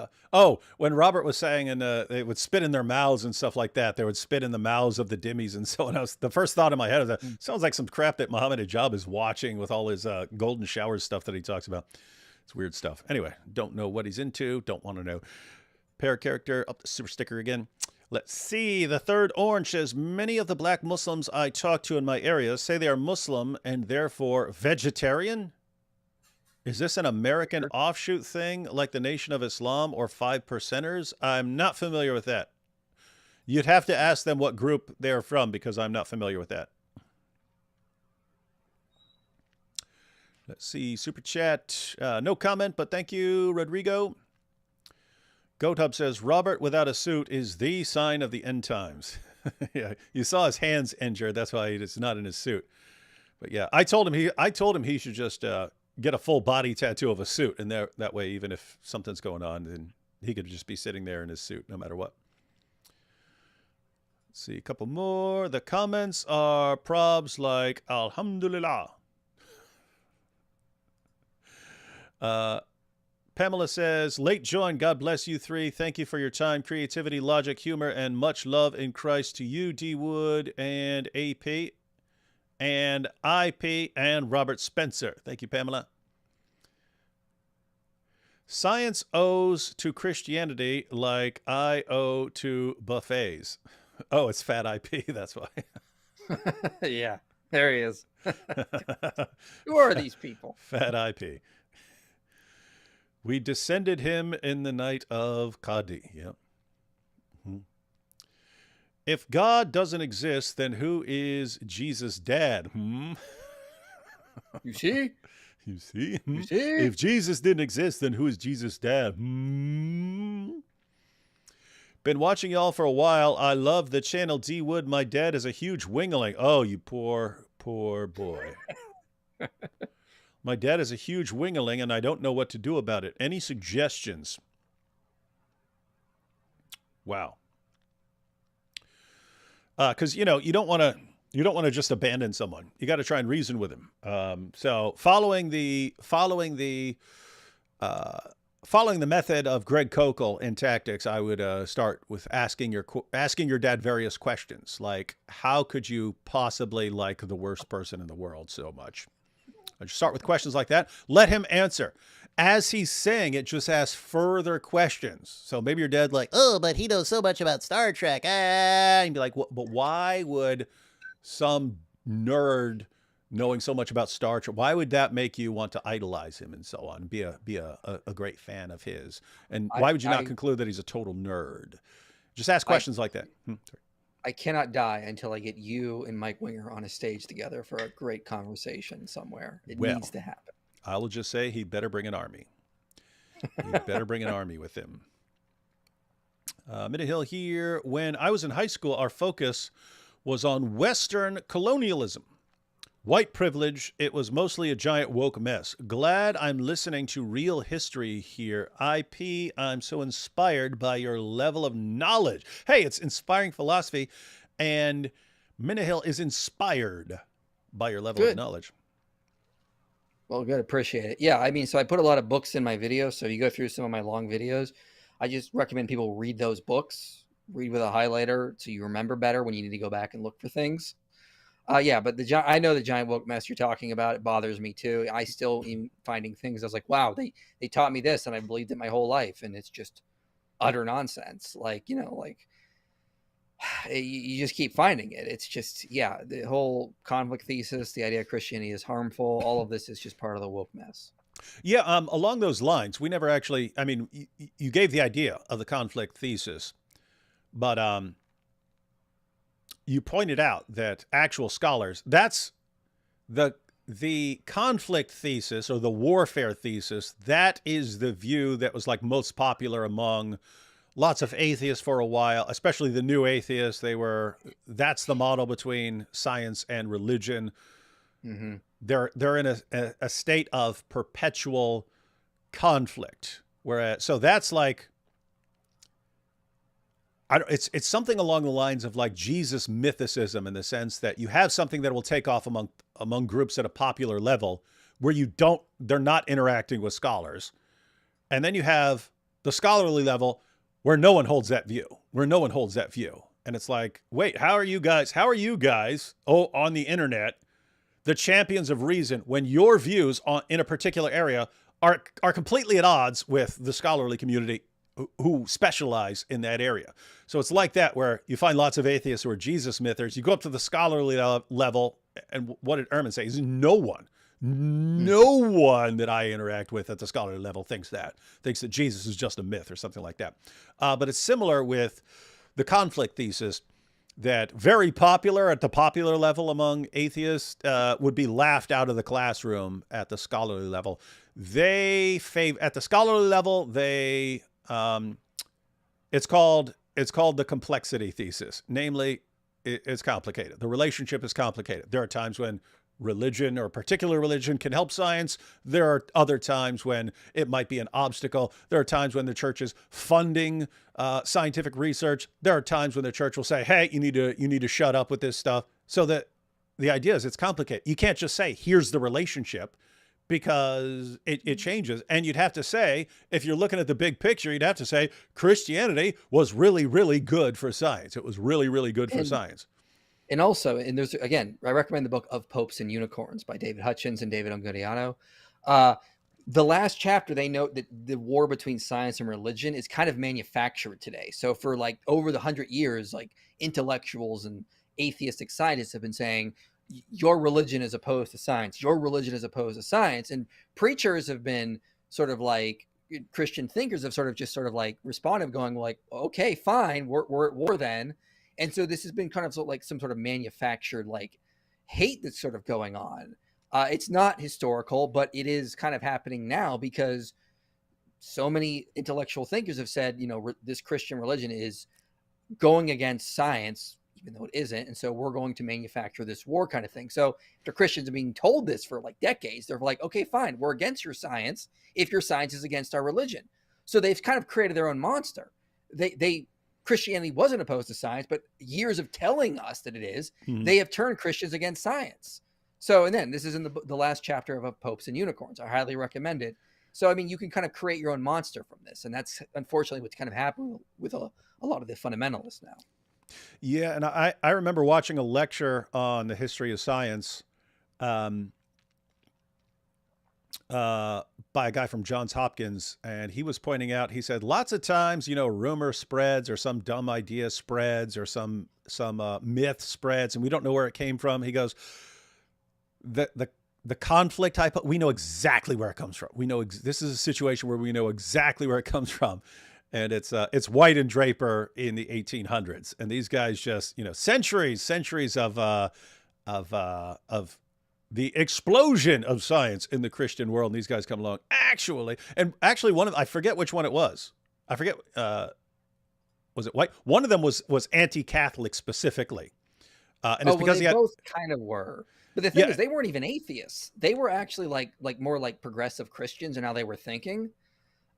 When Robert was saying, and they would spit in their mouths and stuff like that. They would spit in the mouths of the dhimmis and so on. The first thought in my head is that sounds like some crap that Muhammad Hijab is watching with all his golden showers stuff that he talks about. It's weird stuff. Anyway, don't know what he's into. Don't want to know. Pair character, up the super sticker again. Let's see. The third orange says, many of the black Muslims I talk to in my area say they are Muslim and therefore vegetarian. Is this an American offshoot thing like the Nation of Islam or 5%ers? I'm not familiar with that. You'd have to ask them what group they're from, because I'm not familiar with that. Let's see. Super chat. No comment, but thank you, Rodrigo. Goat Hub says, Robert without a suit is the sign of the end times. Yeah, you saw his hands injured. That's why he's not in his suit. But yeah, I told him he should just get a full body tattoo of a suit, and that way, even if something's going on, then he could just be sitting there in his suit no matter what. Let's see a couple more. The comments are probs like Alhamdulillah. Pamela says, late join, God bless you three. Thank you for your time, creativity, logic, humor, and much love in Christ to you, D. Wood, and AP, and IP, and Robert Spencer. Thank you, Pamela. Science owes to Christianity like I owe to buffets. Oh, it's Fat IP, that's why. Yeah, there he is. Who are these people? Fat IP. We descended him in the night of Qadi. Yep. If God doesn't exist, then who is Jesus' dad? You see? You see? You see? If Jesus didn't exist, then who is Jesus' dad? Been watching y'all for a while. I love the channel. D. Wood, my dad is a huge wingling. Oh, you poor boy. My dad is a huge wingling, and I don't know what to do about it. Any suggestions? Wow. Because you don't want to just abandon someone. You got to try and reason with him. So following the method of Greg Kokel in tactics, I would start with asking your dad various questions, like how could you possibly like the worst person in the world so much? I just start with questions like that. Let him answer. As he's saying it, just ask further questions. So maybe your dad like, oh, but he knows so much about Star Trek. And be like, but why would some nerd knowing so much about Star Trek, why would that make you want to idolize him and so on, be a great fan of his? And why would you not conclude that he's a total nerd? Just ask questions like that. I cannot die until I get you and Mike Winger on a stage together for a great conversation somewhere. It needs to happen. I will just say he'd better bring an army. He'd better bring an army with him. Hill here. When I was in high school, our focus was on Western colonialism. White privilege, it was mostly a giant woke mess. Glad I'm listening to real history here. IP, I'm so inspired by your level of knowledge. Hey, it's inspiring philosophy, and Minahill is inspired by your level of knowledge. Well, good. Appreciate it. Yeah, I mean, so I put a lot of books in my videos. So you go through some of my long videos. I just recommend people read those books, read with a highlighter so you remember better when you need to go back and look for things. Yeah, but I know the giant woke mess you're talking about. It bothers me too. I still am finding things. I was like, wow, they taught me this and I believed it my whole life. And it's just utter nonsense. Like, you just keep finding it. It's just, yeah, the whole conflict thesis, the idea Christianity is harmful, all of this is just part of the woke mess. Yeah, along those lines, we never actually, I mean, you gave the idea of the conflict thesis, but you pointed out that actual scholars, that's the conflict thesis or the warfare thesis, that is the view that was like most popular among lots of atheists for a while, especially the new atheists. That's the model between science and religion. Mm-hmm. They're in a state of perpetual conflict. Whereas, so that's like, it's something along the lines of like Jesus mythicism, in the sense that you have something that will take off among groups at a popular level where they're not interacting with scholars. And then you have the scholarly level where no one holds that view, And it's like, wait, how are you guys on the internet, the champions of reason, when your views in a particular area are completely at odds with the scholarly community who specialize in that area? So it's like that, where you find lots of atheists who are Jesus mythers. You go up to the scholarly level, and what did Ehrman say? Is no one that I interact with at the scholarly level thinks that Jesus is just a myth or something like that. But it's similar with the conflict thesis, that very popular at the popular level among atheists would be laughed out of the classroom at the scholarly level. At the scholarly level, it's called the complexity thesis. Namely, it's complicated. The relationship is complicated. There are times when religion, or a particular religion, can help science. There are other times when it might be an obstacle. There are times when the church is funding scientific research. There are times when the church will say, hey, you need to shut up with this stuff. So that the idea is, it's complicated. You can't just say, here's the relationship, because it changes. And you'd have to say, if you're looking at the big picture, you'd have to say Christianity was really, really good for science. It was really, really good for science. And also, there's, again, I recommend the book Of Popes and Unicorns by David Hutchins and David Unguriano. The last chapter, they note that the war between science and religion is kind of manufactured today. So for like over the 100 years, like intellectuals and atheistic scientists have been saying, your religion is opposed to science. Your religion is opposed to science. And preachers have been sort of like, Christian thinkers have sort of like responded, going like, okay, fine, we're at war then. And so this has been kind of like some sort of manufactured like hate that's sort of going on. It's not historical, but it is kind of happening now, because so many intellectual thinkers have said, this Christian religion is going against science, even though it isn't. And so we're going to manufacture this war kind of thing. So after Christians are being told this for like decades, they're like, okay, fine, we're against your science if your science is against our religion. So they've kind of created their own monster. Christianity wasn't opposed to science, but years of telling us that it is, they have turned Christians against science. So, and then this is in the last chapter of Popes and Unicorns. I highly recommend it. So, I mean, you can kind of create your own monster from this. And that's unfortunately what's kind of happening with a lot of the fundamentalists now. Yeah. And I remember watching a lecture on the history of science by a guy from Johns Hopkins, and he was pointing out, he said, lots of times, rumor spreads, or some dumb idea spreads, or some myth spreads, and we don't know where it came from. He goes, the conflict type, we know exactly where it comes from. We know this is a situation where we know exactly where it comes from. And it's White and Draper in the 1800s. And these guys just, centuries of the explosion of science in the Christian world. And these guys come along. Actually, I forget which one it was. I forget. Was it White? One of them was anti-Catholic specifically. And it's because they both kind of were. But the thing is, they weren't even atheists. They were actually like more like progressive Christians and how they were thinking.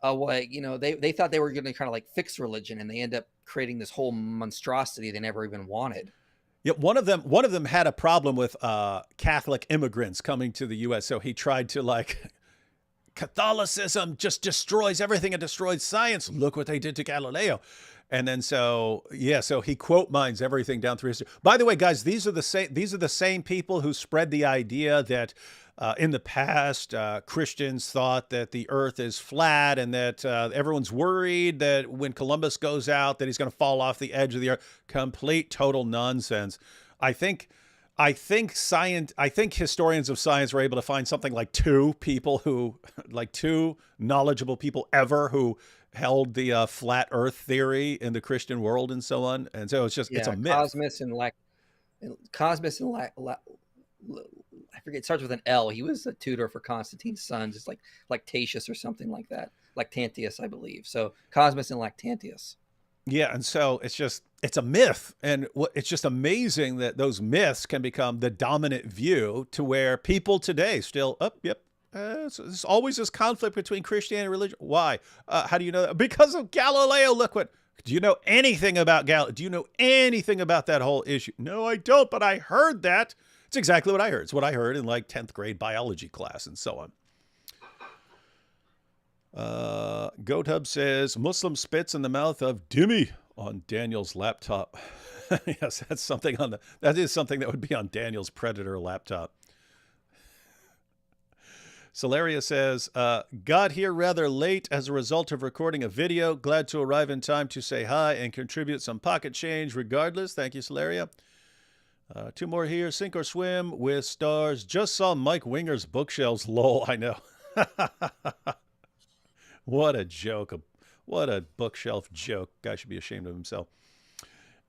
They thought they were going to kind of like fix religion, and they end up creating this whole monstrosity they never even wanted. Yeah, one of them had a problem with Catholic immigrants coming to the U.S., so he tried to like, Catholicism just destroys everything and destroys science. Look what they did to Galileo. And then so he quote mines everything down through history. By the way, guys, these are the same people who spread the idea that in the past, Christians thought that the earth is flat and that everyone's worried that when Columbus goes out that he's going to fall off the edge of the earth. Complete, total nonsense. I think historians of science were able to find something like two knowledgeable people ever who held the flat earth theory in the Christian world and so on. And so it's a myth. Cosmas and I forget, it starts with an L. He was a tutor for Constantine's son, just like Lactatius or something like that. Lactantius, I believe. So Cosmas and Lactantius. Yeah, and so it's a myth, and it's just amazing that those myths can become the dominant view to where people today still, there's always this conflict between Christianity and religion. Why? How do you know that? Because of Galileo. Look what. Do you know anything about Galileo? Do you know anything about that whole issue? No, I don't, but I heard that. It's exactly what I heard. It's what I heard in like 10th grade biology class and so on. GoatHub says, Muslim spits in the mouth of Dimmy on Daniel's laptop. Yes, that is something that would be on Daniel's Predator laptop. Solaria says, got here rather late as a result of recording a video. Glad to arrive in time to say hi and contribute some pocket change regardless. Thank you, Solaria. Two more here. Sink or swim with stars. Just saw Mike Winger's bookshelves. Lol, I know. What a joke. What a bookshelf joke. Guy should be ashamed of himself.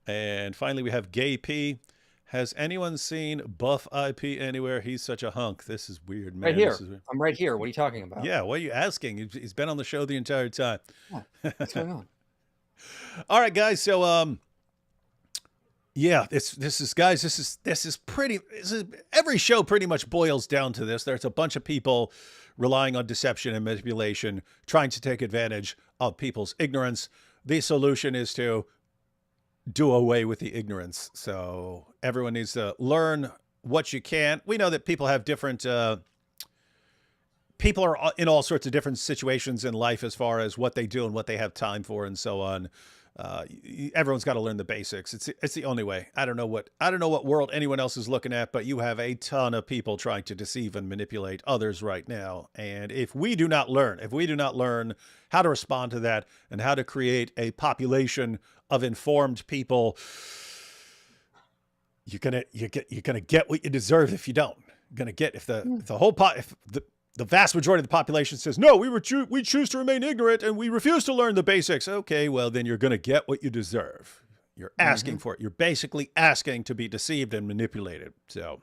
And finally, we have Gay P. Has anyone seen Buff IP anywhere? He's such a hunk. This is weird, man. Right here. I'm right here. What are you talking about? Yeah, what are you asking? He's been on the show the entire time. Yeah, what's going on? All right, guys. So, yeah, this is every show pretty much boils down to this. There's a bunch of people relying on deception and manipulation, trying to take advantage of people's ignorance. The solution is to do away with the ignorance. So everyone needs to learn what you can. We know that people have different, people are in all sorts of different situations in life as far as what they do and what they have time for and so on. Everyone's got to learn the basics. It's the only way. I don't know what world anyone else is looking at, but you have a ton of people trying to deceive and manipulate others right now. And if we do not learn how to respond to that and how to create a population of informed people, you're gonna get what you deserve if you don't. You're gonna get if the vast majority of the population says, no, we choose to remain ignorant and we refuse to learn the basics. Okay, well, then you're going to get what you deserve. You're asking for it. You're basically asking to be deceived and manipulated. So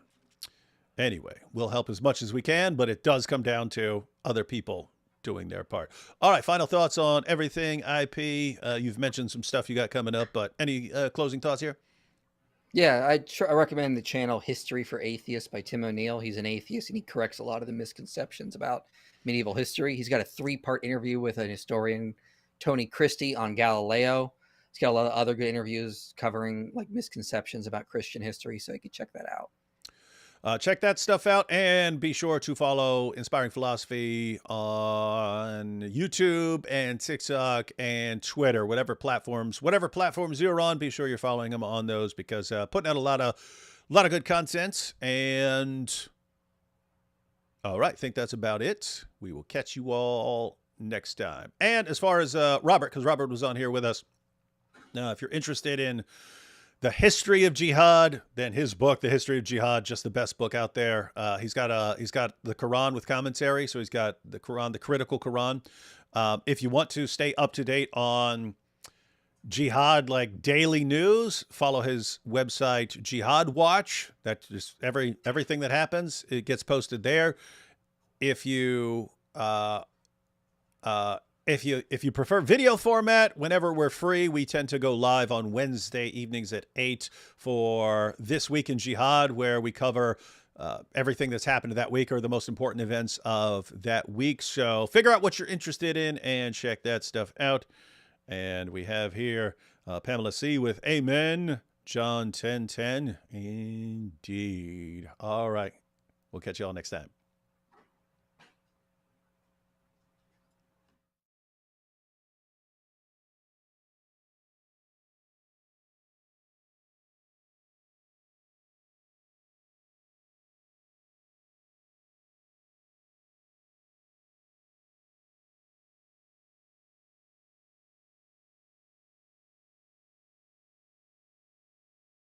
anyway, we'll help as much as we can, but it does come down to other people doing their part. All right, final thoughts on everything IP. You've mentioned some stuff you got coming up, but any closing thoughts here? Yeah, I recommend the channel History for Atheists by Tim O'Neill. He's an atheist, and he corrects a lot of the misconceptions about medieval history. He's got a 3-part interview with an historian, Tony Christie, on Galileo. He's got a lot of other good interviews covering like misconceptions about Christian history, so you can check that out. Check that stuff out, and be sure to follow Inspiring Philosophy on YouTube and TikTok and Twitter, whatever platforms you're on. Be sure you're following them on those, because putting out a lot of good content. And all right, I think that's about it. We will catch you all next time. And as far as Robert, because Robert was on here with us, now if you're interested in the history of jihad, then his book, The History of Jihad, just the best book out there. He's got the Quran with commentary. So he's got the Quran, the critical Quran. If you want to stay up to date on jihad, like daily news, follow his website, Jihad Watch. That just everything that happens, it gets posted there. If you prefer video format, whenever we're free, we tend to go live on Wednesday evenings at 8 for This Week in Jihad, where we cover everything that's happened that week or the most important events of that week. So figure out what you're interested in and check that stuff out. And we have here Pamela C. with Amen, John 10:10. Indeed. All right. We'll catch you all next time.